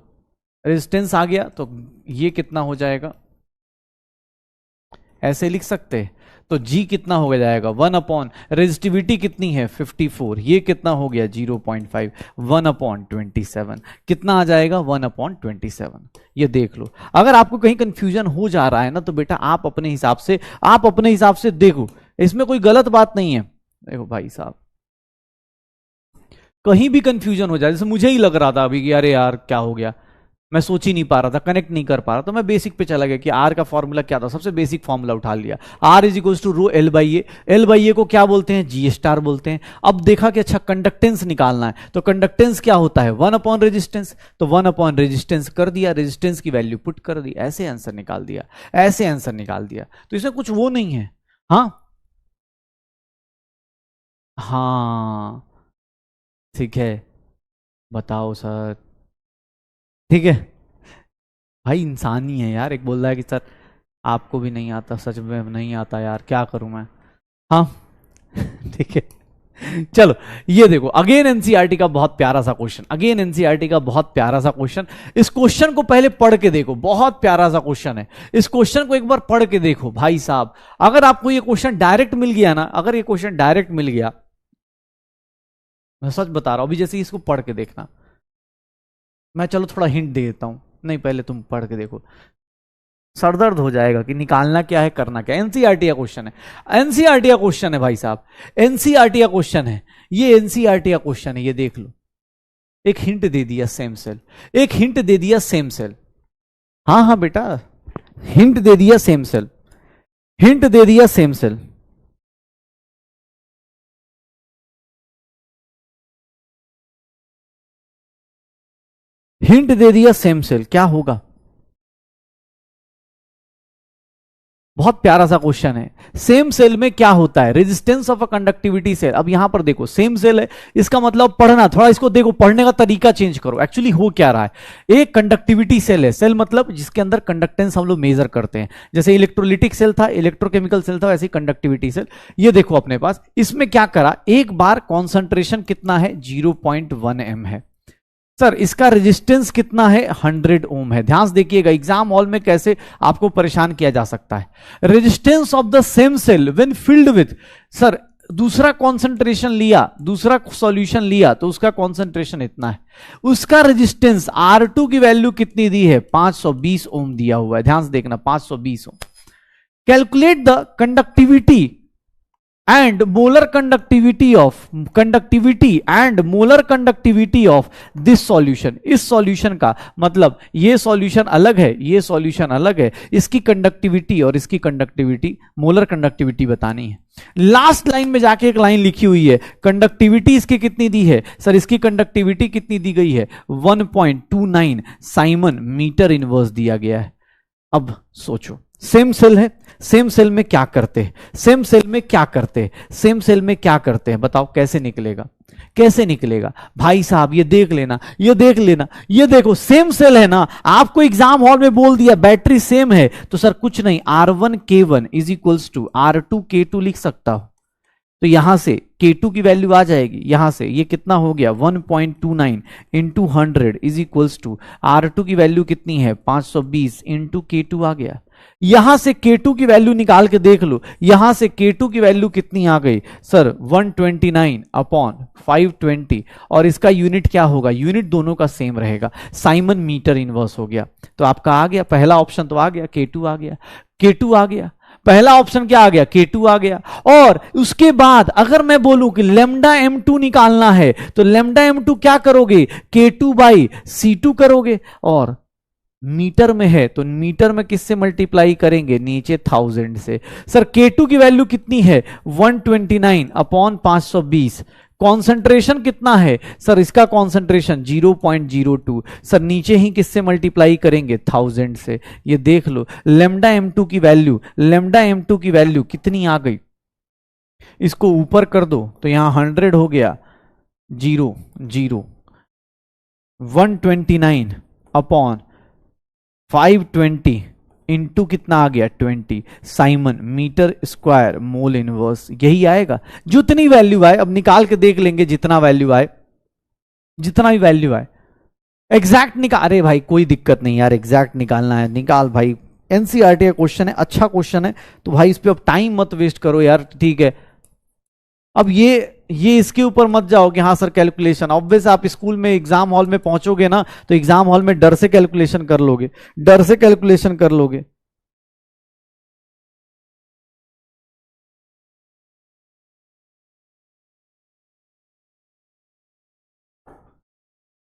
रेजिस्टेंस आ गया तो ये कितना हो जाएगा, ऐसे लिख सकते हैं। तो G कितना हो जाएगा 1 अपॉन रेजिस्टिविटी कितनी है 54, ये कितना हो गया 0.5, 1 अपॉन 27 कितना आ जाएगा 1 अपॉन 27। ये देख लो, अगर आपको कहीं कंफ्यूजन हो जा रहा है ना तो बेटा आप अपने हिसाब से देखो, इसमें कोई गलत बात नहीं है। देखो भाई साहब, कहीं भी कंफ्यूजन हो जाए, जैसे मुझे ही लग रहा था अभी कि अरे यार क्या हो गया, मैं सोच ही नहीं पा रहा था, कनेक्ट नहीं कर पा रहा, तो मैं बेसिक पे चला गया कि आर का फॉर्मूला क्या था, सबसे बेसिक फॉर्मूला उठा लिया, R is equals to rho L by A. L by A को क्या बोलते हैं, जी स्टार बोलते हैं। अब देखा कि अच्छा कंडक्टेंस निकालना है, तो कंडक्टेंस क्या होता है 1 अपॉन रेजिस्टेंस, तो 1 अपॉन रेजिस्टेंस कर दिया, रेजिस्टेंस की वैल्यू पुट कर दी, ऐसे आंसर निकाल दिया, ऐसे आंसर निकाल दिया। तो इसमें कुछ वो नहीं है। हाँ हाँ ठीक है, बताओ सर। ठीक है भाई, इंसान ही है यार, एक बोल रहा है कि सर आपको भी नहीं आता, सच में नहीं आता यार, क्या करूं मैं। हाँ ठीक है चलो, ये देखो अगेन एनसीईआरटी का बहुत प्यारा सा क्वेश्चन, अगेन एनसीईआरटी का बहुत प्यारा सा क्वेश्चन। इस क्वेश्चन को पहले पढ़ के देखो, बहुत प्यारा सा क्वेश्चन है, इस क्वेश्चन को एक बार पढ़ के देखो भाई साहब। अगर आपको ये क्वेश्चन डायरेक्ट मिल गया ना, अगर ये क्वेश्चन डायरेक्ट मिल गया, मैं सच बता रहा हूं, अभी जैसे इसको पढ़ के देखना, मैं चलो थोड़ा हिंट दे देता हूं, नहीं पहले तुम पढ़ के देखो, सरदर्द हो जाएगा कि निकालना क्या है करना क्या है। एनसीईआरटी का क्वेश्चन है, एनसीईआरटी का क्वेश्चन है भाई साहब, एनसीईआरटी का क्वेश्चन है, ये एनसीईआरटी का क्वेश्चन है, ये देख लो। एक हिंट दे दिया सेम सेल, एक हिंट दे दिया सेम सेल। हाँ हाँ बेटा, हिंट दे दिया सेम सेल, हिंट दे दिया सेम सेल। हिंट दे दिया सेम सेल, क्या होगा? बहुत प्यारा सा क्वेश्चन है। सेम सेल में क्या होता है, resistance of a conductivity cell. अब यहां पर देखो सेम सेल है, इसका मतलब पढ़ना, थोड़ा इसको देखो, पढ़ने का तरीका चेंज करो। एक्चुअली हो क्या रहा है, एक कंडक्टिविटी सेल है, सेल मतलब जिसके अंदर कंडक्टेंस हम लोग मेजर करते हैं, जैसे इलेक्ट्रोलिटिक सेल था, इलेक्ट्रोकेमिकल सेल था, वैसे कंडक्टिविटी सेल। ये देखो अपने पास, इसमें क्या करा, एक बार कॉन्सेंट्रेशन कितना है 0.1 m है। सर इसका रेजिस्टेंस कितना है 100 ओम है। ध्यान से देखिएगा एग्जाम हॉल में कैसे आपको परेशान किया जा सकता है। Resistance of the same cell when filled with, sir दूसरा कॉन्सेंट्रेशन लिया, दूसरा सॉल्यूशन लिया तो उसका कॉन्सेंट्रेशन इतना है, उसका रेजिस्टेंस R2 की वैल्यू कितनी दी है 520 ओम दिया हुआ है। ध्यान से देखना 520 ohm. Calculate the conductivity and molar conductivity of this solution। इस सॉल्यूशन का मतलब ये सॉल्यूशन अलग है, ये सॉल्यूशन अलग है, इसकी कंडक्टिविटी और इसकी कंडक्टिविटी, मोलर कंडक्टिविटी बतानी है। लास्ट लाइन में जाके एक लाइन लिखी हुई है, कंडक्टिविटी इसकी कितनी दी है, सर इसकी कंडक्टिविटी कितनी दी गई है 1.29 साइमन मीटर इनवर्स दिया गया है। अब सोचो, सेम सेल है, सेम सेल में क्या करते हैं, सेम सेल में क्या करते हैं, सेम सेल में क्या करते हैं, बताओ कैसे निकलेगा, कैसे निकलेगा भाई साहब। ये देख लेना, ये देख लेना, ये देखो सेम सेल है ना। आपको एग्जाम हॉल में बोल दिया बैटरी सेम है, तो सर कुछ नहीं, R1 K1 is equals to R2 K2 लिख सकता हो। तो यहां से K2 की वैल्यू आ जाएगी, यहां से ये कितना हो गया 1.29 into 100 is equals to R2 की वैल्यू कितनी है 520 इंटू K2 आ गया। यहां से K2 की वैल्यू निकाल के देख लो, यहां से K2 की वैल्यू कितनी आ गई सर 129 अपॉन 520, और इसका यूनिट क्या होगा, यूनिट दोनों का सेम रहेगा, साइमन मीटर इनवर्स हो गया। तो आपका आ गया पहला ऑप्शन, तो आ गया K2 आ गया, K2 आ गया, पहला ऑप्शन क्या आ गया K2 आ गया। और उसके बाद अगर मैं बोलूं कि लेमडा M2 निकालना है, तो लेमडा M2 क्या करोगे K2 बाई C2 करोगे, और मीटर में है तो मीटर में किससे मल्टीप्लाई करेंगे, नीचे 1000 से। सर K2 की वैल्यू कितनी है 129 अपॉन 520, कॉन्सेंट्रेशन कितना है सर, इसका कॉन्सेंट्रेशन 0.02, सर नीचे ही किससे मल्टीप्लाई करेंगे 1000 से। ये देख लो लेमडा m2 की वैल्यू, लेमडा m2 की वैल्यू कितनी आ गई, इसको ऊपर कर दो तो यहां 100 हो गया, 0 0 129 अपॉन 520 इंटू कितना आ गया 20 siemens metre square mole inverse, यही आएगा जितनी वैल्यू आए। अब निकाल के देख लेंगे जितना वैल्यू आए, जितना भी वैल्यू आए एग्जैक्ट निकाल। अरे भाई कोई दिक्कत नहीं यार, एग्जैक्ट निकालना है निकाल भाई, एनसीईआरटी का क्वेश्चन है, अच्छा क्वेश्चन है, तो भाई इस पे अब टाइम मत वेस्ट करो यार, ठीक है। अब ये इसके ऊपर मत जाओ कि हाँ सर कैलकुलेशन, ऑब्वियस आप स्कूल में एग्जाम हॉल में पहुंचोगे ना तो एग्जाम हॉल में डर से कैलकुलेशन कर लोगे, डर से कैलकुलेशन कर लोगे।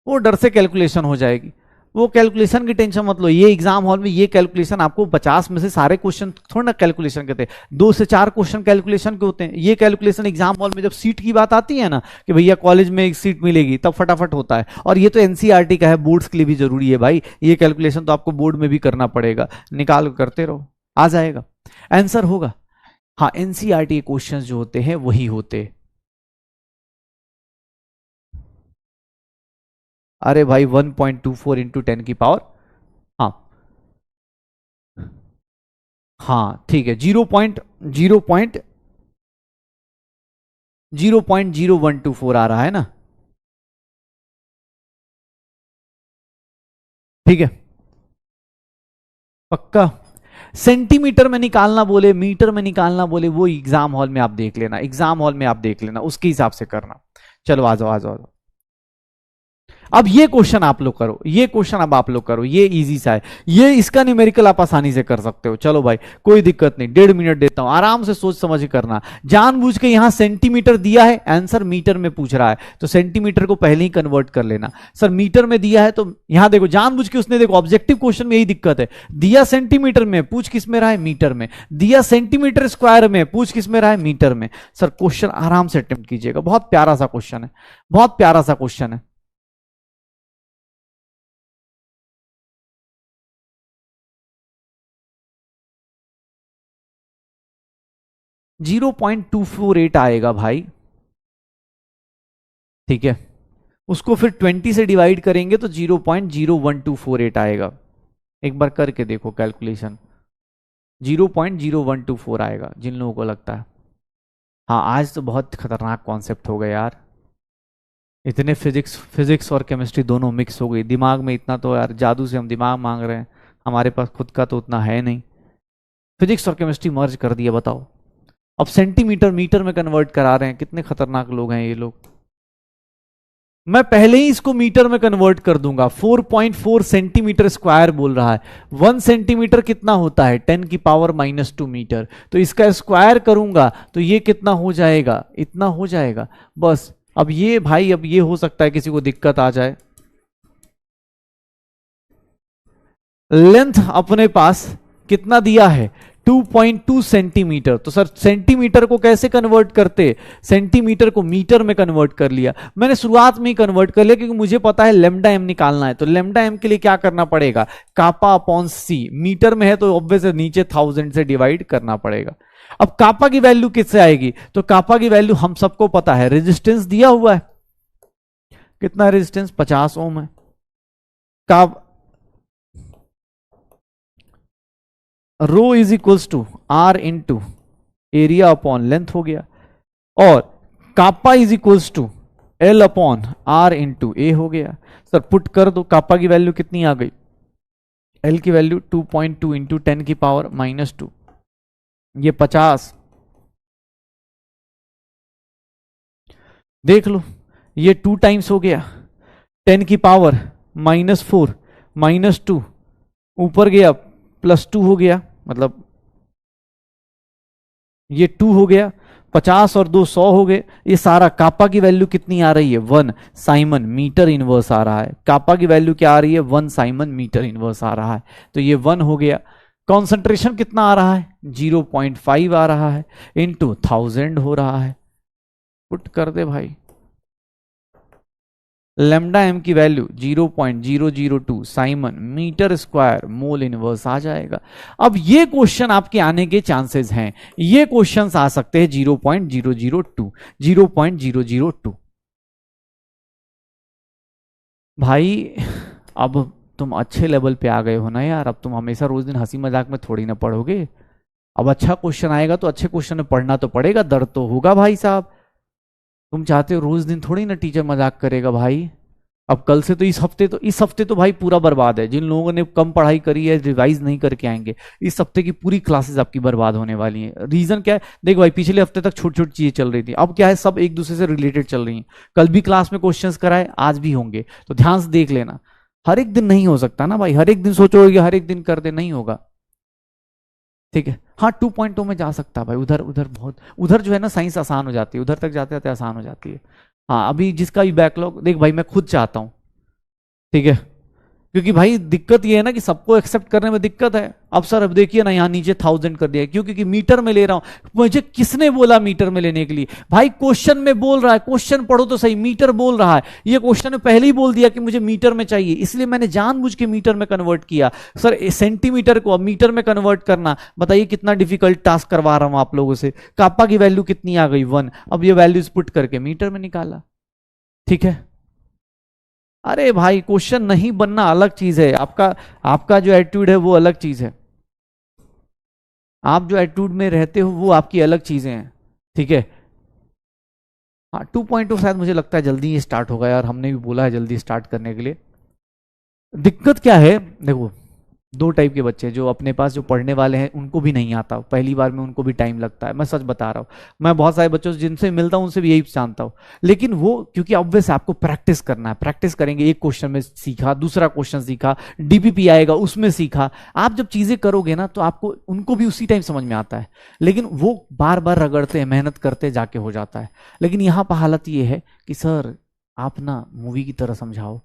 वो डर से कैलकुलेशन हो जाएगी, वो कैलकुलेशन की टेंशन मत लो। ये एग्जाम हॉल में ये कैलकुलेशन आपको 50 में से सारे क्वेश्चन थोड़ा ना कैलकुलेशन करते हैं, 2 से 4 क्वेश्चन कैलकुलेशन के होते हैं। ये कैलकुलेशन एग्जाम हॉल में जब सीट की बात आती है ना कि भैया कॉलेज में एक सीट मिलेगी, तब फटाफट होता है। और ये तो एनसीईआरटी का है, बोर्ड्स के लिए भी जरूरी है भाई, ये कैलकुलेशन तो आपको बोर्ड में भी करना पड़ेगा, निकाल करते रहो आ जाएगा, आंसर होगा। हाँ एनसीईआरटी के क्वेश्चन जो होते हैं वही होते हैं। अरे भाई 1.24 इंटू 10 की पावर, हाँ हाँ ठीक है, 0.0124 आ रहा है ना, ठीक है पक्का। सेंटीमीटर में निकालना बोले, मीटर में निकालना बोले, वो एग्जाम हॉल में आप देख लेना, एग्जाम हॉल में आप देख लेना, उसके हिसाब से करना। चलो आ जाओ आ जाओ। अब ये क्वेश्चन आप लोग करो, ये क्वेश्चन अब आप लोग करो, ये इजी सा है, ये इसका न्यूमेरिकल आप आसानी से कर सकते हो। चलो भाई कोई दिक्कत नहीं, 1.5 मिनट देता हूं, आराम से सोच समझ के करना। जानबूझ के यहां सेंटीमीटर दिया है, आंसर मीटर में पूछ रहा है, तो सेंटीमीटर को पहले ही कन्वर्ट कर लेना। सर मीटर में दिया है तो यहां देखो जानबूझ के उसने, देखो ऑब्जेक्टिव क्वेश्चन में यही दिक्कत है, दिया सेंटीमीटर में पूछ किस में रहा है मीटर में, दिया सेंटीमीटर स्क्वायर में पूछ किस में रहा है मीटर में। सर क्वेश्चन आराम से अटेम्प्ट कीजिएगा, बहुत प्यारा सा क्वेश्चन है, बहुत प्यारा सा क्वेश्चन है। 0.248 आएगा भाई, ठीक है। उसको फिर 20 से डिवाइड करेंगे तो 0.01248 आएगा। एक बार करके देखो कैलकुलेशन, 0.0124 आएगा जिन लोगों को लगता है। हाँ आज तो बहुत खतरनाक कॉन्सेप्ट हो गए यार, इतने फिजिक्स और केमिस्ट्री दोनों मिक्स हो गई दिमाग में, इतना तो यार जादू से हम दिमाग मांग रहे हैं, हमारे पास खुद का तो उतना है नहीं। फिजिक्स और केमिस्ट्री मर्ज कर दिया, बताओ। अब सेंटीमीटर मीटर में कन्वर्ट करा रहे हैं, कितने खतरनाक लोग हैं ये लोग। मैं पहले ही इसको मीटर में कन्वर्ट कर दूंगा, 4.4 सेंटीमीटर स्क्वायर बोल रहा है, 1 सेंटीमीटर कितना होता है 10 की पावर -2 मीटर, तो इसका स्क्वायर करूंगा तो ये कितना हो जाएगा, इतना हो जाएगा बस। अब ये भाई, अब ये हो सकता है किसी को दिक्कत आ जाए। लेंथ अपने पास कितना दिया है 2.2 सेंटीमीटर, तो सर सेंटीमीटर को कैसे कन्वर्ट करते, सेंटीमीटर को मीटर में कन्वर्ट कर लिया मैंने, शुरुआत में ही कन्वर्ट कर लिया क्योंकि मुझे पता है लेमडा एम निकालना है। तो लेमडा एम के लिए क्या करना पड़ेगा, कापा अपॉन सी, मीटर में है तो ऑब्वियस नीचे 1000 से डिवाइड करना पड़ेगा। अब कापा की वैल्यू किससे आएगी, तो कापा की वैल्यू हम सबको पता है, रेजिस्टेंस दिया हुआ है, कितना रेजिस्टेंस 50 ओम है, rho is equals to R into area upon length हो गया, और kappa is equals to L upon R into A हो गया। सर पुट कर दो, कापा की वैल्यू कितनी आ गई, एल की वैल्यू 2.2 इंटू 10 की पावर -2, ये 50, देख लो ये 2 टाइम्स हो गया, 10 की पावर -4 -2 ऊपर गया +2 हो गया, मतलब ये 2 हो गया, 50 और 2 100 हो गए। ये सारा कापा की वैल्यू कितनी आ रही है 1 साइमन मीटर इनवर्स आ रहा है, कापा की वैल्यू क्या आ रही है 1 साइमन मीटर इनवर्स आ रहा है, तो ये 1 हो गया। कॉन्सेंट्रेशन कितना आ रहा है 0.5 आ रहा है, इंटू 1000 हो रहा है, पुट कर दे भाई। लेमडा एम की value 0.002 siemens metre square mole inverse आ जाएगा। अब ये क्वेश्चन आपके आने के चांसेस हैं, ये क्वेश्चंस आ सकते हैं 0.002 0.002। भाई अब तुम अच्छे लेवल पे आ गए हो ना यार, अब तुम हमेशा रोज दिन हंसी मजाक में थोड़ी ना पढ़ोगे। अब अच्छा क्वेश्चन आएगा तो अच्छे क्वेश्चन में पढ़ना तो पड़ेगा, दर्द तो होगा भाई साहब। तुम चाहते हो रोज दिन थोड़ी ना टीचर मजाक करेगा भाई। अब कल से तो इस हफ्ते तो भाई पूरा बर्बाद है। जिन लोगों ने कम पढ़ाई करी है, रिवाइज नहीं करके आएंगे, इस हफ्ते की पूरी क्लासेस आपकी बर्बाद होने वाली हैं। रीजन क्या है? देख भाई, पिछले हफ्ते तक छोटी छोटी चीजें चल रही थी, अब क्या है, सब एक दूसरे से रिलेटेड चल रही हैं। कल भी क्लास में क्वेश्चंस कराए, आज भी होंगे, तो ध्यान से देख लेना। हर एक दिन नहीं हो सकता ना भाई, हर एक दिन सोचोगे हर एक दिन कर दे, नहीं होगा। ठीक है, हाँ 2.2 में जा सकता है भाई, उधर उधर बहुत उधर जो है ना साइंस आसान हो जाती है, उधर तक जाते जाते आसान हो जाती है। हाँ अभी जिसका भी बैकलॉग, देख भाई मैं खुद चाहता हूँ, ठीक है, क्योंकि भाई दिक्कत ये है ना कि सबको एक्सेप्ट करने में दिक्कत है। अब सर अब देखिए ना, यहाँ नीचे 1000 कर दिया, क्यों? क्योंकि मीटर में ले रहा हूं। मुझे किसने बोला मीटर में लेने के लिए? भाई क्वेश्चन में बोल रहा है, क्वेश्चन पढ़ो तो सही, मीटर बोल रहा है। ये क्वेश्चन में पहले ही बोल दिया कि मुझे मीटर में चाहिए, इसलिए मैंने जानबूझ के मीटर में कन्वर्ट किया। सर सेंटीमीटर को अब मीटर में कन्वर्ट करना, बताइए कितना डिफिकल्ट टास्क करवा रहा हूं आप लोगों से। कापा की वैल्यू कितनी आ गई? 1। अब ये वैल्यूज पुट करके मीटर में निकाला, ठीक है। अरे भाई क्वेश्चन नहीं बनना अलग चीज है, आपका आपका जो एटीट्यूड है वो अलग चीज है। आप जो एटीट्यूड में रहते हो वो आपकी अलग चीजें हैं, ठीक है। हाँ 2.2 शायद मुझे लगता है जल्दी ही स्टार्ट होगा यार, हमने भी बोला है जल्दी स्टार्ट करने के लिए। दिक्कत क्या है, देखो दो टाइप के बच्चे, जो अपने पास जो पढ़ने वाले हैं उनको भी नहीं आता, पहली बार में उनको भी टाइम लगता है, मैं सच बता रहा हूँ। मैं बहुत सारे बच्चों से जिनसे मिलता हूँ उनसे भी यही जानता हूँ। लेकिन वो क्योंकि ऑब्वियस आपको प्रैक्टिस करना है, प्रैक्टिस करेंगे, एक क्वेश्चन में सीखा, दूसरा क्वेश्चन सीखा, डीपीपी आएगा उसमें सीखा। आप जब चीजें करोगे ना तो आपको उनको भी उसी टाइम समझ में आता है, लेकिन वो बार बार रगड़ते हैं, मेहनत करते जाके हो जाता है। लेकिन यहाँ पर हालत ये है कि सर आप ना मूवी की तरह समझाओ।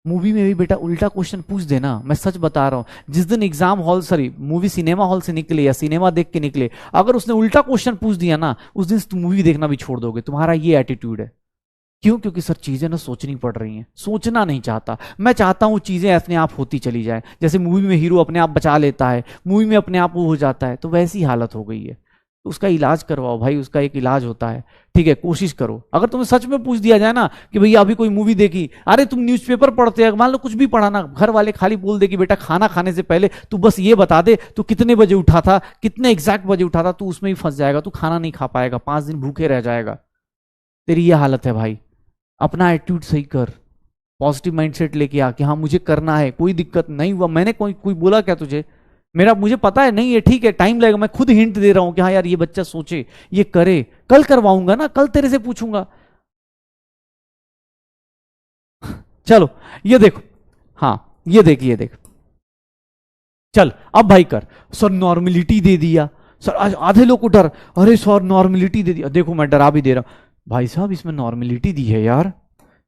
मूवी में भी बेटा उल्टा क्वेश्चन पूछ देना, मैं सच बता रहा हूं। जिस दिन exam hall sorry movie cinema hall से निकले या सिनेमा देख के निकले, अगर उसने उल्टा क्वेश्चन पूछ दिया ना, उस दिन तुम मूवी देखना भी छोड़ दोगे। तुम्हारा ये एटीट्यूड है। क्यों? क्योंकि सर चीजें ना सोचनी पड़ रही हैं, सोचना नहीं चाहता। मैं चाहता हूं चीजें अपने आप होती चली जाए, जैसे मूवी में हीरो अपने आप बचा लेता है, मूवी में अपने आप वो हो जाता है, तो वैसी हालत हो गई है। तो उसका इलाज करवाओ भाई, उसका एक इलाज होता है, ठीक है। कोशिश करो। अगर तुम्हें सच में पूछ दिया जाए ना कि भैया अभी कोई मूवी देखी, अरे तुम न्यूज़पेपर पढ़ते हैं, मान लो कुछ भी पढ़ा ना, घर वाले खाली बोल दे कि बेटा खाना खाने से पहले तू बस ये बता दे तू कितने बजे उठा था, कितने एग्जैक्ट बजे उठा था, तू उसमें ही फंस जाएगा, तू खाना नहीं खा पाएगा, 5 दिन भूखे रह जाएगा। तेरी ये हालत है भाई। अपना एटीट्यूड सही कर, पॉजिटिव माइंडसेट लेके आ कि हाँ मुझे करना है, कोई दिक्कत नहीं हुआ। मैंने कोई कोई बोला क्या तुझे? मेरा मुझे पता है नहीं है, ठीक है टाइम लगेगा, मैं खुद हिंट दे रहा हूं कि हाँ यार ये बच्चा सोचे, ये करे, कल करवाऊंगा ना, कल तेरे से पूछूंगा। चलो ये देखो, हाँ ये देख, ये देख, चल अब भाई कर। सर नॉर्मलिटी दे दिया सर, आज आधे लोग को डर, अरे सर नॉर्मलिटी दे दिया। देखो मैं डरा भी दे रहा हूं भाई साहब, इसमें नॉर्मलिटी दी है यार,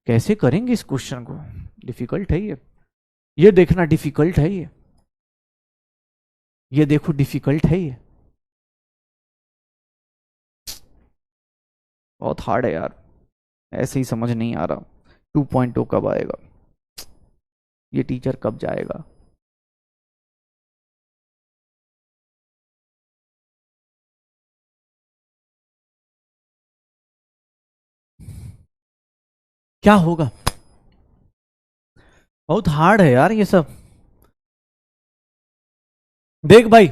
कैसे करेंगे इस क्वेश्चन को? डिफिकल्ट है ये देखना डिफिकल्ट है ये देखो डिफिकल्ट है ये, बहुत हार्ड है यार, ऐसे ही समझ नहीं आ रहा। 2.0 कब आएगा? ये टीचर कब जाएगा? क्या होगा? बहुत हार्ड है यार ये सब। देख भाई,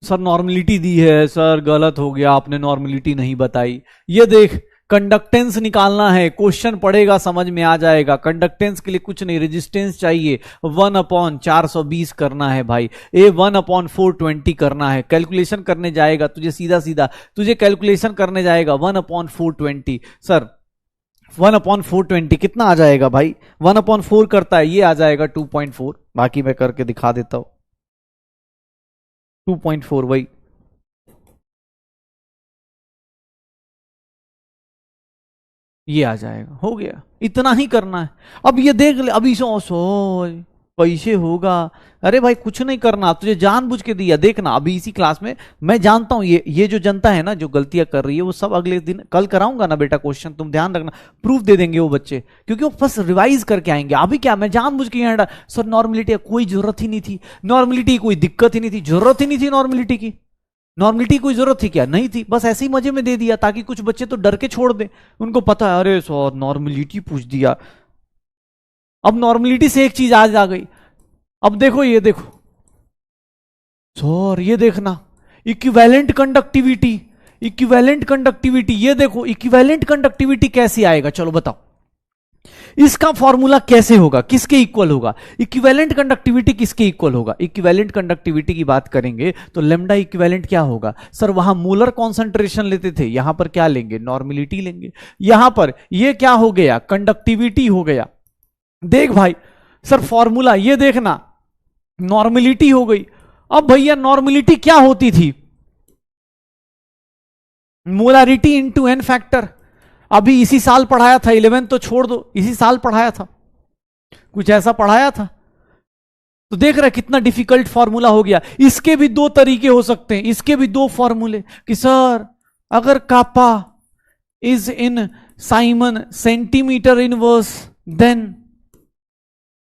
सर नॉर्मलिटी दी है, सर गलत हो गया, आपने नॉर्मलिटी नहीं बताई। ये देख, कंडक्टेंस निकालना है, क्वेश्चन पढ़ेगा समझ में आ जाएगा। कंडक्टेंस के लिए कुछ नहीं, रेजिस्टेंस चाहिए, 1/420 करना है भाई, ए 1/420 करना है। कैलकुलेशन करने जाएगा तुझे, सीधा सीधा तुझे कैलकुलेशन करने जाएगा 1/420। सर 1/420 कितना आ जाएगा भाई? 1/4 करता है, ये आ जाएगा 2.4। बाकी मैं करके दिखा देता हूं, 2.4 वही, ये आ जाएगा, हो गया, इतना ही करना है। अब ये देख ले, अभी सो सो कैसे होगा? अरे भाई कुछ नहीं करना, तुझे जानबूझ के दिया। देखना अभी इसी क्लास में मैं जानता हूं ये जो जनता है ना जो गलतियां कर रही है, वो सब अगले दिन कल कराऊंगा ना बेटा क्वेश्चन, तुम ध्यान रखना, प्रूफ दे देंगे वो बच्चे, क्योंकि वो बस रिवाइज करके आएंगे। अभी क्या मैं जानबूझ के यहाँ सर नॉर्मलिटी कोई जरूरत ही नहीं थी, नॉर्मलिटी कोई दिक्कत ही नहीं थी, जरूरत ही नहीं थी नॉर्मलिटी की। नॉर्मलिटी कोई जरूरत थी क्या? नहीं थी, बस ऐसे ही मजे में दे दिया ताकि कुछ बच्चे तो डर के छोड़ दे, उनको पता है अरे सर नॉर्मलिटी पूछ दिया। अब नॉर्मलिटी से एक चीज आज आ गई, अब देखो ये देखो सर, ये देखना इक्विवेलेंट कंडक्टिविटी, इक्विवेलेंट कंडक्टिविटी, ये देखो इक्विवेलेंट कंडक्टिविटी कैसे आएगा, चलो बताओ इसका फॉर्मूला कैसे होगा, किसके इक्वल होगा? इक्विवेलेंट कंडक्टिविटी किसके इक्वल होगा? इक्विवेलेंट कंडक्टिविटी की बात करेंगे तो लेमडा इक्विवेलेंट क्या होगा? सर वहां मोलर कॉन्सेंट्रेशन लेते थे, यहां पर क्या लेंगे? नॉर्मलिटी लेंगे। यहां पर ये क्या हो गया? कंडक्टिविटी हो गया। देख भाई सर फॉर्मूला ये देखना, नॉर्मलिटी हो गई। अब भैया नॉर्मलिटी क्या होती थी? Molarity into N factor. अभी इसी साल पढ़ाया था, 11 तो छोड़ दो, इसी साल पढ़ाया था, कुछ ऐसा पढ़ाया था। तो देख रहे कितना डिफिकल्ट फॉर्मूला हो गया। इसके भी दो तरीके हो सकते हैं, इसके भी दो फॉर्मूले कि सर अगर kappa is in siemens centimetre inverse then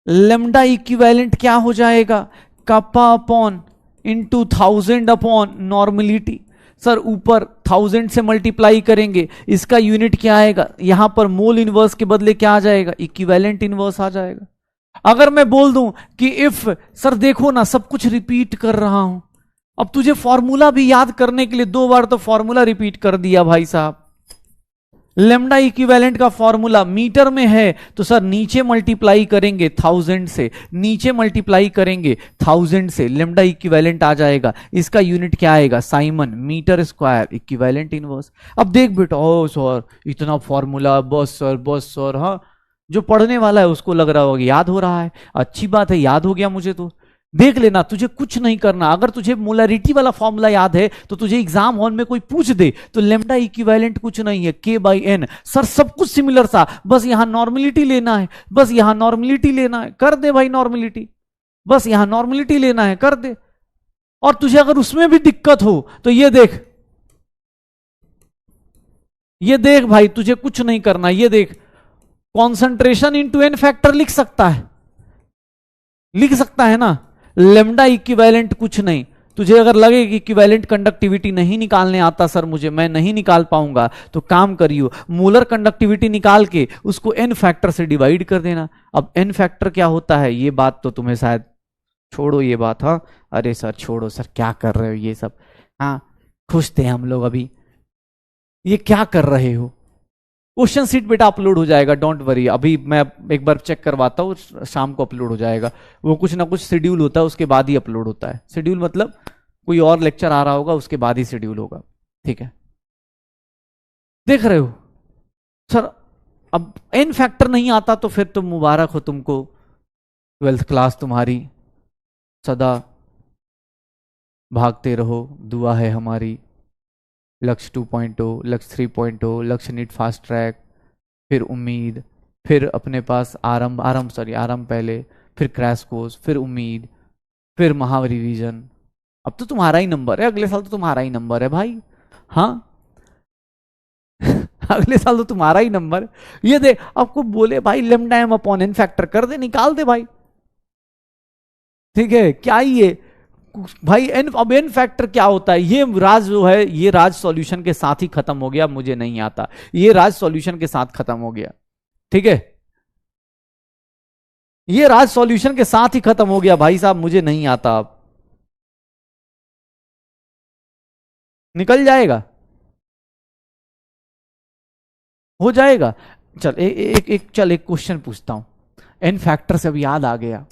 lambda equivalent क्या हो जाएगा? Kappa upon into 1000 upon normality. Sir ऊपर 1000 से मल्टीप्लाई करेंगे, इसका यूनिट क्या आएगा? यहां पर मोल इनवर्स के बदले क्या आ जाएगा? इक्विवेलेंट इनवर्स आ जाएगा। अगर मैं बोल दूं कि इफ, सर देखो ना सब कुछ रिपीट कर रहा हूं, अब तुझे फॉर्मूला भी याद करने के लिए 2 बार तो फॉर्मूला रिपीट कर दिया भाई साहब। लेमडा इक्विवेलेंट का फॉर्मूला मीटर में है तो सर नीचे मल्टीप्लाई करेंगे 1000 से, नीचे मल्टीप्लाई करेंगे 1000 से, लेमडा इक्विवेलेंट आ जाएगा। इसका यूनिट क्या आएगा? Siemens metre square equivalent inverse. अब देख बेटा, ओ सर इतना फॉर्मूला, बस सर, हाँ जो पढ़ने वाला है उसको लग रहा होगा याद हो रहा है, अच्छी बात है, याद हो गया मुझे तो। देख लेना, तुझे कुछ नहीं करना। अगर तुझे मोलरिटी वाला फॉर्मूला याद है तो तुझे एग्जाम हॉल में कोई पूछ दे तो लेमडा इक्विवेलेंट कुछ नहीं है, के बाई एन। सर सब कुछ सिमिलर सा, बस यहां नॉर्मलिटी लेना है, बस यहां नॉर्मलिटी लेना है, कर दे भाई नॉर्मलिटी, बस यहां नॉर्मलिटी लेना है, कर दे। और तुझे अगर उसमें भी दिक्कत हो तो ये देख, ये देख भाई, तुझे कुछ नहीं करना, ये देख कॉन्सेंट्रेशन इंटू एन फैक्टर लिख सकता है, लिख सकता है ना। लेमडा इक्विवेलेंट कुछ नहीं। तुझे अगर लगे कि इक्विवेलेंट कंडक्टिविटी नहीं निकालने आता सर मुझे, मैं नहीं निकाल पाऊंगा, तो काम करियो, मोलर कंडक्टिविटी निकाल के उसको एन फैक्टर से डिवाइड कर देना। अब एन फैक्टर क्या होता है ये बात तो तुम्हें शायद, छोड़ो ये बात, हाँ अरे सर छोड़ो सर, क्या कर रहे हो ये सब, हाँ खुश थे हम लोग अभी, ये क्या कर रहे हो? क्वेश्चन सीट बेटा अपलोड हो जाएगा, डोंट वरी, अभी मैं एक बार चेक करवाता हूँ, शाम को अपलोड हो जाएगा। वो कुछ ना कुछ शेड्यूल होता है, उसके बाद ही अपलोड होता है। शेड्यूल मतलब कोई और लेक्चर आ रहा होगा उसके बाद ही शेड्यूल होगा, ठीक है। देख रहे हो सर, अब एन फैक्टर नहीं आता तो फिर तो मुबारक हो तुमको, 12th क्लास तुम्हारी, सदा भागते रहो, दुआ है हमारी। लक्ष्य 2.0, लक्ष्य 3.0, लक्ष्य नीट फास्ट ट्रैक, फिर उम्मीद, फिर अपने पास आरंभ पहले, फिर क्रैश कोर्स, फिर उम्मीद, फिर महा रिवीजन। अब तो तुम्हारा ही नंबर है, अगले साल तो तुम्हारा ही नंबर है भाई, हाँ अगले साल तो तुम्हारा ही नंबर। ये दे आपको बोले भाई lambda M upon N factor कर दे, निकाल दे भाई, ठीक है। क्या ही है भाई एन, अब एन फैक्टर क्या होता है? ये राज जो है, ये राज सॉल्यूशन के साथ ही खत्म हो गया, मुझे नहीं आता, ये राज सॉल्यूशन के साथ खत्म हो गया, ठीक है। ये राज सॉल्यूशन के साथ ही खत्म हो गया भाई साहब, मुझे नहीं आता, अब निकल जाएगा, हो जाएगा। चल एक क्वेश्चन पूछता हूं, एन फैक्टर से अब याद आ गया।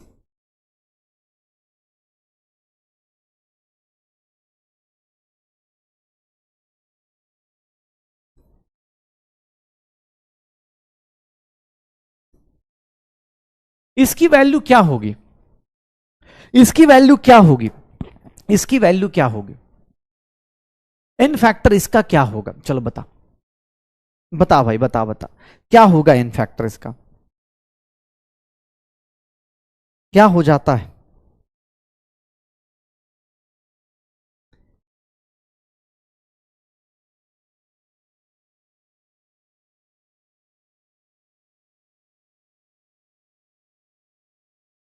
इसकी वैल्यू क्या होगी? इसकी वैल्यू क्या होगी? इसकी वैल्यू क्या होगी? एन फैक्टर इसका क्या होगा? चलो बता, बता भाई, बता क्या होगा एन फैक्टर इसका? क्या हो जाता है?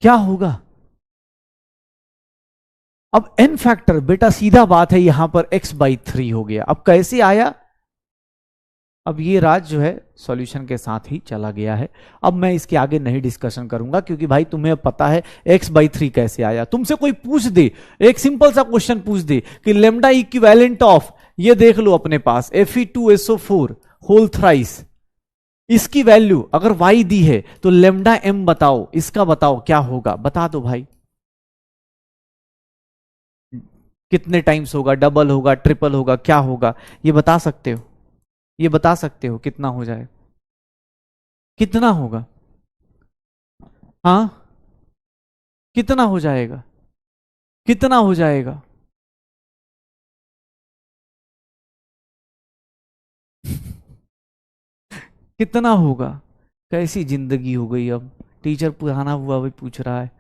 क्या होगा? अब n फैक्टर बेटा सीधा बात है, यहां पर x/3 हो गया। अब कैसे आया? अब ये राज जो है सॉल्यूशन के साथ ही चला गया है। अब मैं इसके आगे नहीं डिस्कशन करूंगा, क्योंकि भाई तुम्हें पता है x/3 कैसे आया। तुमसे कोई पूछ दे, एक सिंपल सा क्वेश्चन पूछ दे कि लेमडा इक्विवेलेंट ऑफ, ये देख लो अपने पास Fe2SO4 होल थ्राइस, इसकी वैल्यू अगर y दी है तो लेमडा m बताओ, इसका बताओ क्या होगा, बता दो भाई। कितने टाइम्स होगा, डबल होगा, ट्रिपल होगा, क्या होगा, ये बता सकते हो? ये बता सकते हो कितना हो जाए? कितना होगा? हाँ, कितना हो जाएगा? कितना हो जाएगा? कितना होगा? कैसी जिंदगी हो गई अब, टीचर पुराना हुआ वही पूछ रहा है।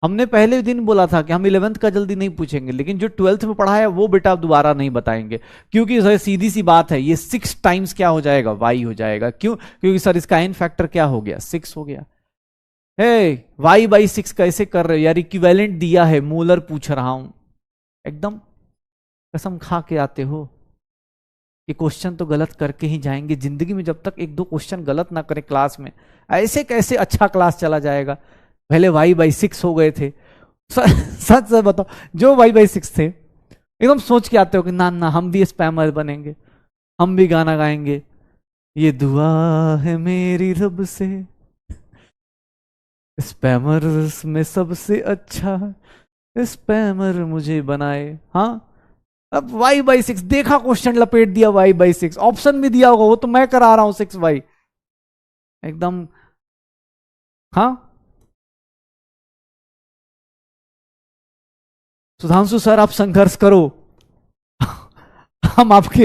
हमने पहले दिन बोला था कि हम 11th का जल्दी नहीं पूछेंगे, लेकिन जो 12th में पढ़ा है वो बेटा आप दोबारा नहीं बताएंगे, क्योंकि सर सीधी सी बात है, ये 6 टाइम्स क्या हो जाएगा, वाई हो जाएगा। क्यों? क्योंकि सर इसका एन फैक्टर क्या हो गया, 6 हो गया। हे, y/6 कैसे कर रहे हो यार? इक्विवेलेंट दिया है, मोलर पूछ रहा हूं, एकदम कसम खा के आते हो कि क्वेश्चन तो गलत करके ही जाएंगे जिंदगी में। जब तक एक दो क्वेश्चन गलत ना करें क्लास में, ऐसे कैसे अच्छा क्लास चला जाएगा? पहले y/6 हो गए थे। सच से बताओ, जो y/6 थे एकदम सोच के आते हो कि ना ना हम भी स्पैमर बनेंगे, हम भी गाना गाएंगे, ये दुआ है मेरी रब से, स्पैमर्स में सबसे अच्छा स्पैमर मुझे बनाए। हाँ, अब y/6 देखा, क्वेश्चन लपेट दिया y/6, ऑप्शन भी दिया होगा, वो तो मैं करा रहा हूं 6y एकदम। हाँ, सुधांशु सर आप संघर्ष करो, हम आपके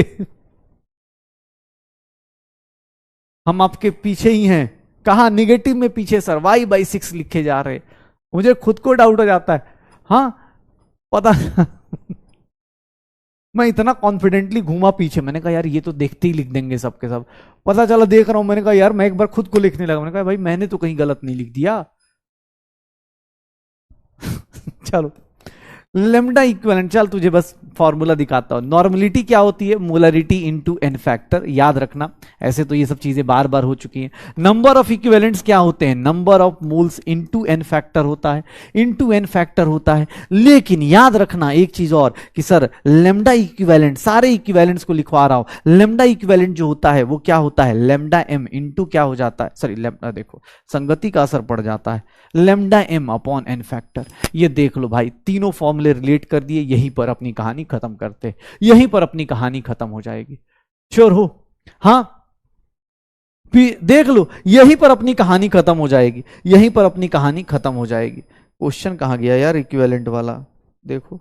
हम आपके पीछे ही हैं। कहा निगेटिव में पीछे सर, y/6 लिखे जा रहे, मुझे खुद को डाउट हो जाता है। हाँ, पता मैं इतना कॉन्फिडेंटली घूमा पीछे, मैंने कहा यार ये तो देखते ही लिख देंगे सबके सब। पता चला देख रहा हूं, मैंने कहा यार मैं एक बार खुद को लिखने लगा, मैंने कहा भाई मैंने तो कहीं गलत नहीं लिख दिया। चलो, लेमडा इक्विवेलेंट, चल तुझे बस फॉर्मूला दिखाता हूं। नॉर्मलिटी क्या होती है? मोलरिटी इनटू एन फैक्टर, याद रखना। ऐसे तो ये सब चीजें बार बार हो चुकी हैं। नंबर ऑफ इक्विवेलेंट्स क्या होते हैं? Number of moles into N factor होता है, इनटू एन फैक्टर होता है। लेकिन याद रखना एक चीज और कि सर लेमडा इक्विवेलेंट, सारे इक्विवेलेंट्स को लिखवा रहा हूं, लेमडा इक्विवेलेंट जो होता है वो क्या होता है? लेमडा एम इनटू क्या हो जाता है, सॉरी लेमडा, देखो संगति का असर पड़ जाता है, lambda M upon N factor. ये देख लो भाई, तीनों फॉर्मूले रिलेट कर दिए, यहीं पर अपनी कहानी खत्म करते, यहीं पर अपनी कहानी खत्म हो जाएगी। श्योर हो? हाँ, देख लो, यहीं पर अपनी कहानी खत्म हो जाएगी, यहीं पर अपनी कहानी खत्म हो जाएगी। क्वेश्चन कहां गया यार इक्विवेलेंट वाला, देखो।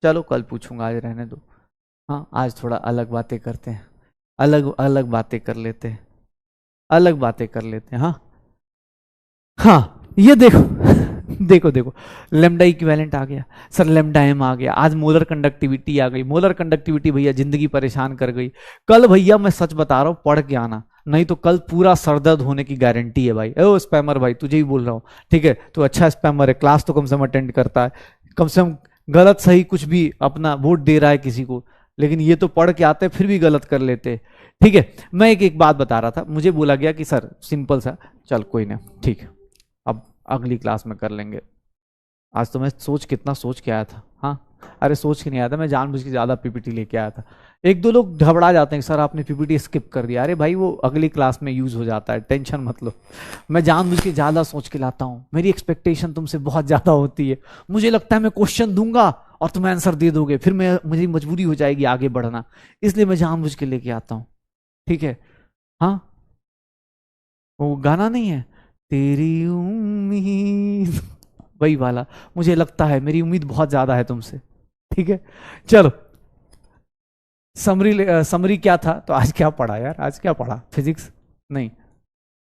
चलो कल पूछूंगा, आज रहने दो। हाँ, आज थोड़ा अलग बातें करते हैं, अलग अलग बातें कर लेते हैं, अलग बातें कर लेते हैं। हाँ हाँ, ये देखो देखो देखो, लेमडा इक्विवेलेंट आ गया सर, लेमडा एम आ गया, आज मोलर कंडक्टिविटी आ गई। मोलर कंडक्टिविटी भैया जिंदगी परेशान कर गई। कल भैया मैं सच बता रहा हूं, पढ़ के आना, नहीं तो कल पूरा सरदर्द होने की गारंटी है भाई। ओ स्पैमर भाई, तुझे ही बोल रहा हूँ, ठीक है? तो अच्छा स्पैमर है, क्लास तो कम से कम अटेंड करता है, कम से कम गलत सही कुछ भी अपना वोट दे रहा है किसी को, लेकिन ये तो पढ़ के आते फिर भी गलत कर लेते। ठीक है, मैं एक बात बता रहा था, मुझे बोला गया कि सर सिंपल सा, चल कोई ना, ठीक है, अब अगली क्लास में कर लेंगे। आज तो मैं कितना सोच के आया था। हाँ, अरे सोच के नहीं आया था मैं, जानबूझ के ज्यादा पीपीटी लेके आया था। एक दो लोग घबरा जाते हैं, सर आपने पीपीटी स्किप कर दिया। अरे भाई वो अगली क्लास में यूज हो जाता है, टेंशन मत लो। मैं जानबूझ के ज्यादा सोच के लाता हूँ, मेरी एक्सपेक्टेशन तुमसे बहुत ज्यादा होती है। मुझे लगता है मैं क्वेश्चन दूंगा और तुम आंसर दे दोगे, फिर मुझे मजबूरी हो जाएगी आगे बढ़ना, इसलिए मैं जानबूझ के लेके आता हूँ। ठीक है? हाँ, वो गाना नहीं है, तेरी उम्मीद, वही वाला। मुझे लगता है मेरी उम्मीद बहुत ज्यादा है तुमसे। ठीक है, चलो समरी, समरी क्या था तो आज क्या पढ़ा यार, आज क्या पढ़ा? फिजिक्स नहीं,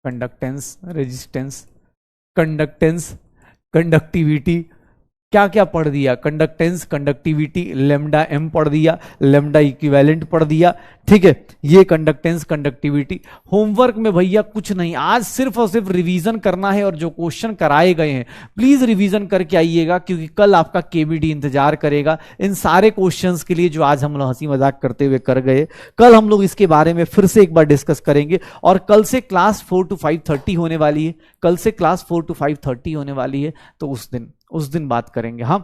कंडक्टेंस, रेजिस्टेंस, कंडक्टेंस, कंडक्टिविटी, क्या क्या पढ़ दिया, कंडक्टेंस, कंडक्टिविटी, लेमडा एम पढ़ दिया, लेमडा इक्विवेलेंट पढ़ दिया, ठीक है। ये कंडक्टेंस, कंडक्टिविटी। होमवर्क में भैया कुछ नहीं, आज सिर्फ और सिर्फ रिवीजन करना है, और जो क्वेश्चन कराए गए हैं प्लीज रिवीजन करके आइएगा, क्योंकि कल आपका केबीडी इंतजार करेगा इन सारे क्वेश्चंस के लिए जो आज हम लोग हंसी मजाक करते हुए कर गए। कल हम लोग इसके बारे में फिर से एक बार डिस्कस करेंगे, और कल से क्लास 4 to 5:30 होने वाली है, कल से क्लास 4 to 5:30 होने वाली है, तो उस दिन बात करेंगे। हाँ,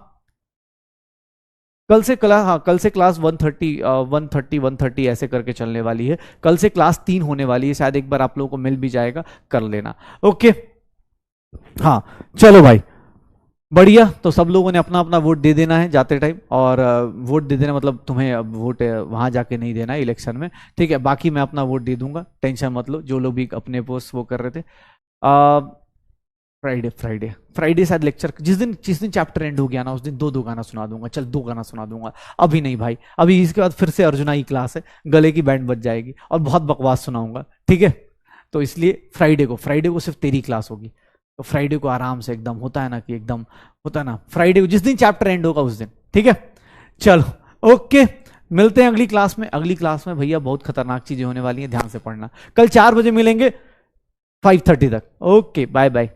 कल से क्लास 1:30 ऐसे करके चलने वाली है। कल से क्लास 3 होने वाली है, शायद एक बार आप लोगों को मिल भी जाएगा, कर लेना। ओके, हाँ चलो भाई, बढ़िया। तो सब लोगों ने अपना अपना वोट दे देना है जाते टाइम, और वोट दे देना मतलब तुम्हें अब वोट वहां जाके नहीं देना है इलेक्शन में, ठीक है। बाकी मैं अपना वोट दे दूंगा, टेंशन मत लो, जो लोग भी अपने पोस्ट वो कर रहे थे। फ्राइडे शायद लेक्चर, जिस दिन चैप्टर एंड हो गया ना, उस दिन दो गाना सुना दूंगा। चल 2 गाना सुना दूंगा, अभी नहीं भाई, अभी इसके बाद फिर से अर्जुना की क्लास है, गले की बैंड बज जाएगी, और बहुत बकवास सुनाऊंगा, ठीक है। तो इसलिए फ्राइडे को सिर्फ तेरी क्लास होगी, तो फ्राइडे को आराम से एकदम होता है ना कि एकदम होता है ना, फ्राइडे को जिस दिन चैप्टर एंड होगा उस दिन, ठीक है। चलो ओके, मिलते हैं अगली क्लास में। अगली क्लास में भैया बहुत खतरनाक चीजें होने वाली हैं, ध्यान से पढ़ना। कल 4 बजे मिलेंगे 5:30 तक। Okay, bye bye.